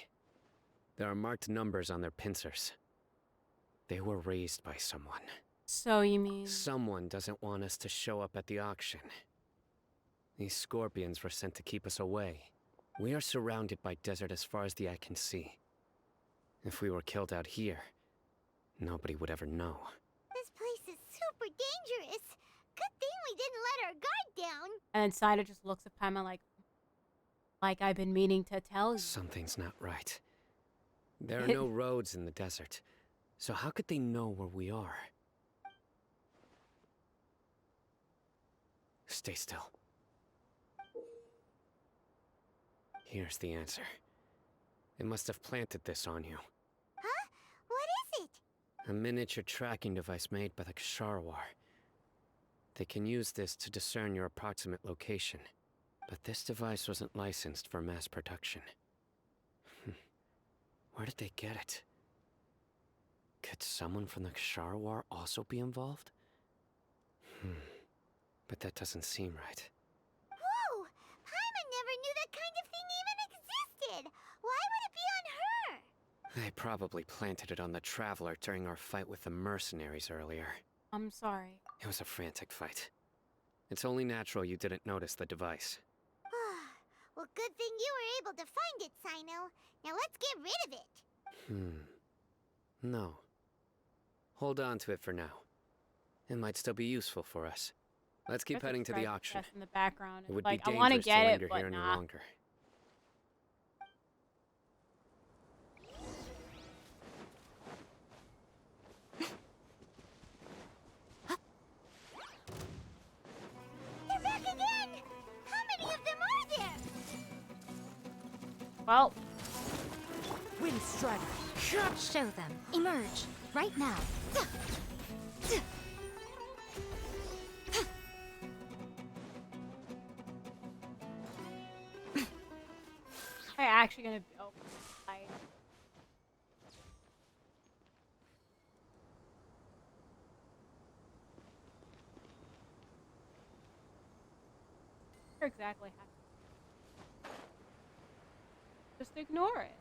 There are marked numbers on their pincers. They were raised by someone. So you mean... Someone doesn't want us to show up at the auction. These scorpions were sent to keep us away. We are surrounded by desert as far as the eye can see. If we were killed out here, nobody would ever know. This place is super dangerous. Good thing we didn't let our guard down. And then Saito just looks at Paimon like I've been meaning to tell you. Something's not right. There are no roads in the desert, so how could they know where we are? Stay still. Here's the answer. It must have planted this on you. Huh? What is it? A miniature tracking device made by the Ksharwar. They can use this to discern your approximate location. But this device wasn't licensed for mass production. Where did they get it? Could someone from the Ksharwar also be involved? But that doesn't seem right. Whoa! Paimon never knew that kind of thing even existed! Why would it be on her? They probably planted it on the Traveler during our fight with the mercenaries earlier. I'm sorry. It was a frantic fight. It's only natural you didn't notice the device. Well, good thing you were able to find it, Sino. Now let's get rid of it. No. Hold on to it for now. It might still be useful for us. Let's keep heading to the auction. In the background. It would Like, be I want to dangerous to get linger it, but here any nah. longer. They're back again! How many of them are there? Well, Wind Strider. Show them. Emerge. Right now. I'm actually gonna. Oh, exactly how. Just ignore it.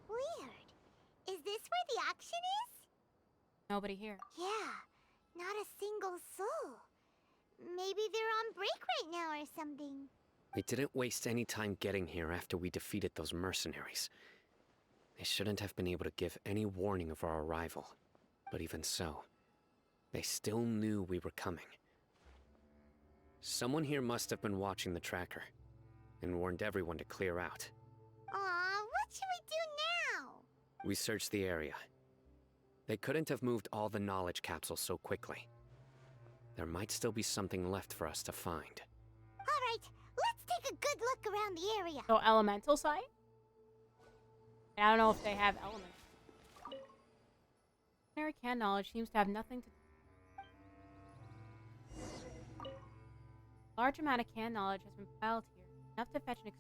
Weird. Is this where the auction is? Nobody here. Yeah, not a single soul. Maybe they're on break right now or something. We didn't waste any time getting here after we defeated those mercenaries. They shouldn't have been able to give any warning of our arrival. But even so, they still knew we were coming. Someone here must have been watching the tracker and warned everyone to clear out. Aw, what should we do now? We searched the area. They couldn't have moved all the knowledge capsules so quickly. There might still be something left for us to find. Alright, let's take a good look around the area. So elemental site? I don't know if they have elements. Ordinary can knowledge seems to have nothing to do. Large amount of can knowledge has been piled here, enough to fetch an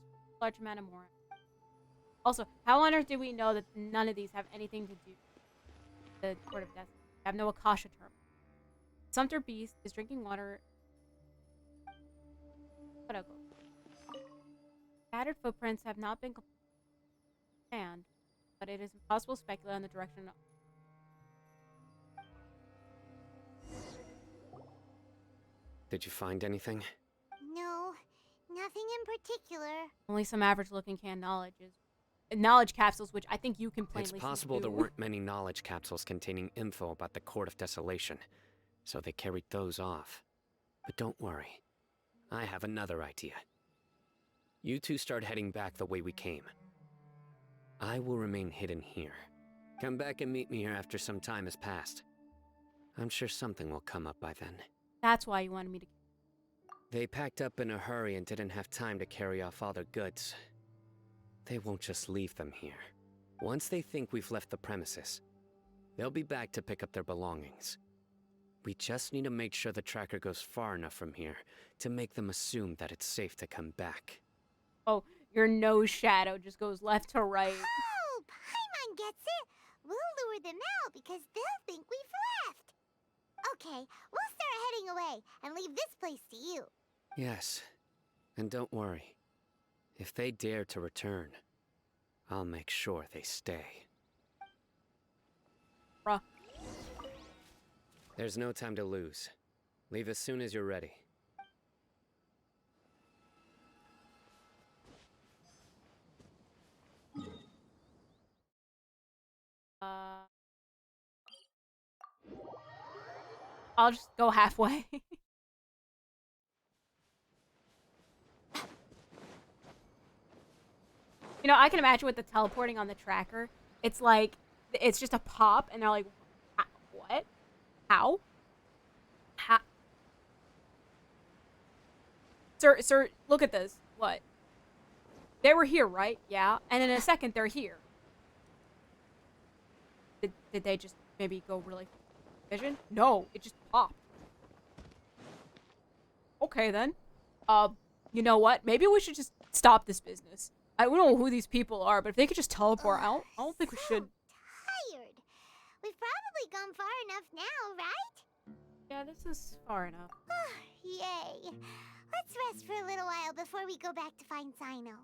large amount of more. Also, how on earth do we know that none of these have anything to do with the Court of Destiny? They have no Akasha term. Sumter Beast is drinking water. Scattered footprints have not been found, but it is impossible to speculate on the direction of. Did you find anything? No, nothing in particular. Only some average-looking canned knowledge capsules, which I think you can plainly see It's possible too. there weren't many knowledge capsules containing info about the Court of Desolation, so they carried those off. But don't worry. I have another idea. You two start heading back the way we came. I will remain hidden here. Come back and meet me here after some time has passed. I'm sure something will come up by then. That's why you wanted me to. They packed up in a hurry and didn't have time to carry off all their goods. They won't just leave them here. Once they think we've left the premises, they'll be back to pick up their belongings. We just need to make sure the tracker goes far enough from here to make them assume that it's safe to come back. Oh, your nose shadow just goes left to right. Oh, Paimon gets it. We'll lure them out because they'll think we've left. Okay, we'll start heading away and leave this place to you. Yes, and don't worry. If they dare to return, I'll make sure they stay. Bruh. There's no time to lose. Leave as soon as you're ready. I'll just go halfway. You know, I can imagine with the teleporting on the tracker, it's like, it's just a pop, and they're like, what? How? How? Sir, look at this. What? They were here, right? Yeah. And in a second, they're here. Did they just maybe go really vision? No, it just popped. Okay, then. You know what? Maybe we should just stop this business. I don't know who these people are, but if they could just teleport, I don't think we should. Tired. We've probably gone far enough now, right? Yeah, this is far enough. Yay. Let's rest for a little while before we go back to find Sino.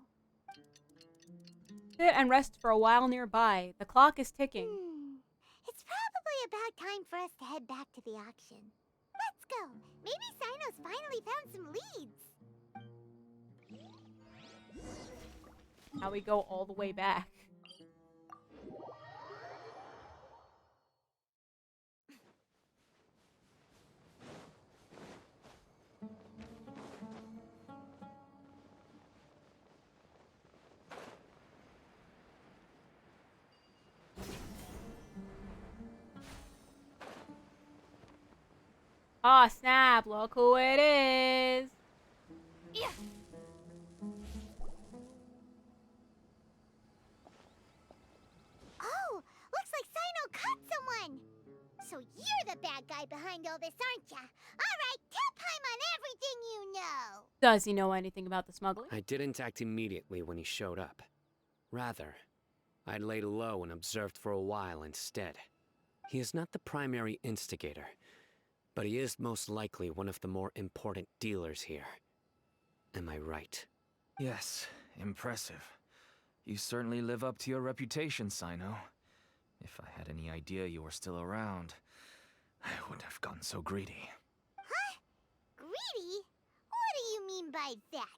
Sit and rest for a while nearby. The clock is ticking. It's probably about time for us to head back to the auction. Let's go. Maybe Sino's finally found some leads. Now we go all the way back. Aw, snap, look who it is. Yeah. Oh, looks like Sino caught someone. So you're the bad guy behind all this, aren't ya? All right, tell Paimon everything you know. Does he know anything about the smuggling? I didn't act immediately when he showed up. Rather, I laid low and observed for a while instead. He is not the primary instigator, but he is most likely one of the more important dealers here. Am I right? Yes, impressive. You certainly live up to your reputation, Sino. If I had any idea you were still around, I wouldn't have gotten so greedy. Huh? Greedy? What do you mean by that?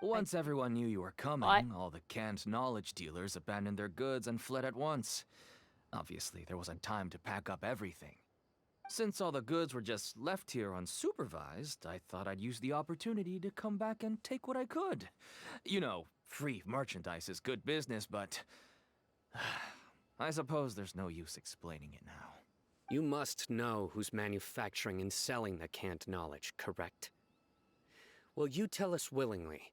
Once everyone knew you were coming, all the canned knowledge dealers abandoned their goods and fled at once. Obviously, there wasn't time to pack up everything. Since all the goods were just left here unsupervised, I thought I'd use the opportunity to come back and take what I could. You know, free merchandise is good business, but I suppose there's no use explaining it now. You must know who's manufacturing and selling the canned knowledge, correct? Will you tell us willingly?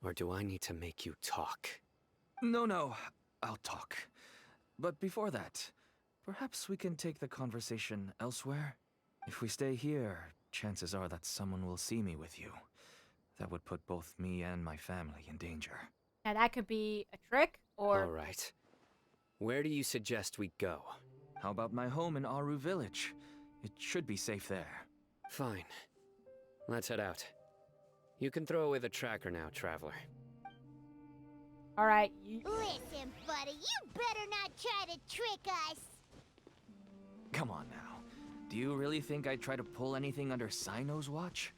Or do I need to make you talk? No, I'll talk. But before that, perhaps we can take the conversation elsewhere? If we stay here, chances are that someone will see me with you. That would put both me and my family in danger. Now that could be a trick, or... All right. Where do you suggest we go? How about my home in Aru Village? It should be safe there. Fine. Let's head out. You can throw away the tracker now, traveler. Alright. Listen, buddy, you better not try to trick us. Come on now. Do you really think I'd try to pull anything under Sino's watch?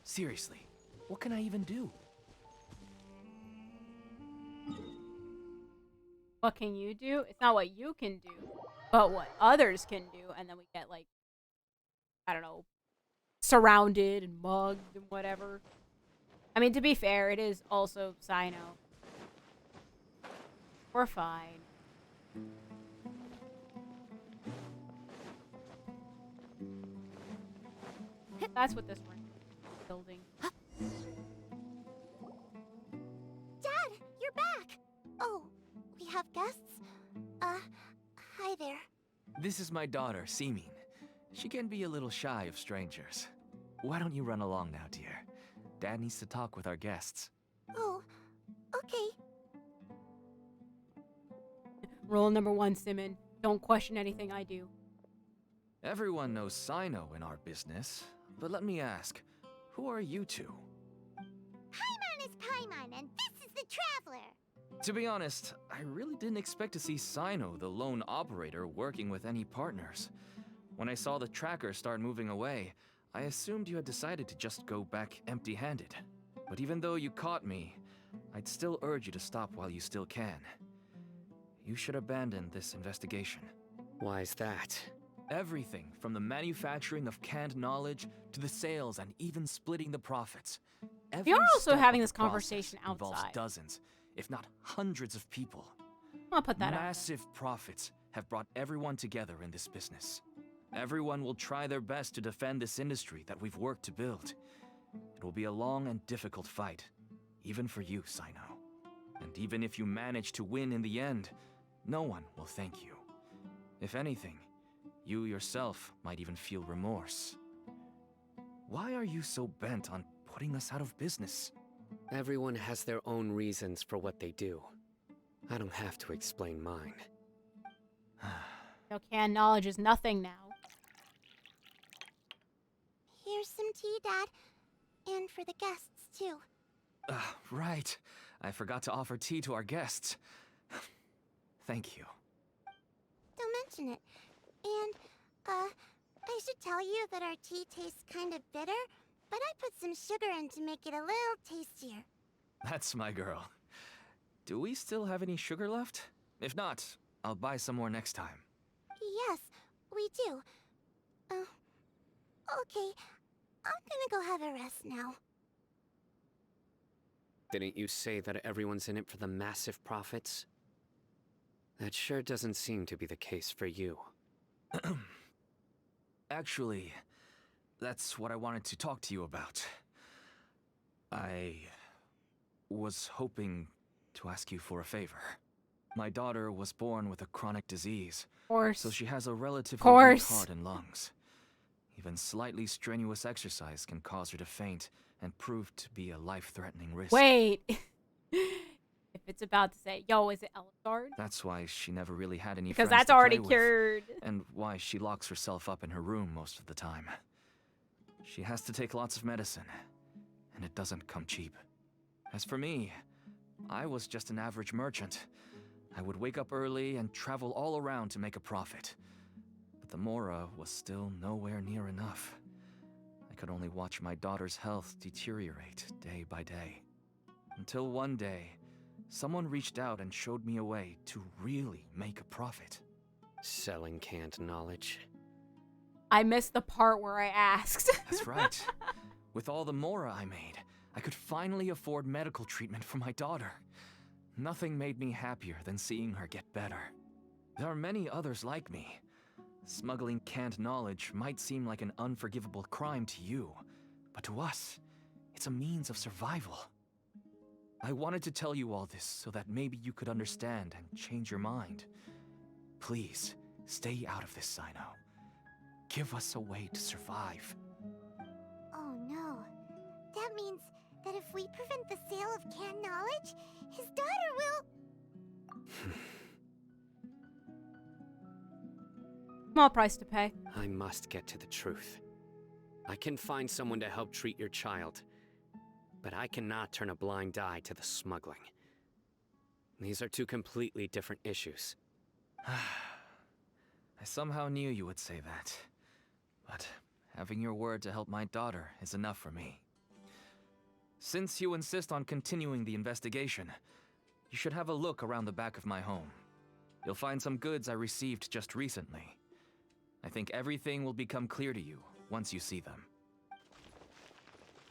Seriously, what can I even do? What can you do? It's not what you can do, but what others can do, and then we get, like, I don't know, surrounded and mugged and whatever. I mean, to be fair, it is also Sino. We're fine. That's what this ring is building. Dad, you're back. Oh, we have guests? Hi there. This is my daughter, Seemin. She can be a little shy of strangers. Why don't you run along now, dear? Dad needs to talk with our guests. Oh, okay. Rule number 1, Simon. Don't question anything I do. Everyone knows Sino in our business, but let me ask, who are you two? Paimon is Paimon, and this is the Traveler. To be honest, I really didn't expect to see Sino, the lone operator, working with any partners. When I saw the tracker start moving away, I assumed you had decided to just go back empty-handed. But even though you caught me, I'd still urge you to stop while you still can. You should abandon this investigation. Why is that? Everything from the manufacturing of canned knowledge to the sales and even splitting the profits. We are also step having of this the process conversation involves outside. dozens, if not hundreds of people. I'll put that out. Massive profits have brought everyone together in this business. Everyone will try their best to defend this industry that we've worked to build. It will be a long and difficult fight, even for you, Sino. And even if you manage to win in the end, no one will thank you. If anything, you yourself might even feel remorse. Why are you so bent on putting us out of business. Everyone has their own reasons for what they do. I don't have to explain mine. No, canned knowledge is nothing now. Here's some tea, Dad. And for the guests, too. Right. I forgot to offer tea to our guests. Thank you. Don't mention it. And, I should tell you that our tea tastes kind of bitter, but I put some sugar in to make it a little tastier. That's my girl. Do we still have any sugar left? If not, I'll buy some more next time. Yes, we do. Okay. I'm gonna go have a rest now. Didn't you say that everyone's in it for the massive profits? That sure doesn't seem to be the case for you. Actually, that's what I wanted to talk to you about. I was hoping to ask you for a favor. My daughter was born with a chronic disease, so she has a relatively weak heart and lungs. Even slightly strenuous exercise can cause her to faint and prove to be a life-threatening risk. Wait. If it's about to say, yo, is it Elisard? That's why she never really had any because friends that's to already play with, cured. and why she locks herself up in her room most of the time. She has to take lots of medicine, and it doesn't come cheap. As for me, I was just an average merchant. I would wake up early and travel all around to make a profit. But the Mora was still nowhere near enough. I could only watch my daughter's health deteriorate day by day. Until one day, someone reached out and showed me a way to really make a profit. Selling canned knowledge. I missed the part where I asked. That's right. With all the Mora I made, I could finally afford medical treatment for my daughter. Nothing made me happier than seeing her get better. There are many others like me. Smuggling canned knowledge might seem like an unforgivable crime to you, but to us, it's a means of survival. I wanted to tell you all this so that maybe you could understand and change your mind. Please, stay out of this, Sino. Give us a way to survive. Oh no. That means that if we prevent the sale of canned knowledge, his daughter will... Small price to pay. I must get to the truth. I can find someone to help treat your child, but I cannot turn a blind eye to the smuggling. These are two completely different issues. I somehow knew you would say that. But having your word to help my daughter is enough for me. Since you insist on continuing the investigation, you should have a look around the back of my home. You'll find some goods I received just recently. I think everything will become clear to you once you see them.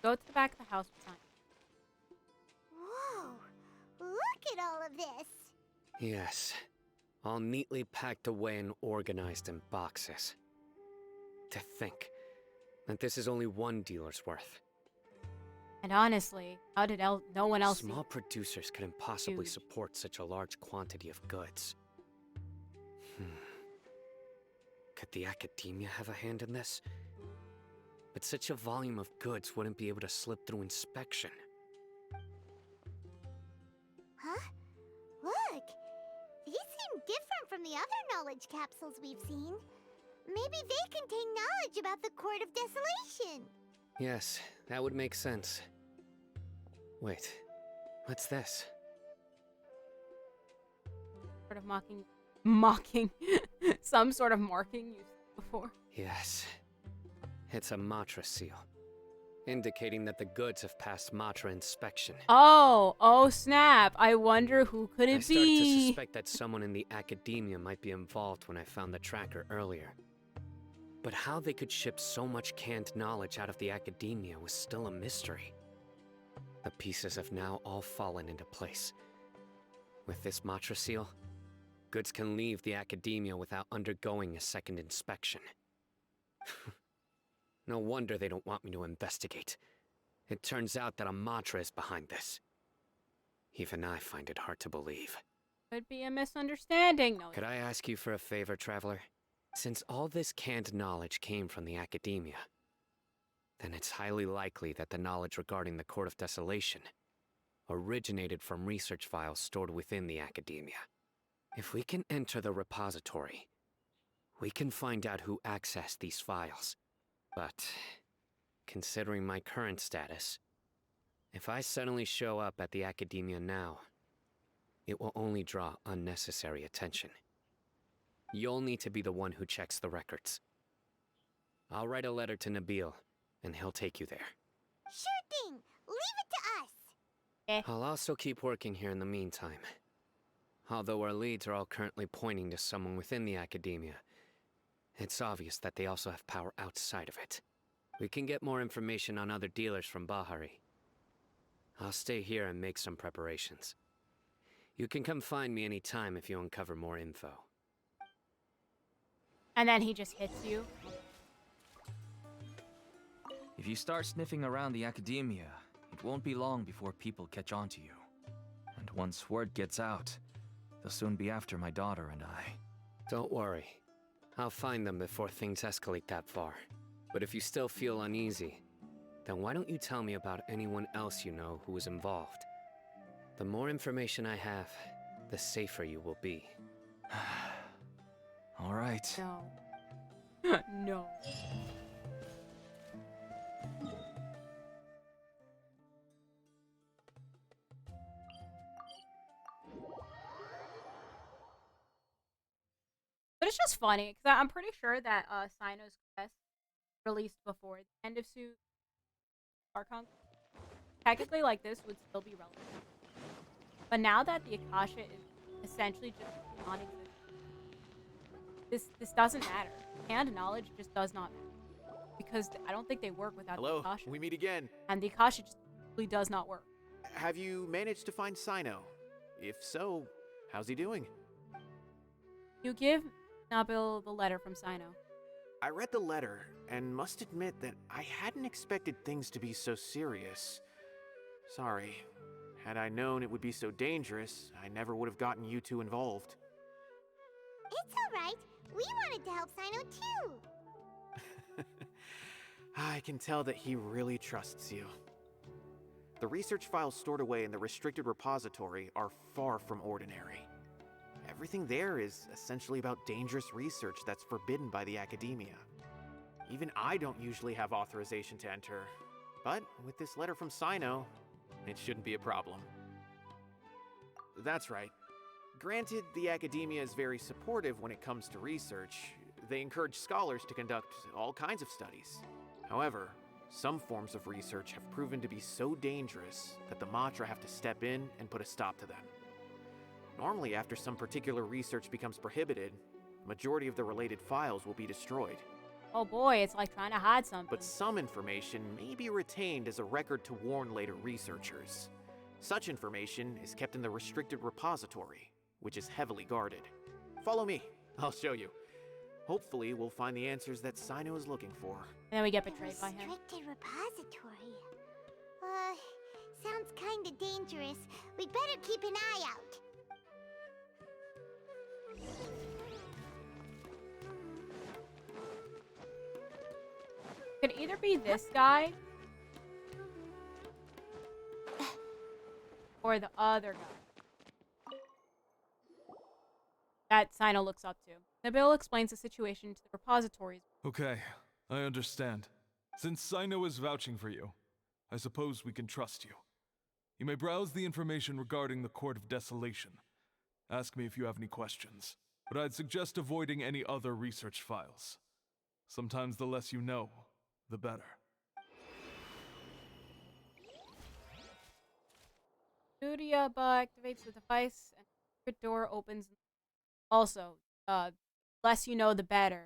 Go to the back of the house behind. Whoa! Look at all of this! Yes, all neatly packed away and organized in boxes. To think that this is only one dealer's worth. And honestly, how did no one else Small producers couldn't possibly support such a large quantity of goods. Could the academia have a hand in this? But such a volume of goods wouldn't be able to slip through inspection. Huh? Look! These seem different from the other knowledge capsules we've seen. Maybe they contain knowledge about the Court of Desolation. Yes, that would make sense. Wait, what's this? sort of mocking some sort of marking used before. Yes, it's a Matra seal, indicating that the goods have passed Matra inspection. Oh snap! I wonder who could it I started to be? suspect that someone in the academia might be involved when I found the tracker earlier. But how they could ship so much canned knowledge out of the academia was still a mystery. The pieces have now all fallen into place. With this Matra seal, goods can leave the academia without undergoing a second inspection. No wonder they don't want me to investigate. It turns out that a Matra is behind this. Even I find it hard to believe. Could be a misunderstanding. No. Could I ask you for a favor, Traveler? Since all this canned knowledge came from the academia, then it's highly likely that the knowledge regarding the Court of Desolation originated from research files stored within the Academia. If we can enter the repository, we can find out who accessed these files. But, considering my current status, if I suddenly show up at the Academia now, it will only draw unnecessary attention. You'll need to be the one who checks the records. I'll write a letter to Nabil, and he'll take you there. Sure thing! Leave it to us! I'll also keep working here in the meantime. Although our leads are all currently pointing to someone within the Academia, it's obvious that they also have power outside of it. We can get more information on other dealers from Bahari. I'll stay here and make some preparations. You can come find me anytime if you uncover more info. And then he just hits you. If you start sniffing around the Academia, it won't be long before people catch on to you. And once word gets out, they'll soon be after my daughter and I. Don't worry. I'll find them before things escalate that far. But if you still feel uneasy, then why don't you tell me about anyone else you know who was involved? The more information I have, the safer you will be. All right. No. No. But it's just funny, because I'm pretty sure that Sino's quest released before the end of Suit Archon. Technically, like, this would still be relevant. But now that the Akasha is essentially just non-existent, this doesn't matter. And knowledge just does not matter. Because I don't think they work without the Akasha. Hello, we meet again. And the Akasha just really does not work. Have you managed to find Sino? If so, how's he doing? You give Nabil the letter from Sino. I read the letter, and must admit that I hadn't expected things to be so serious. Sorry. Had I known it would be so dangerous, I never would have gotten you two involved. It's alright. We wanted to help Sino too. I can tell that he really trusts you. The research files stored away in the restricted repository are far from ordinary. Everything there is essentially about dangerous research that's forbidden by the Academia. Even I don't usually have authorization to enter, but with this letter from Sino, it shouldn't be a problem. That's right. Granted, the Academia is very supportive when it comes to research. They encourage scholars to conduct all kinds of studies. However, some forms of research have proven to be so dangerous that the Matra have to step in and put a stop to them. Normally, after some particular research becomes prohibited, the majority of the related files will be destroyed. Oh boy, it's like trying to hide something. But some information may be retained as a record to warn later researchers. Such information is kept in the restricted repository, which is heavily guarded. Follow me, I'll show you. Hopefully, we'll find the answers that Sino is looking for. And then we get betrayed by him. Restricted repository. Sounds kinda dangerous. We'd better keep an eye out. Could either be this guy or the other guy that Sino looks up to. Nabil explains the situation to the repositories. Okay, I understand. Since Sino is vouching for you, I suppose we can trust you. You may browse the information regarding the Court of Desolation. Ask me if you have any questions, but I'd suggest avoiding any other research files. Sometimes the less you know, the better. Studia activates the device and the door opens. Also, less you know, the better.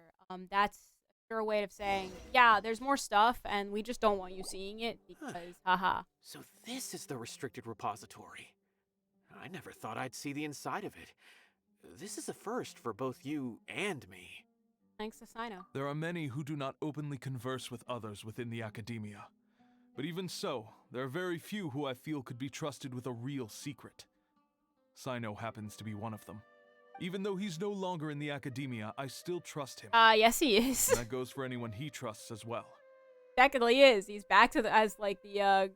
That's a sure way of saying, yeah, there's more stuff, and we just don't want you seeing it because, haha. So this is the restricted repository. I never thought I'd see the inside of it. This is a first for both you and me. Thanks to Sino. There are many who do not openly converse with others within the Academia. But even so, there are very few who I feel could be trusted with a real secret. Sino happens to be one of them. Even though he's no longer in the Academia, I still trust him. Yes he is. And that goes for anyone he trusts as well. technically is. He's back to the as like the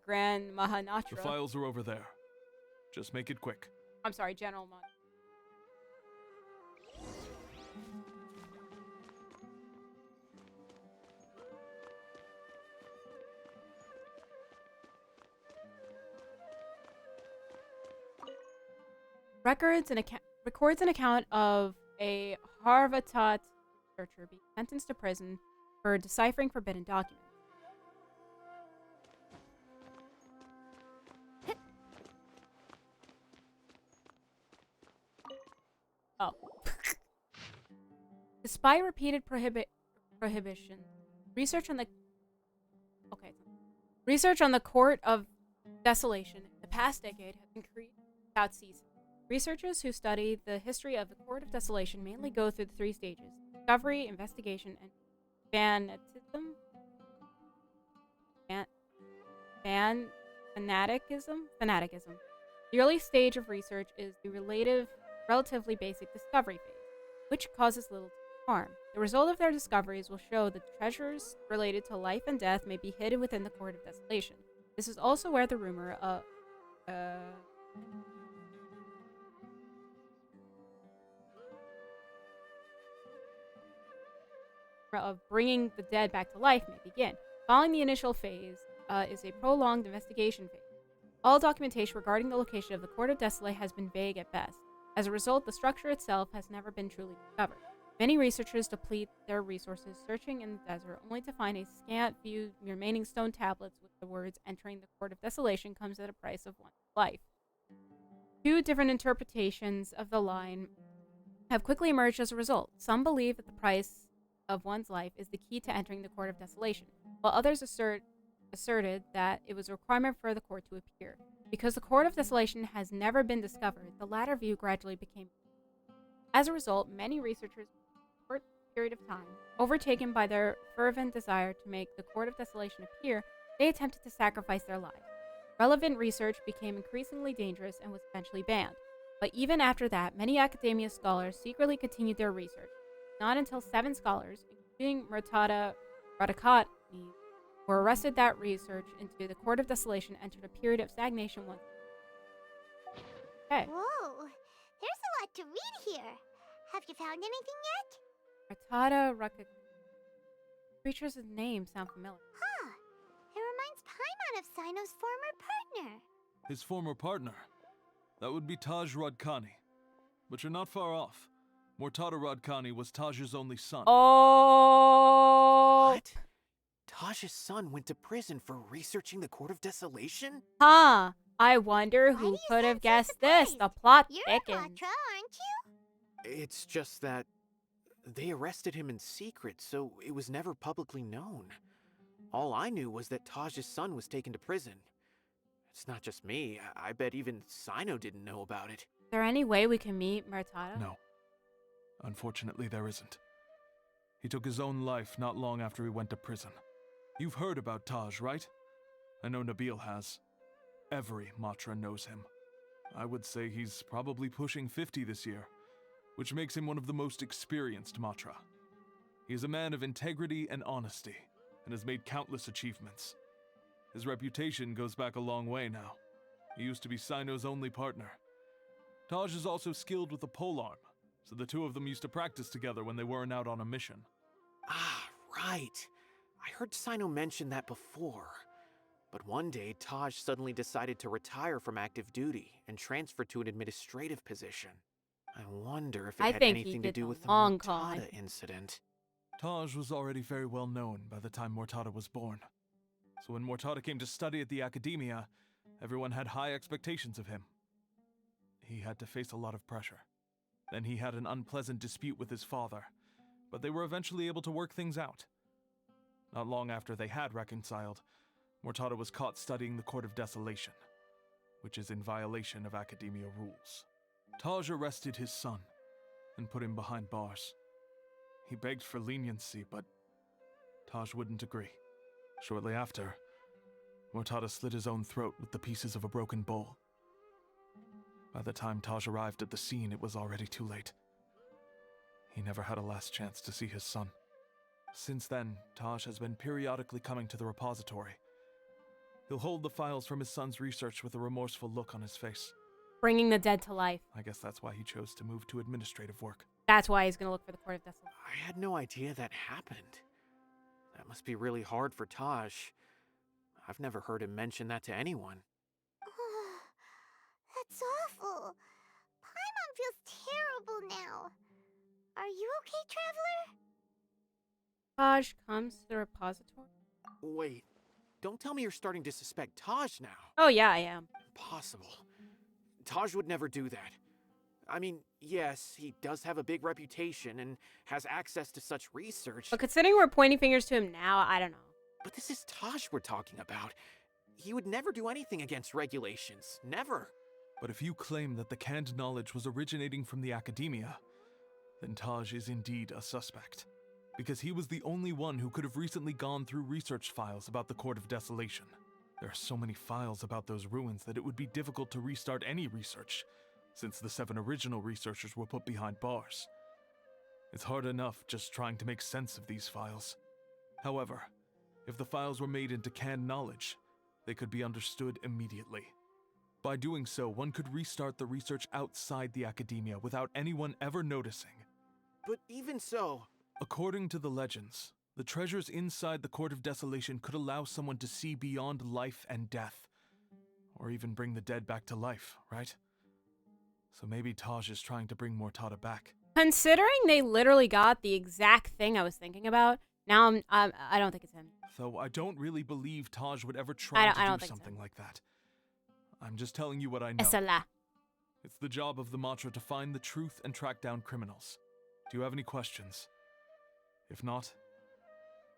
Grand Mahanatra. The files are over there. Just make it quick. I'm sorry, General Mon. Records an account of a Harvatat researcher being sentenced to prison for deciphering forbidden documents. Oh. Despite repeated prohibitions, research on the Court of Desolation in the past decade has increased without ceasing. Researchers who study the history of the Court of Desolation mainly go through the 3 stages: discovery, investigation, and fanaticism. The early stage of research is the relatively basic discovery phase, which causes little to harm. The result of their discoveries will show that treasures related to life and death may be hidden within the Court of Desolation. This is also where the rumor of bringing the dead back to life may begin. Following the initial phase is a prolonged investigation phase. All documentation regarding the location of the Court of Desolate has been vague at best. As a result, the structure itself has never been truly discovered. Many researchers deplete their resources searching in the desert, only to find a scant few remaining stone tablets with the words "Entering the Court of Desolation comes at a price of one's life." 2 different interpretations of the line have quickly emerged as a result. Some believe that the price of one's life is the key to entering the Court of Desolation, while others asserted that it was a requirement for the court to appear. Because the Court of Desolation has never been discovered, the latter view gradually became. As a result, many researchers, for a short period of time, overtaken by their fervent desire to make the Court of Desolation appear, they attempted to sacrifice their lives. Relevant research became increasingly dangerous and was eventually banned. But even after that, many academia scholars secretly continued their research. Not until 7 scholars, including Murtada Radakatni, were arrested that research into the Court of Desolation entered a period of stagnation once. Okay. Whoa, there's a lot to read here. Have you found anything yet? Murtada Radakatni. Creature's name sound familiar. Huh. It reminds Paimon of Sino's former partner. His former partner? That would be Taj Radkani. But you're not far off. Murtada Radkani was Taj's only son. Oh! What? Taj's son went to prison for researching the Court of Desolation? Huh. I wonder who could have guessed this. The plot thickens. You're Matra, aren't you? It's just that they arrested him in secret, so it was never publicly known. All I knew was that Taj's son was taken to prison. It's not just me. I bet even Sino didn't know about it. Is there any way we can meet Murtada? No. Unfortunately, there isn't. He took his own life not long after he went to prison. You've heard about Taj, right? I know Nabil has. Every Matra knows him. I would say he's probably pushing 50 this year, which makes him one of the most experienced Matra. He is a man of integrity and honesty, and has made countless achievements. His reputation goes back a long way now. He used to be Sino's only partner. Taj is also skilled with the polearm, so the 2 of them used to practice together when they weren't out on a mission. Ah, right. I heard Sino mention that before. But one day, Taj suddenly decided to retire from active duty and transfer to an administrative position. I wonder if it had anything to do with the Murtada incident. Taj was already very well known by the time Murtada was born. So when Murtada came to study at the academia, everyone had high expectations of him. He had to face a lot of pressure. Then he had an unpleasant dispute with his father, but they were eventually able to work things out. Not long after they had reconciled, Murtada was caught studying the Court of Desolation, which is in violation of academia rules. Taj arrested his son and put him behind bars. He begged for leniency, but Taj wouldn't agree. Shortly after, Murtada slit his own throat with the pieces of a broken bowl. By the time Taj arrived at the scene, it was already too late. He never had a last chance to see his son. Since then, Taj has been periodically coming to the repository. He'll hold the files from his son's research with a remorseful look on his face. Bringing the dead to life. I guess that's why he chose to move to administrative work. That's why he's gonna look for the Court of Desolation. I had no idea that happened. That must be really hard for Taj. I've never heard him mention that to anyone. That's awful. Paimon feels terrible now. Are you okay, Traveler? Taj comes to the repository? Wait, don't tell me you're starting to suspect Taj now. Oh yeah, I am. Impossible. Taj would never do that. I mean, yes, he does have a big reputation and has access to such research. But considering we're pointing fingers to him now, I don't know. But this is Taj we're talking about. He would never do anything against regulations. Never. But if you claim that the canned knowledge was originating from the academia, then Taj is indeed a suspect. Because he was the only one who could have recently gone through research files about the Court of Desolation. There are so many files about those ruins that it would be difficult to restart any research, since the 7 original researchers were put behind bars. It's hard enough just trying to make sense of these files. However, if the files were made into canned knowledge, they could be understood immediately. By doing so, one could restart the research outside the academia without anyone ever noticing. But even so... According to the legends, the treasures inside the Court of Desolation could allow someone to see beyond life and death. Or even bring the dead back to life, right? So maybe Taj is trying to bring Mortada back. Considering they literally got the exact thing I was thinking about, now I don't think it's him. Though I don't really believe Taj would ever try to do something like that. I'm just telling you what I know. It's the job of the Matra to find the truth and track down criminals. Do you have any questions? If not,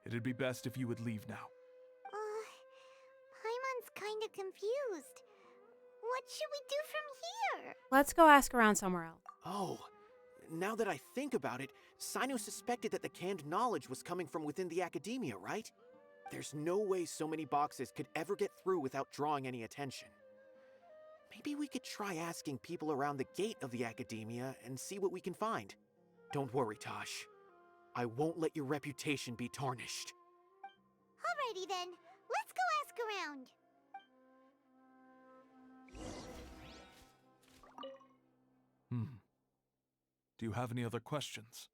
it'd be best if you would leave now. Paimon's kinda confused. What should we do from here? Let's go ask around somewhere else. Oh, now that I think about it, Sino suspected that the canned knowledge was coming from within the academia, right? There's no way so many boxes could ever get through without drawing any attention. Maybe we could try asking people around the gate of the academia and see what we can find. Don't worry, Taj. I won't let your reputation be tarnished. Alrighty then, let's go ask around. Do you have any other questions?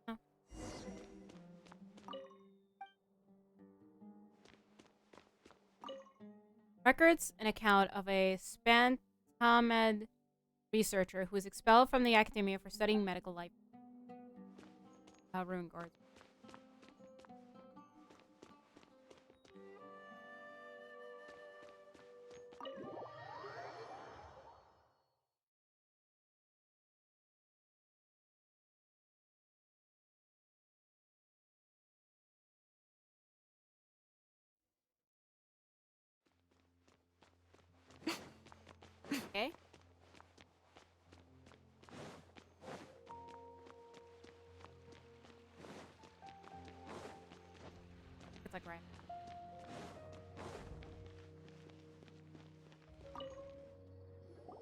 No. Records an account of a Spantamed researcher who was expelled from the academia for studying medical life. Ruin guards. Okay. It's like right.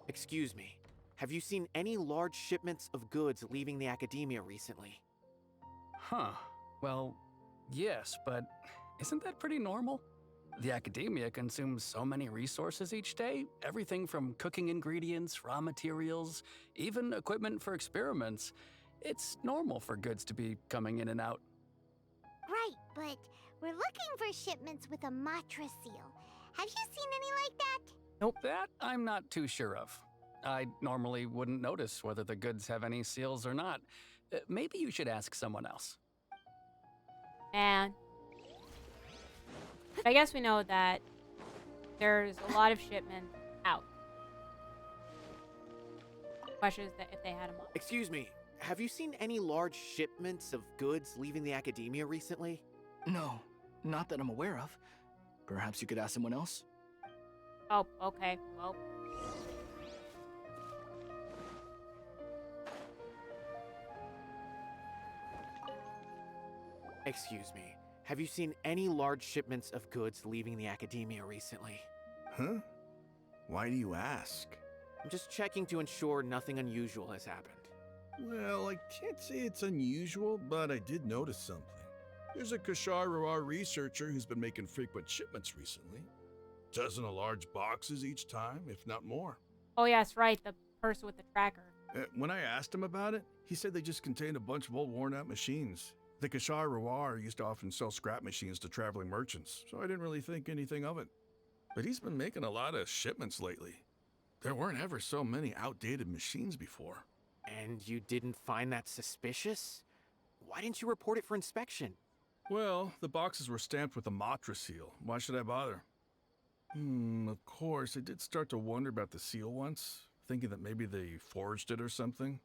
Excuse me, have you seen any large shipments of goods leaving the academia recently? Huh. Well, yes, but isn't that pretty normal? The academia consumes so many resources each day, everything from cooking ingredients, raw materials, even equipment for experiments. It's normal for goods to be coming in and out. Right, but we're looking for shipments with a Matra seal. Have you seen any like that? Nope. That I'm not too sure of. I normally wouldn't notice whether the goods have any seals or not. Maybe you should ask someone else. And I guess we know that there's a lot of shipment out. Question is that if they had them all. Excuse me, have you seen any large shipments of goods leaving the academia recently? No, not that I'm aware of. Perhaps you could ask someone else? Oh, okay. Well. Excuse me, have you seen any large shipments of goods leaving the academia recently? Huh? Why do you ask? I'm just checking to ensure nothing unusual has happened. Well, I can't say it's unusual, but I did notice something. There's a Kashar researcher who's been making frequent shipments recently. Dozen of large boxes each time, if not more. Oh, yeah, that's right. The person with the tracker. When I asked him about it, he said they just contained a bunch of old worn-out machines. The Kashar Rawar used to often sell scrap machines to traveling merchants, so I didn't really think anything of it. But he's been making a lot of shipments lately. There weren't ever so many outdated machines before. And you didn't find that suspicious? Why didn't you report it for inspection? Well, the boxes were stamped with a Matra seal. Why should I bother? Of course, I did start to wonder about the seal once, thinking that maybe they forged it or something.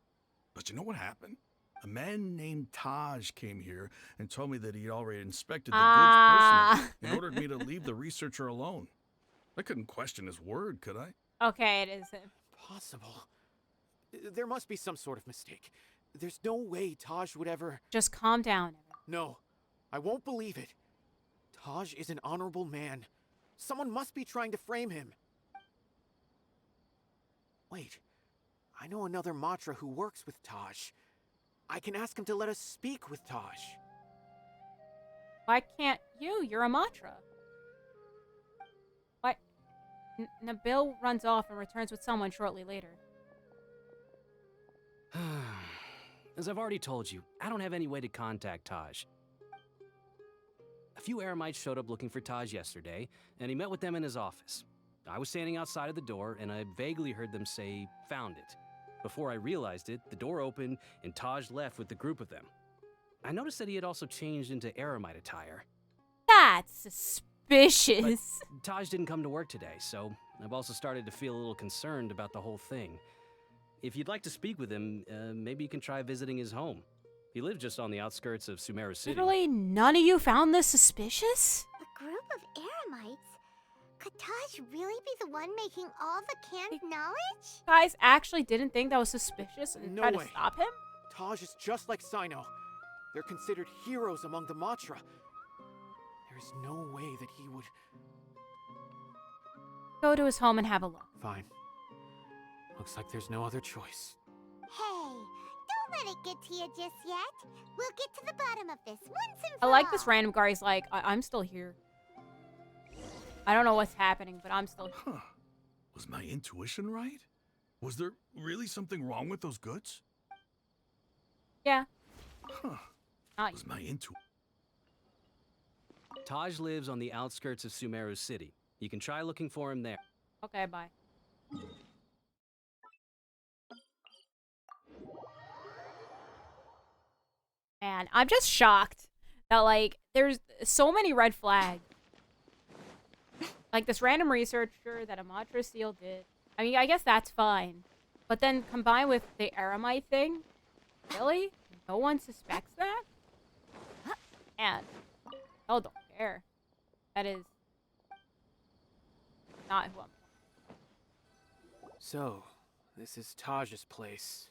But you know what happened? A man named Taj came here and told me that he'd already inspected the goods personally and ordered me to leave the researcher alone. I couldn't question his word, could I? Okay, it is him. Possible. There must be some sort of mistake. There's no way Taj would ever... Just calm down. No, I won't believe it. Taj is an honorable man. Someone must be trying to frame him. Wait, I know another Matra who works with Taj. I can ask him to let us speak with Taj. Why can't you? You're a Matra. What? Nabil runs off and returns with someone shortly later. As I've already told you, I don't have any way to contact Taj. A few Eremites showed up looking for Taj yesterday, and he met with them in his office. I was standing outside of the door, and I vaguely heard them say, "Found it." Before I realized it, the door opened, and Taj left with the group of them. I noticed that he had also changed into Eremite attire. That's suspicious. But Taj didn't come to work today, so I've also started to feel a little concerned about the whole thing. If you'd like to speak with him, maybe you can try visiting his home. He lives just on the outskirts of Sumeru City. Literally, none of you found this suspicious? A group of Eremites? Could Taj really be the one making all the canned knowledge? Guys actually didn't think that was suspicious and No tried way. to stop him? Taj is just like Sino. They're considered heroes among the Matra. There's no way that he would... Go to his home and have a look. Fine. Looks like there's no other choice. Hey, don't let it get to you just yet. We'll get to the bottom of this once and I for like this all. random guy. He's like, I'm still here. I don't know what's happening, but I'm still here. Huh. Was my intuition right? Was there really something wrong with those goods? Yeah. Huh. Not Was my intuition... Taj lives on the outskirts of Sumeru City. You can try looking for him there. Okay, bye. Man, I'm just shocked that, like, there's so many red flags. Like, this random researcher that Amatra Seal did. I mean, I guess that's fine. But then combined with the Eremite thing? Really? No one suspects that? And I don't care. That is not who I'm... So, this is Taj's place.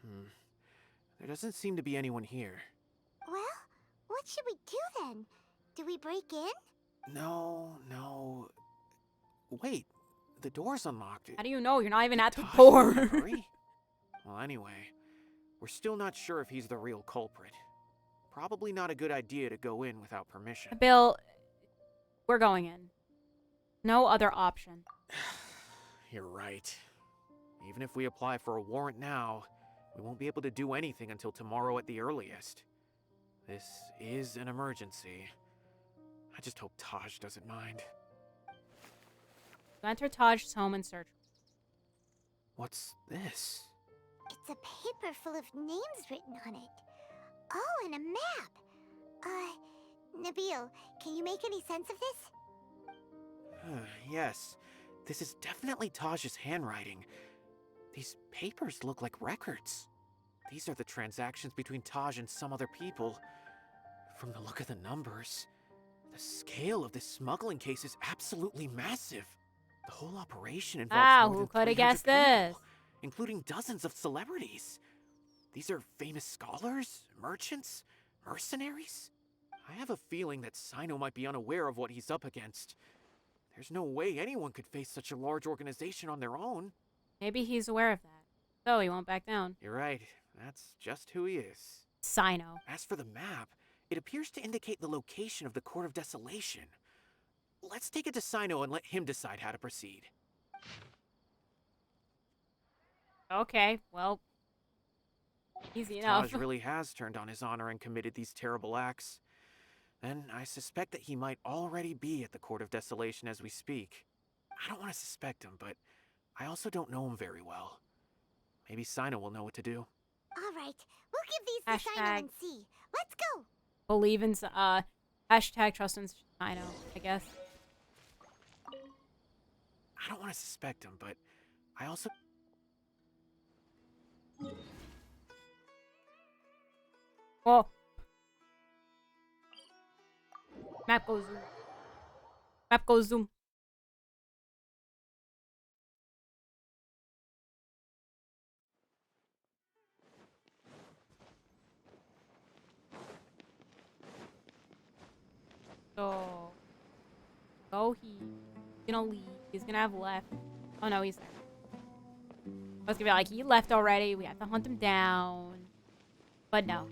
There doesn't seem to be anyone here. Well, what should we do then? Do we break in? No. Wait, the door's unlocked. How do you know? You're not even at the Taj door. in a hurry? Well, anyway, we're still not sure if he's the real culprit. Probably not a good idea to go in without permission. Bill, we're going in. No other option. You're right. Even if we apply for a warrant now, we won't be able to do anything until tomorrow at the earliest. This is an emergency. I just hope Taj doesn't mind. You enter Taj's home and search. What's this? It's a paper full of names written on it. Oh, and a map. Nabil, can you make any sense of this? Yes, this is definitely Taj's handwriting. These papers look like records. These are the transactions between Taj and some other people. From the look of the numbers, the scale of this smuggling case is absolutely massive. The whole operation involves more Who than could have 300 guessed people, this? including dozens of celebrities. These are famous scholars, merchants, mercenaries. I have a feeling that Sino might be unaware of what he's up against. There's no way anyone could face such a large organization on their own. Maybe he's aware of that. So he won't back down. You're right. That's just who he is. Sino. As for the map, it appears to indicate the location of the Court of Desolation. Let's take it to Sino and let him decide how to proceed. Okay, well, easy enough. Taj really has turned on his honor and committed these terrible acts. Then I suspect that he might already be at the Court of Desolation as we speak. I don't want to suspect him, but I also don't know him very well. Maybe Sino will know what to do. All right, we'll give these to Sino and see. Let's go. Believe in hashtag trust in Sino, I guess. I don't want to suspect him, but I also... Oh. Map goes zoom. Map goes zoom. So, he's gonna leave. He's gonna have left. Oh no, he's there. I was gonna be like, he left already. We have to hunt him down. But no.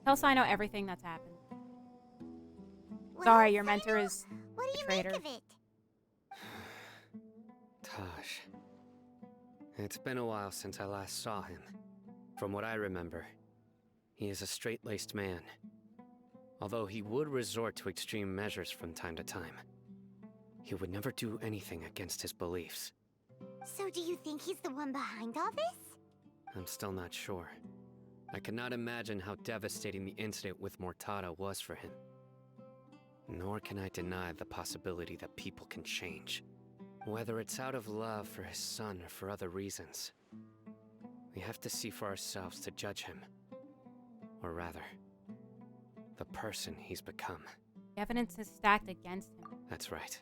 Tell Sino everything that's happened. Well, Sorry, your mentor is what do you traitor. make of it? Taj. It's been a while since I last saw him. From what I remember, he is a straight-laced man. Although he would resort to extreme measures from time to time, he would never do anything against his beliefs. So do you think he's the one behind all this? I'm still not sure. I cannot imagine how devastating the incident with Mortada was for him. Nor can I deny the possibility that people can change. Whether it's out of love for his son or for other reasons. We have to see for ourselves to judge him. Or rather, the person he's become. The evidence is stacked against him. That's right.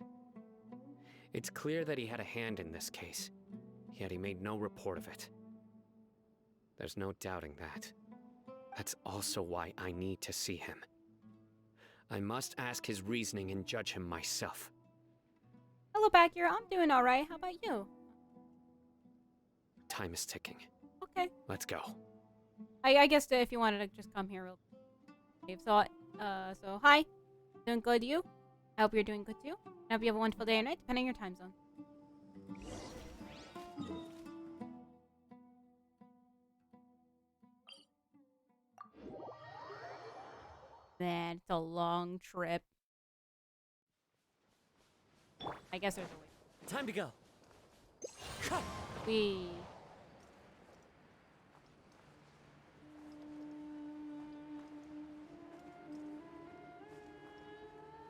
It's clear that he had a hand in this case, yet he made no report of it. There's no doubting that. That's also why I need to see him. I must ask his reasoning and judge him myself. Hello, back here. I'm doing all right. How about you? Time is ticking. Okay. Let's go. I guess if you wanted to just come here real quick. So hi. Doing good, you? I hope you're doing good too. I hope you have a wonderful day or night, depending on your time zone. Man, it's a long trip. I guess there's a way. Time to go. We.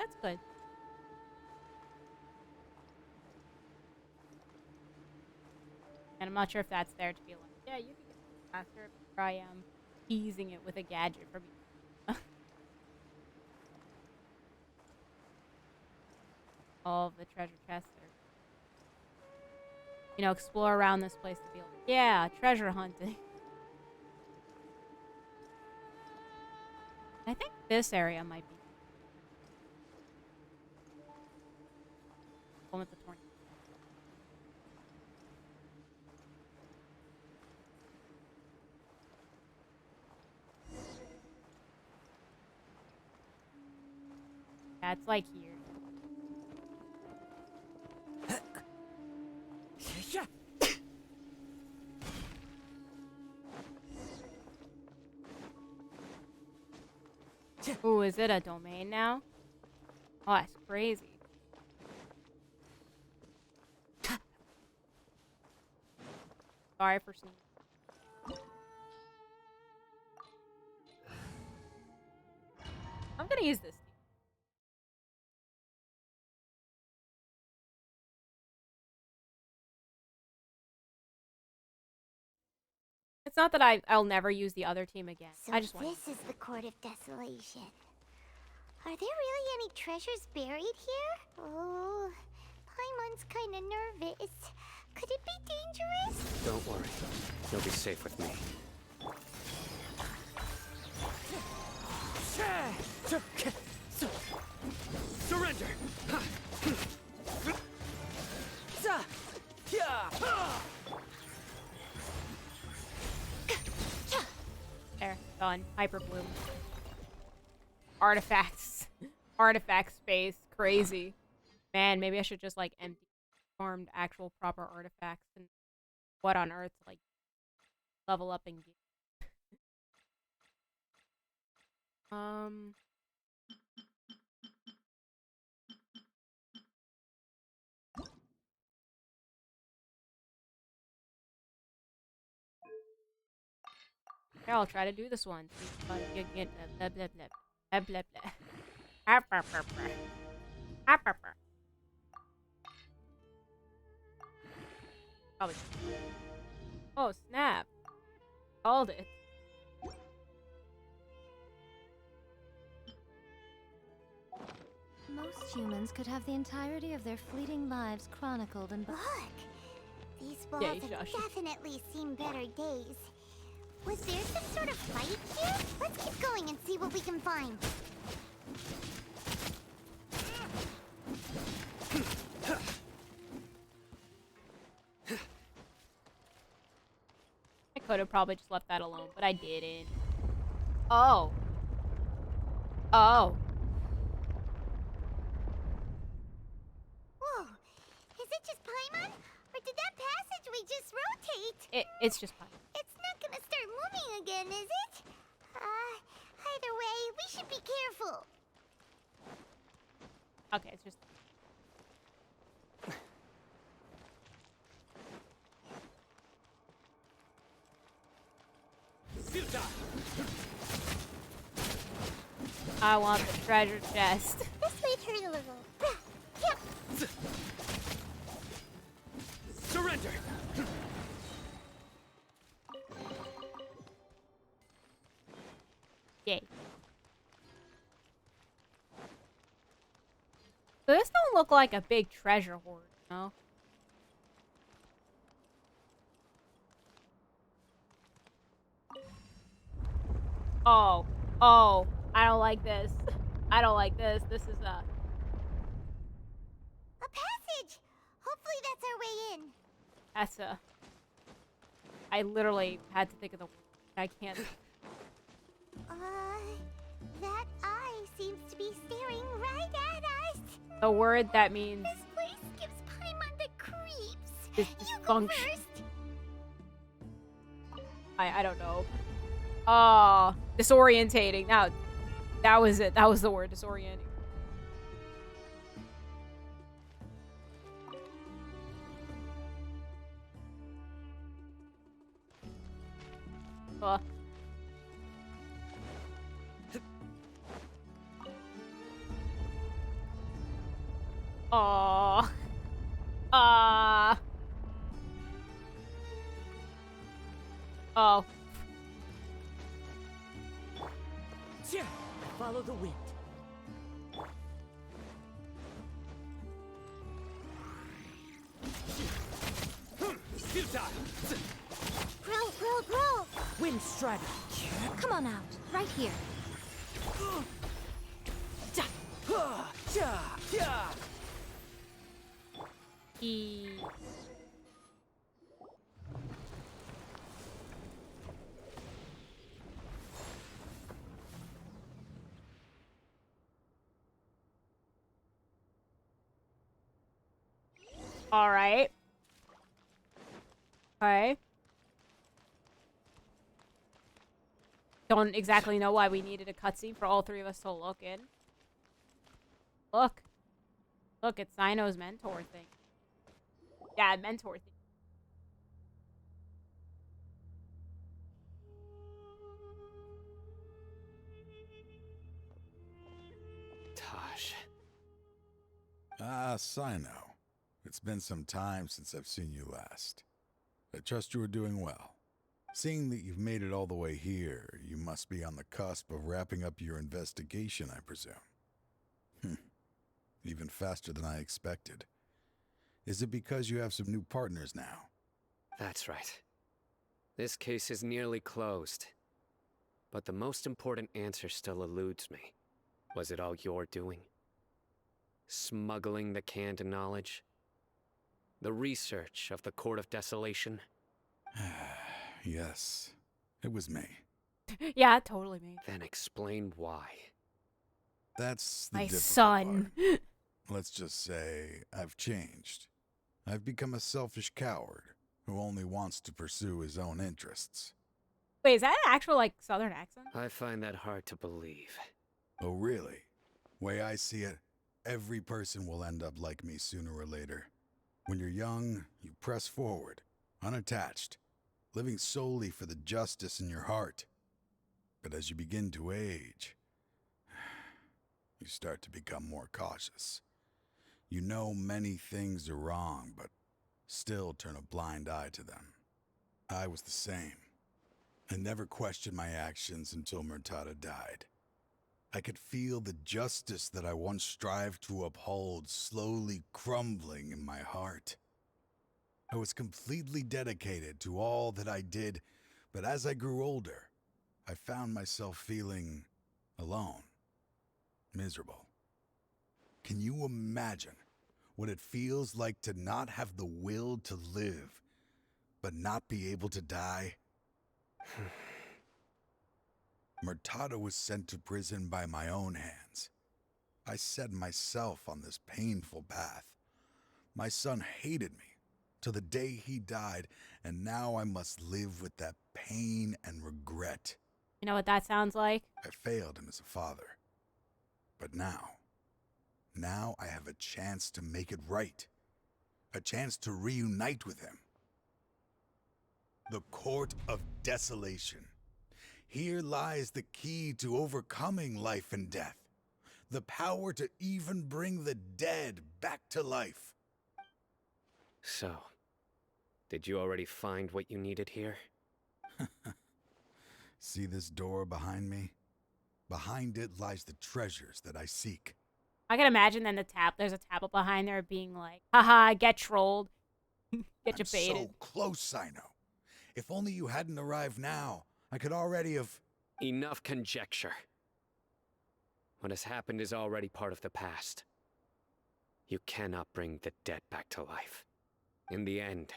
That's good. And I'm not sure if that's there to be like, yeah, you can get faster, but I am teasing it with a gadget for me. All of the treasure chests are, you know, explore around this place to be like, yeah, treasure hunting. I think this area might be one with the tornado. Yeah, it's like here. Ooh, is it a domain now? Oh, that's crazy. Sorry for sneezing. I'm gonna use this. It's not that I'll never use the other team again. So I just want. this is the Court of Desolation. Are there really any treasures buried here? Oh, Paimon's kind of nervous. Could it be dangerous? Don't worry. You'll be safe with me. Surrender! done. Hyper bloom. Artifacts. Artifact space. Crazy. Man, maybe I should just like empty farmed actual proper artifacts and what on earth like level up and get. Here, I'll try to do this one. See if I can get blah blah blah blah blah blah. Ah, brr, brr, brr. Ah, brr, brr. Probably. Oh snap! Called it. Most humans could have the entirety of their fleeting lives chronicled in. Look! These walls Yay, have shush. definitely seen better days. Was there some sort of fight here? Let's keep going and see what we can find. I could have probably just left that alone, but I didn't. Oh. Oh. Whoa! Is it just Paimon? Or did that passageway just rotate? It's just fine. It's not gonna start moving again, is it? Either way, we should be careful. Okay, it's just. I want the treasure chest. This might hurt a little. Surrender! Yay. So this don't look like a big treasure hoard, no? Oh. Oh. I don't like this. I don't like this. This is A passage! Hopefully that's our way in. That's a... I literally had to think of the... I can't... That eye seems to be staring right at us. The word that means... This place gives Paimon the creeps. This You go dysfunction. first. I don't know. Oh, disorientating. Now, that was it. That was the word, disorienting. Oh. Oh. Yeah, follow the wind. Grow. Wind strategy. Come on out, right here. All right. Okay. Don't exactly know why we needed a cutscene for all three of us to look in. Look. Look, it's Sino's mentor thing. Yeah, mentor thing. Taj. Ah, Sino. It's been some time since I've seen you last. I trust you are doing well. Seeing that you've made it all the way here, you must be on the cusp of wrapping up your investigation, I presume. Even faster than I expected. Is it because you have some new partners now? That's right. This case is nearly closed. But the most important answer still eludes me. Was it all your doing? Smuggling the canned knowledge? The research of the Court of Desolation? Yes, it was me. Yeah, totally me. Then explain why. That's the My difficult son. part. Let's just say I've changed. I've become a selfish coward who only wants to pursue his own interests. Wait, is that an actual, like, southern accent? I find that hard to believe. Oh, really? Way I see it, every person will end up like me sooner or later. When you're young, you press forward, unattached, living solely for the justice in your heart. But as you begin to age, you start to become more cautious. You know many things are wrong, but still turn a blind eye to them. I was the same. I never questioned my actions until Murtada died. I could feel the justice that I once strived to uphold slowly crumbling in my heart. I was completely dedicated to all that I did, but as I grew older, I found myself feeling alone, miserable. Can you imagine what it feels like to not have the will to live, but not be able to die? Murtada was sent to prison by my own hands. I set myself on this painful path. My son hated me till the day he died, and now I must live with that pain and regret. You know what that sounds like? I failed him as a father. But now I have a chance to make it right. A chance to reunite with him. The Court of Desolation. Here lies the key to overcoming life and death. The power to even bring the dead back to life. So, did you already find what you needed here? See this door behind me? Behind it lies the treasures that I seek. I can imagine then there's a tablet behind there being like, haha, get trolled. Get you baited. So close, Sino. If only you hadn't arrived now, I could already have... Enough conjecture. What has happened is already part of the past. You cannot bring the dead back to life. In the end,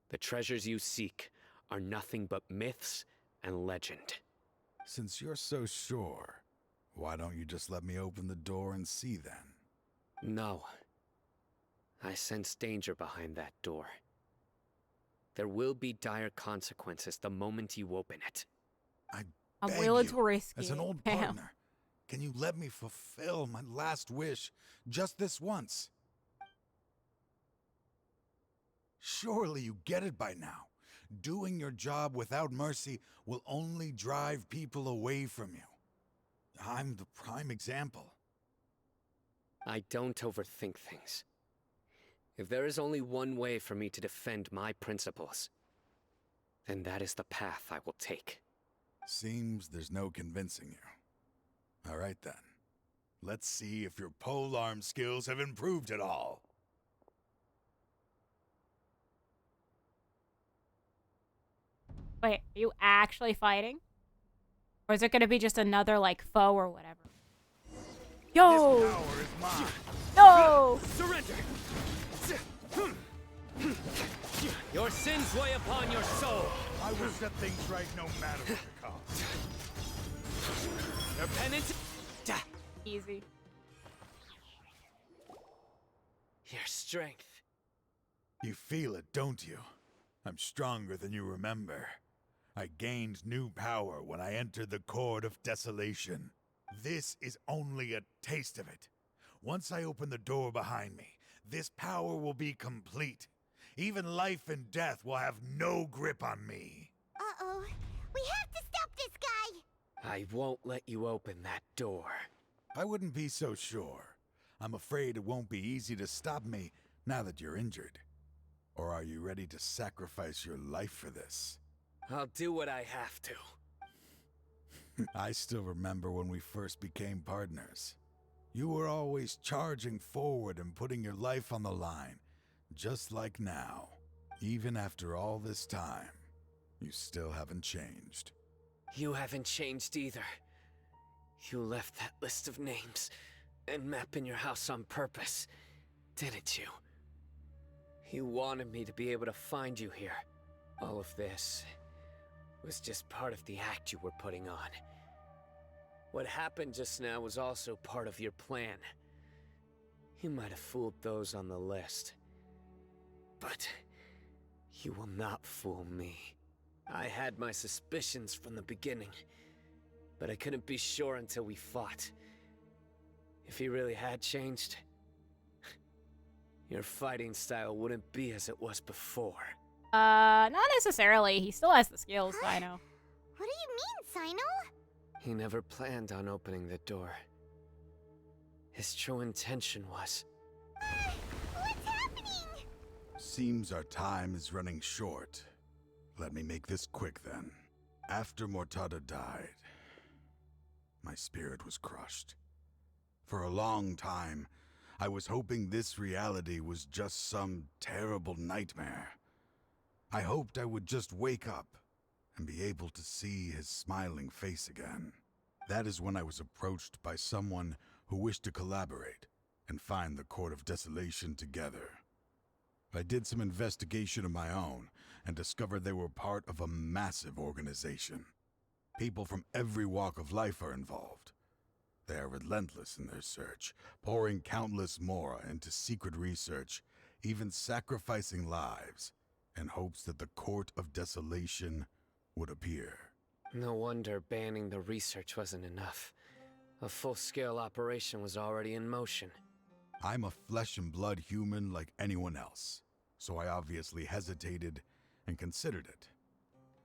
the treasures you seek are nothing but myths and legend. Since you're so sure, why don't you just let me open the door and see then? No. I sense danger behind that door. There will be dire consequences the moment you open it. I'm willing to risk it. As an old partner, can you let me fulfill my last wish just this once? Surely you get it by now. Doing your job without mercy will only drive people away from you. I'm the prime example. I don't overthink things. If there is only one way for me to defend my principles, then that is the path I will take. Seems there's no convincing you. All right then. Let's see if your polearm skills have improved at all. Wait, are you actually fighting? Or is it gonna be just another, like, foe or whatever? Yo! This power is mine. No! Surrender! Your sins weigh upon your soul. I will set things right no matter what the cost. Your penance... Easy. Your strength. You feel it, don't you? I'm stronger than you remember. I gained new power when I entered the Court of Desolation. This is only a taste of it. Once I open the door behind me, this power will be complete. Even life and death will have no grip on me. Uh-oh. We have to stop this guy! I won't let you open that door. I wouldn't be so sure. I'm afraid it won't be easy to stop me now that you're injured. Or are you ready to sacrifice your life for this? I'll do what I have to. I still remember when we first became partners. You were always charging forward and putting your life on the line, just like now. Even after all this time, you still haven't changed. You haven't changed either. You left that list of names and map in your house on purpose, didn't you? You wanted me to be able to find you here. All of this was just part of the act you were putting on. What happened just now was also part of your plan. You might have fooled those on the list, but you will not fool me. I had my suspicions from the beginning, but I couldn't be sure until we fought. If he really had changed, your fighting style wouldn't be as it was before. Not necessarily. He still has the skills, Sino. What do you mean, Sino? He never planned on opening the door. His true intention was... What's happening? Seems our time is running short. Let me make this quick then. After Mortada died, my spirit was crushed. For a long time, I was hoping this reality was just some terrible nightmare. I hoped I would just wake up and be able to see his smiling face again. That is when I was approached by someone who wished to collaborate and find the Court of Desolation together. I did some investigation of my own and discovered they were part of a massive organization. People from every walk of life are involved. They are relentless in their search, pouring countless mora into secret research, even sacrificing lives in hopes that the Court of Desolation would appear. No wonder banning the research wasn't enough. A full-scale operation was already in motion. I'm a flesh and blood human like anyone else, so I obviously hesitated and considered it.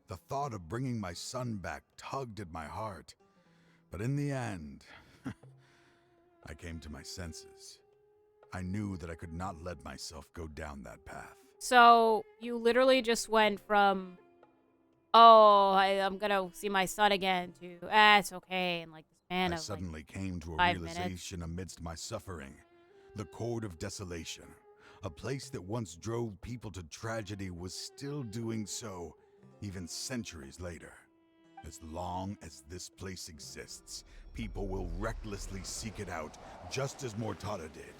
The thought of bringing my son back tugged at my heart, but in the end, I came to my senses. I knew that I could not let myself go down that path. So, you literally just went from, oh, I'm gonna see my son again, to, it's okay, and like, this man I of, suddenly came to a 5 realization amidst my suffering. The Court of Desolation, a place that once drove people to tragedy, was still doing so, even centuries later. As long as this place exists, people will recklessly seek it out, just as Mortada did,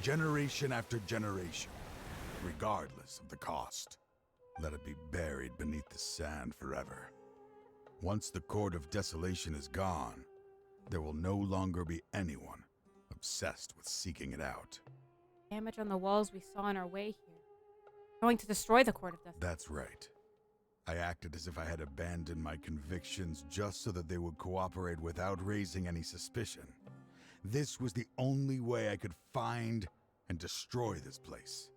generation after generation, regardless of the cost. Let it be buried beneath the sand forever. Once the Court of Desolation is gone, there will no longer be anyone obsessed with seeking it out. damage on the walls we saw on our way here. Going to destroy the Court of Desolation. That's right. I acted as if I had abandoned my convictions just so that they would cooperate without raising any suspicion. This was the only way I could find and destroy this place.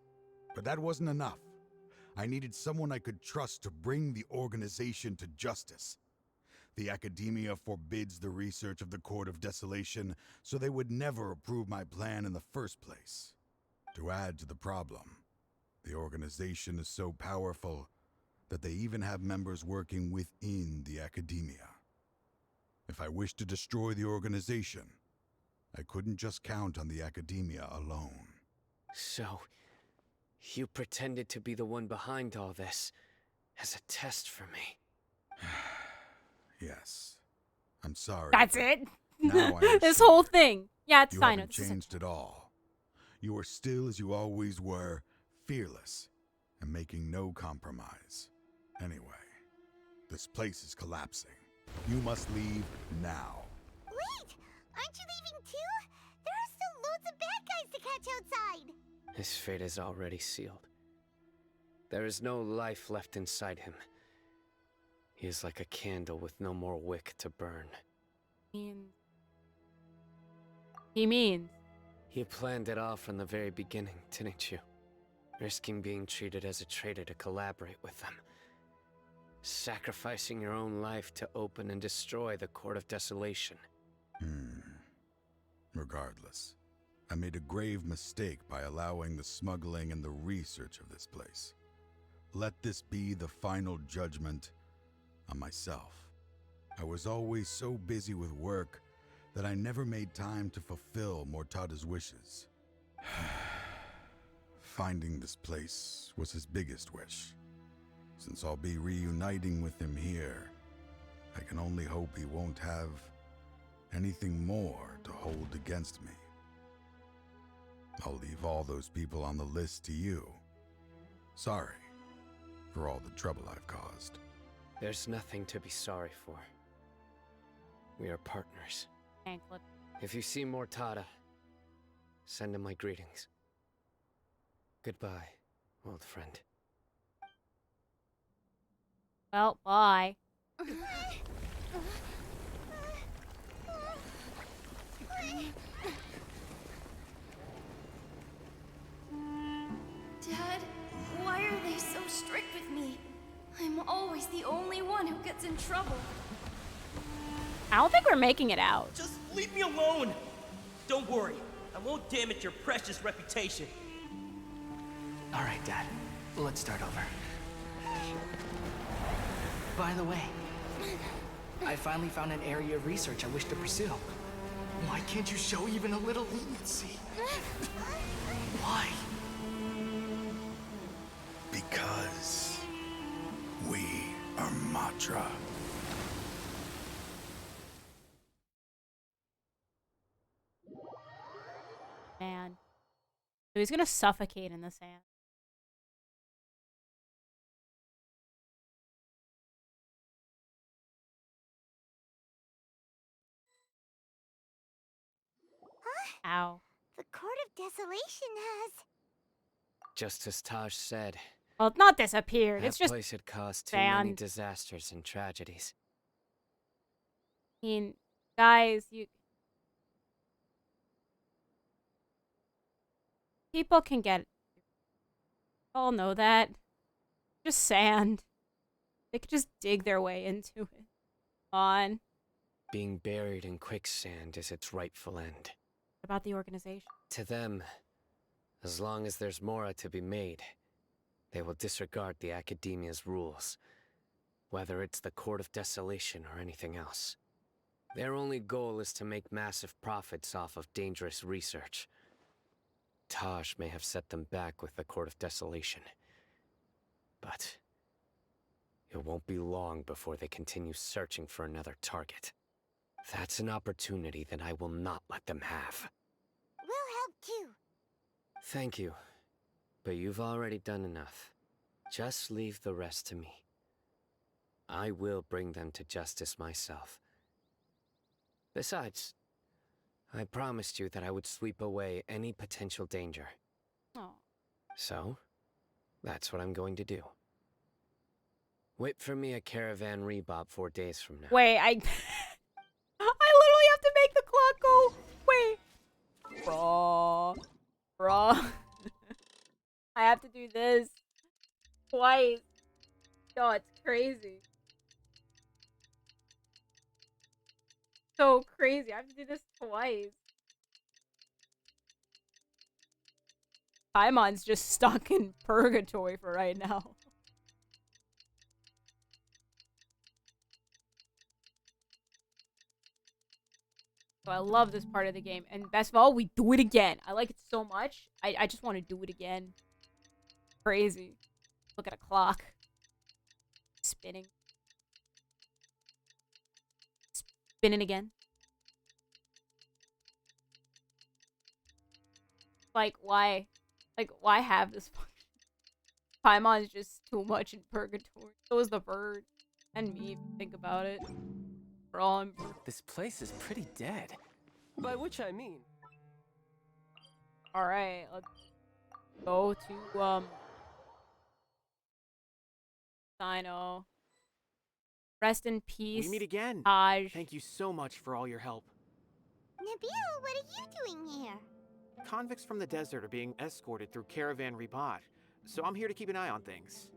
But that wasn't enough. I needed someone I could trust to bring the organization to justice. The academia forbids the research of the Court of Desolation, so they would never approve my plan in the first place. To add to the problem, the organization is so powerful that they even have members working within the academia. If I wished to destroy the organization, I couldn't just count on the academia alone. So, you pretended to be the one behind all this, as a test for me. Yes. I'm sorry. That's it? Now I This whole thing. Yeah, it's You fine. haven't changed at all. You are still as you always were, fearless, and making no compromise. Anyway, this place is collapsing. You must leave now. Wait! Aren't you leaving too? There are still loads of bad guys to catch outside! His fate is already sealed. There is no life left inside him. He is like a candle with no more wick to burn. He means? You planned it all from the very beginning, didn't you? Risking being treated as a traitor to collaborate with them. Sacrificing your own life to open and destroy the Court of Desolation. Regardless, I made a grave mistake by allowing the smuggling and the research of this place. Let this be the final judgment on myself. I was always so busy with work that I never made time to fulfill Mortada's wishes. Finding this place was his biggest wish. Since I'll be reuniting with him here, I can only hope he won't have anything more to hold against me. I'll leave all those people on the list to you. Sorry for all the trouble I've caused. There's nothing to be sorry for. We are partners. Anklet. If you see Mortada, send him my greetings. Goodbye, old friend. Well, bye. Dad, why are they so strict with me? I'm always the only one who gets in trouble. I don't think we're making it out. Just leave me alone! Don't worry, I won't damage your precious reputation. All right, Dad. Let's start over. By the way, I finally found an area of research I wish to pursue. Why can't you show even a little leniency? Why? Because we are Matra. Man. So he's gonna suffocate in the sand. Ow. The Court of Desolation has... Just as Taj said, Well, it's not disappeared. that It's just place had caused too many sand. disasters and tragedies. I mean, guys, people can get... all know that. Just sand. They could just dig their way into it. On. Being buried in quicksand is its rightful end. What about the organization? To them, as long as there's more to be made, they will disregard the Academia's rules, whether it's the Court of Desolation or anything else. Their only goal is to make massive profits off of dangerous research. Taj may have set them back with the Court of Desolation, but it won't be long before they continue searching for another target. That's an opportunity that I will not let them have. We'll help too. Thank you, but you've already done enough. Just leave the rest to me. I will bring them to justice myself. Besides, I promised you that I would sweep away any potential danger. Oh. So, that's what I'm going to do. Wait for me a caravan rebob 4 days from now. Wait, I literally have to make the clock go. Wait. Bruh. I have to do this twice. Yo, it's crazy. So crazy. I have to do this twice. Paimon's just stuck in purgatory for right now. So I love this part of the game. And best of all, we do it again. I like it so much. I just want to do it again. Crazy. Look at a clock. Spinning. Spinning again. Like, why? Like, why have this function? Paimon's just too much in purgatory. So is the bird. And me, if you think about it. We're all in This place is pretty dead. By which I mean... Alright, let's go to, Sino. Rest in peace. We meet again. Taj. Thank you so much for all your help. Nabil, what are you doing here? Convicts from the desert are being escorted through Caravan Ribat, so I'm here to keep an eye on things.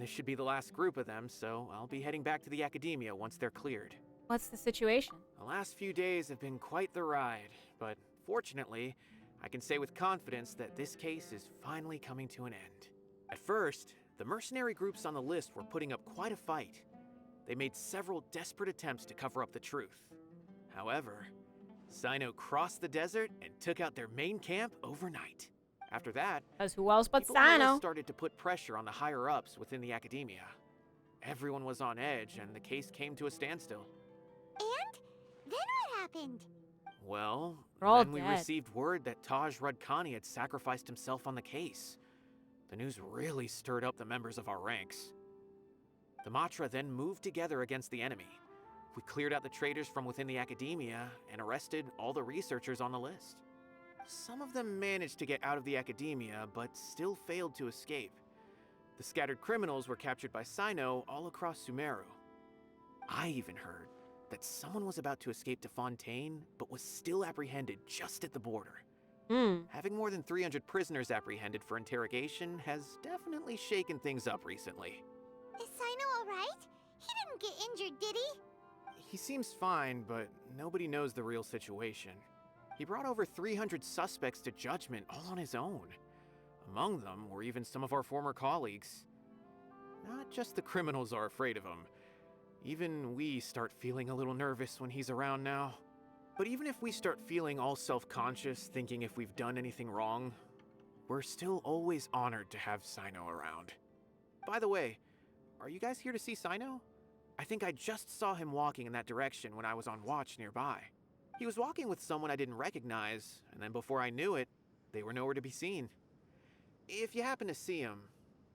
This should be the last group of them, so I'll be heading back to the Academia once they're cleared. What's the situation? The last few days have been quite the ride, but fortunately, I can say with confidence that this case is finally coming to an end. At first, the mercenary groups on the list were putting up quite a fight. They made several desperate attempts to cover up the truth. However, Sino crossed the desert and took out their main camp overnight. After that, because who else but people on the Sino list started to put pressure on the higher-ups within the Academia. Everyone was on edge, and the case came to a standstill. And? Then what happened? Well, all then we dead. received word that Taj Rudkani had sacrificed himself on the case. The news really stirred up the members of our ranks. The Matra then moved together against the enemy. We cleared out the traitors from within the academia and arrested all the researchers on the list. Some of them managed to get out of the academia, but still failed to escape. The scattered criminals were captured by Sino all across Sumeru. I even heard that someone was about to escape to Fontaine, but was still apprehended just at the border. Having more than 300 prisoners apprehended for interrogation has definitely shaken things up recently. Is Sino alright? He didn't get injured, did he? He seems fine, but nobody knows the real situation. He brought over 300 suspects to Judgement all on his own. Among them were even some of our former colleagues. Not just the criminals are afraid of him. Even we start feeling a little nervous when he's around now. But even if we start feeling all self-conscious, thinking if we've done anything wrong, we're still always honored to have Sino around. By the way, are you guys here to see Sino? I think I just saw him walking in that direction when I was on watch nearby. He was walking with someone I didn't recognize, and then before I knew it, they were nowhere to be seen. If you happen to see him,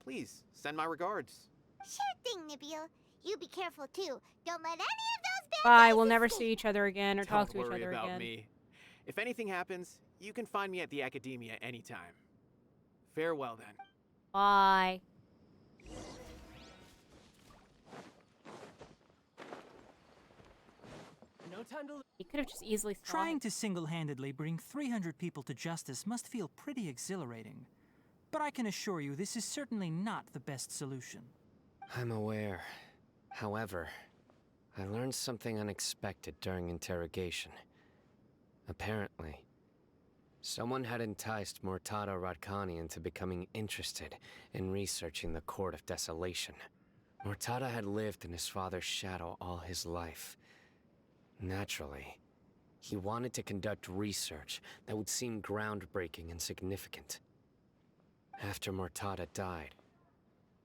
please send my regards. Sure thing, Nabil. You be careful too. Don't let any of those bad Bye. guys We'll never escape. see each other again or talk to each Don't worry other about again. me. If anything happens, you can find me at the academia anytime. Farewell then. Bye. No time to. He could have just easily thought. Trying to single-handedly bring 300 people to justice must feel pretty exhilarating. But I can assure you this is certainly not the best solution. I'm aware. However, I learned something unexpected during interrogation. Apparently, someone had enticed Mortada Radkani into becoming interested in researching the Court of Desolation. Mortada had lived in his father's shadow all his life. Naturally, he wanted to conduct research that would seem groundbreaking and significant. After Mortada died,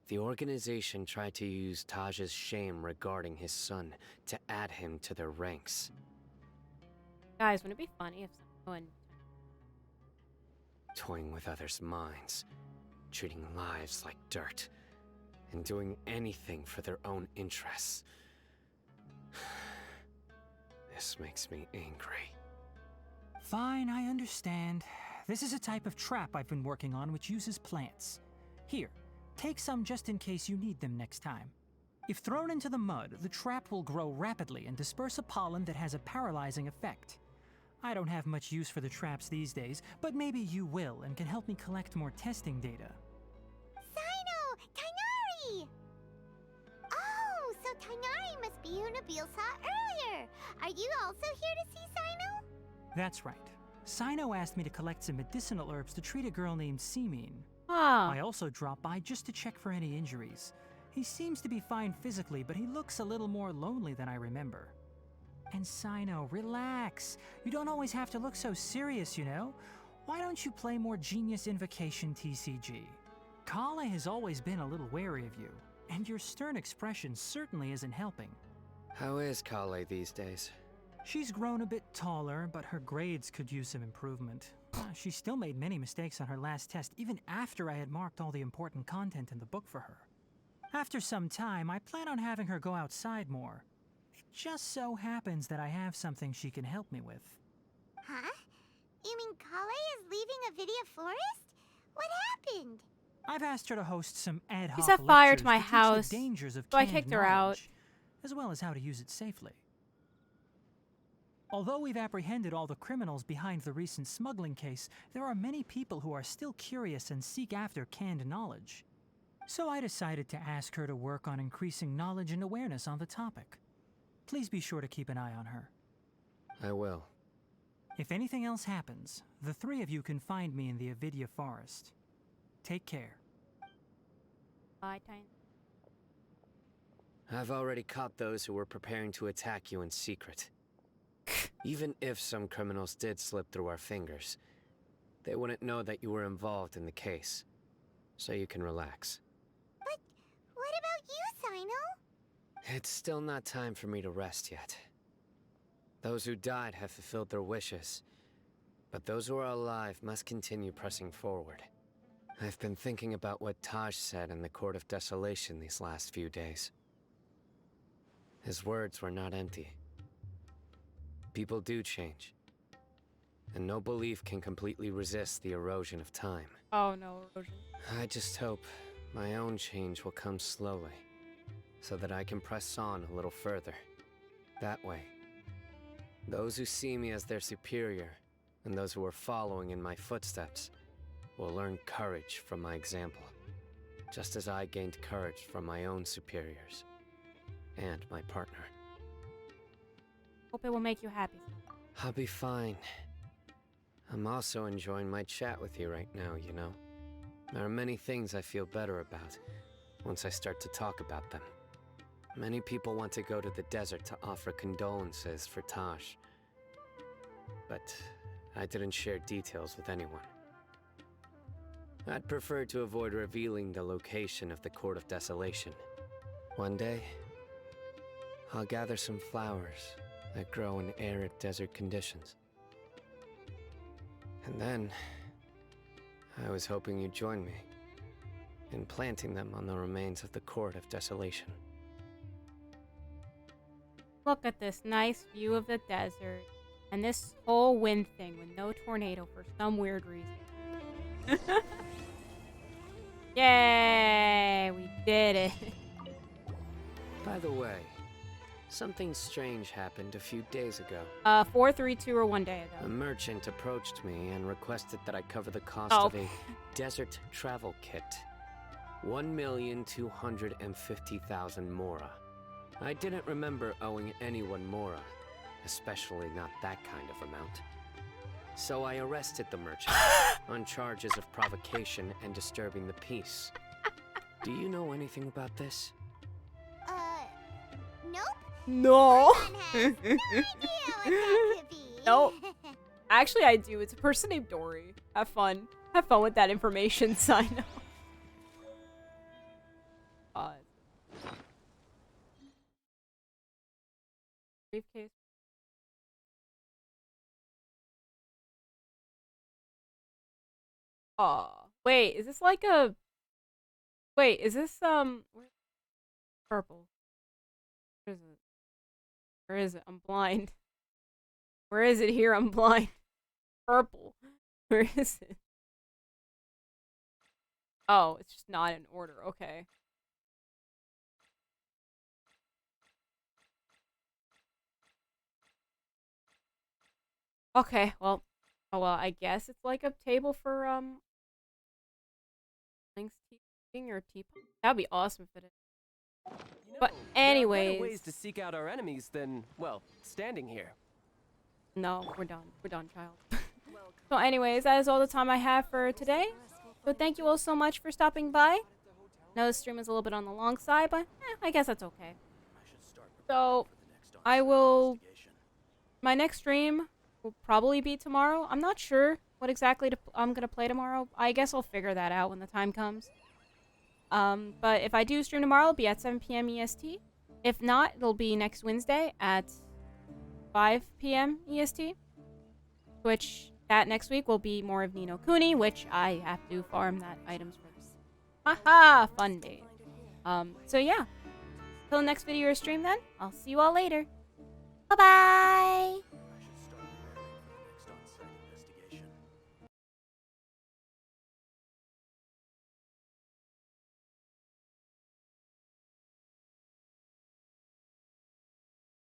the organization tried to use Taj's shame regarding his son to add him to their ranks. Guys, wouldn't it be funny if someone... Toying with others' minds, treating lives like dirt, and doing anything for their own interests. This makes me angry. Fine, I understand. This is a type of trap I've been working on which uses plants. Here, take some just in case you need them next time. If thrown into the mud, the trap will grow rapidly and disperse a pollen that has a paralyzing effect. I don't have much use for the traps these days, but maybe you will and can help me collect more testing data. Sino! Tainari! Oh, so Tainari must be who Nabil saw earlier. Are you also here to see Sino? That's right. Sino asked me to collect some medicinal herbs to treat a girl named Simin. Ah. I also dropped by just to check for any injuries. He seems to be fine physically, but he looks a little more lonely than I remember. And Sino, relax. You don't always have to look so serious, you know? Why don't you play more Genius Invocation TCG? Kale has always been a little wary of you, and your stern expression certainly isn't helping. How is Kale these days? She's grown a bit taller, but her grades could use some improvement. She still made many mistakes on her last test, even after I had marked all the important content in the book for her. After some time, I plan on having her go outside more. It just so happens that I have something she can help me with. Huh? You mean Kale is leaving Avidia Forest? What happened? I've asked her to host some ad hoc She set fire lectures to my teach house, the dangers of so I canned kicked her out. knowledge, as well as how to use it safely. Although we've apprehended all the criminals behind the recent smuggling case, there are many people who are still curious and seek after canned knowledge. So I decided to ask her to work on increasing knowledge and awareness on the topic. Please be sure to keep an eye on her. I will. If anything else happens, the three of you can find me in the Avidia Forest. Take care. Bye, Tiny. I've already caught those who were preparing to attack you in secret. Even if some criminals did slip through our fingers, they wouldn't know that you were involved in the case. So you can relax. But what about you, Sino? It's still not time for me to rest yet. Those who died have fulfilled their wishes, but those who are alive must continue pressing forward. I've been thinking about what Taj said in the Court of Desolation these last few days. His words were not empty. People do change. And no belief can completely resist the erosion of time. Oh no, erosion. I just hope my own change will come slowly, so that I can press on a little further. That way, those who see me as their superior, and those who are following in my footsteps, will learn courage from my example, just as I gained courage from my own superiors, and my partner. Hope it will make you happy. I'll be fine. I'm also enjoying my chat with you right now, you know? There are many things I feel better about once I start to talk about them. Many people want to go to the desert to offer condolences for Taj. But I didn't share details with anyone. I'd prefer to avoid revealing the location of the Court of Desolation. One day, I'll gather some flowers that grow in arid desert conditions. And then, I was hoping you'd join me in planting them on the remains of the Court of Desolation. Look at this nice view of the desert. And this whole wind thing with no tornado for some weird reason. Yay! We did it. By the way, something strange happened a few days ago. 4, 3, 2, or 1 day ago. A merchant approached me and requested that I cover the cost of a desert travel kit. 1,250,000 mora. I didn't remember owing anyone mora, especially not that kind of amount. So I arrested the merchant on charges of provocation and disturbing the peace. Do you know anything about this? Nope. No. Has no idea what that could be. Nope. Actually, I do. It's a person named Dory. Have fun. Have fun with that information, sign up. Briefcase. Oh, wait, is this like a... Wait, is this, purple? Where is it? Where is it? I'm blind. Where is it here? I'm blind. Purple. Where is it? Oh, it's just not in order. Okay. Okay, well, I guess it's like a table for, Link's teaching or teapot. That'd be awesome if it is. But anyways. There are better ways to seek out our enemies than, well, standing here. No, we're done. We're done, child. So anyways, that is all the time I have for today. So thank you all so much for stopping by. I know the stream is a little bit on the long side, but I guess that's okay. So I will... My next stream will probably be tomorrow. I'm not sure what exactly I'm going to play tomorrow. I guess I'll figure that out when the time comes. But if I do stream tomorrow, it'll be at 7 PM EST. If not, it'll be next Wednesday at 5 PM EST. Which, that next week will be more of Ni no Kuni, which I have to farm that items for this. Haha! Fun day. So yeah. Till the next video or stream then, I'll see you all later. Bye-bye!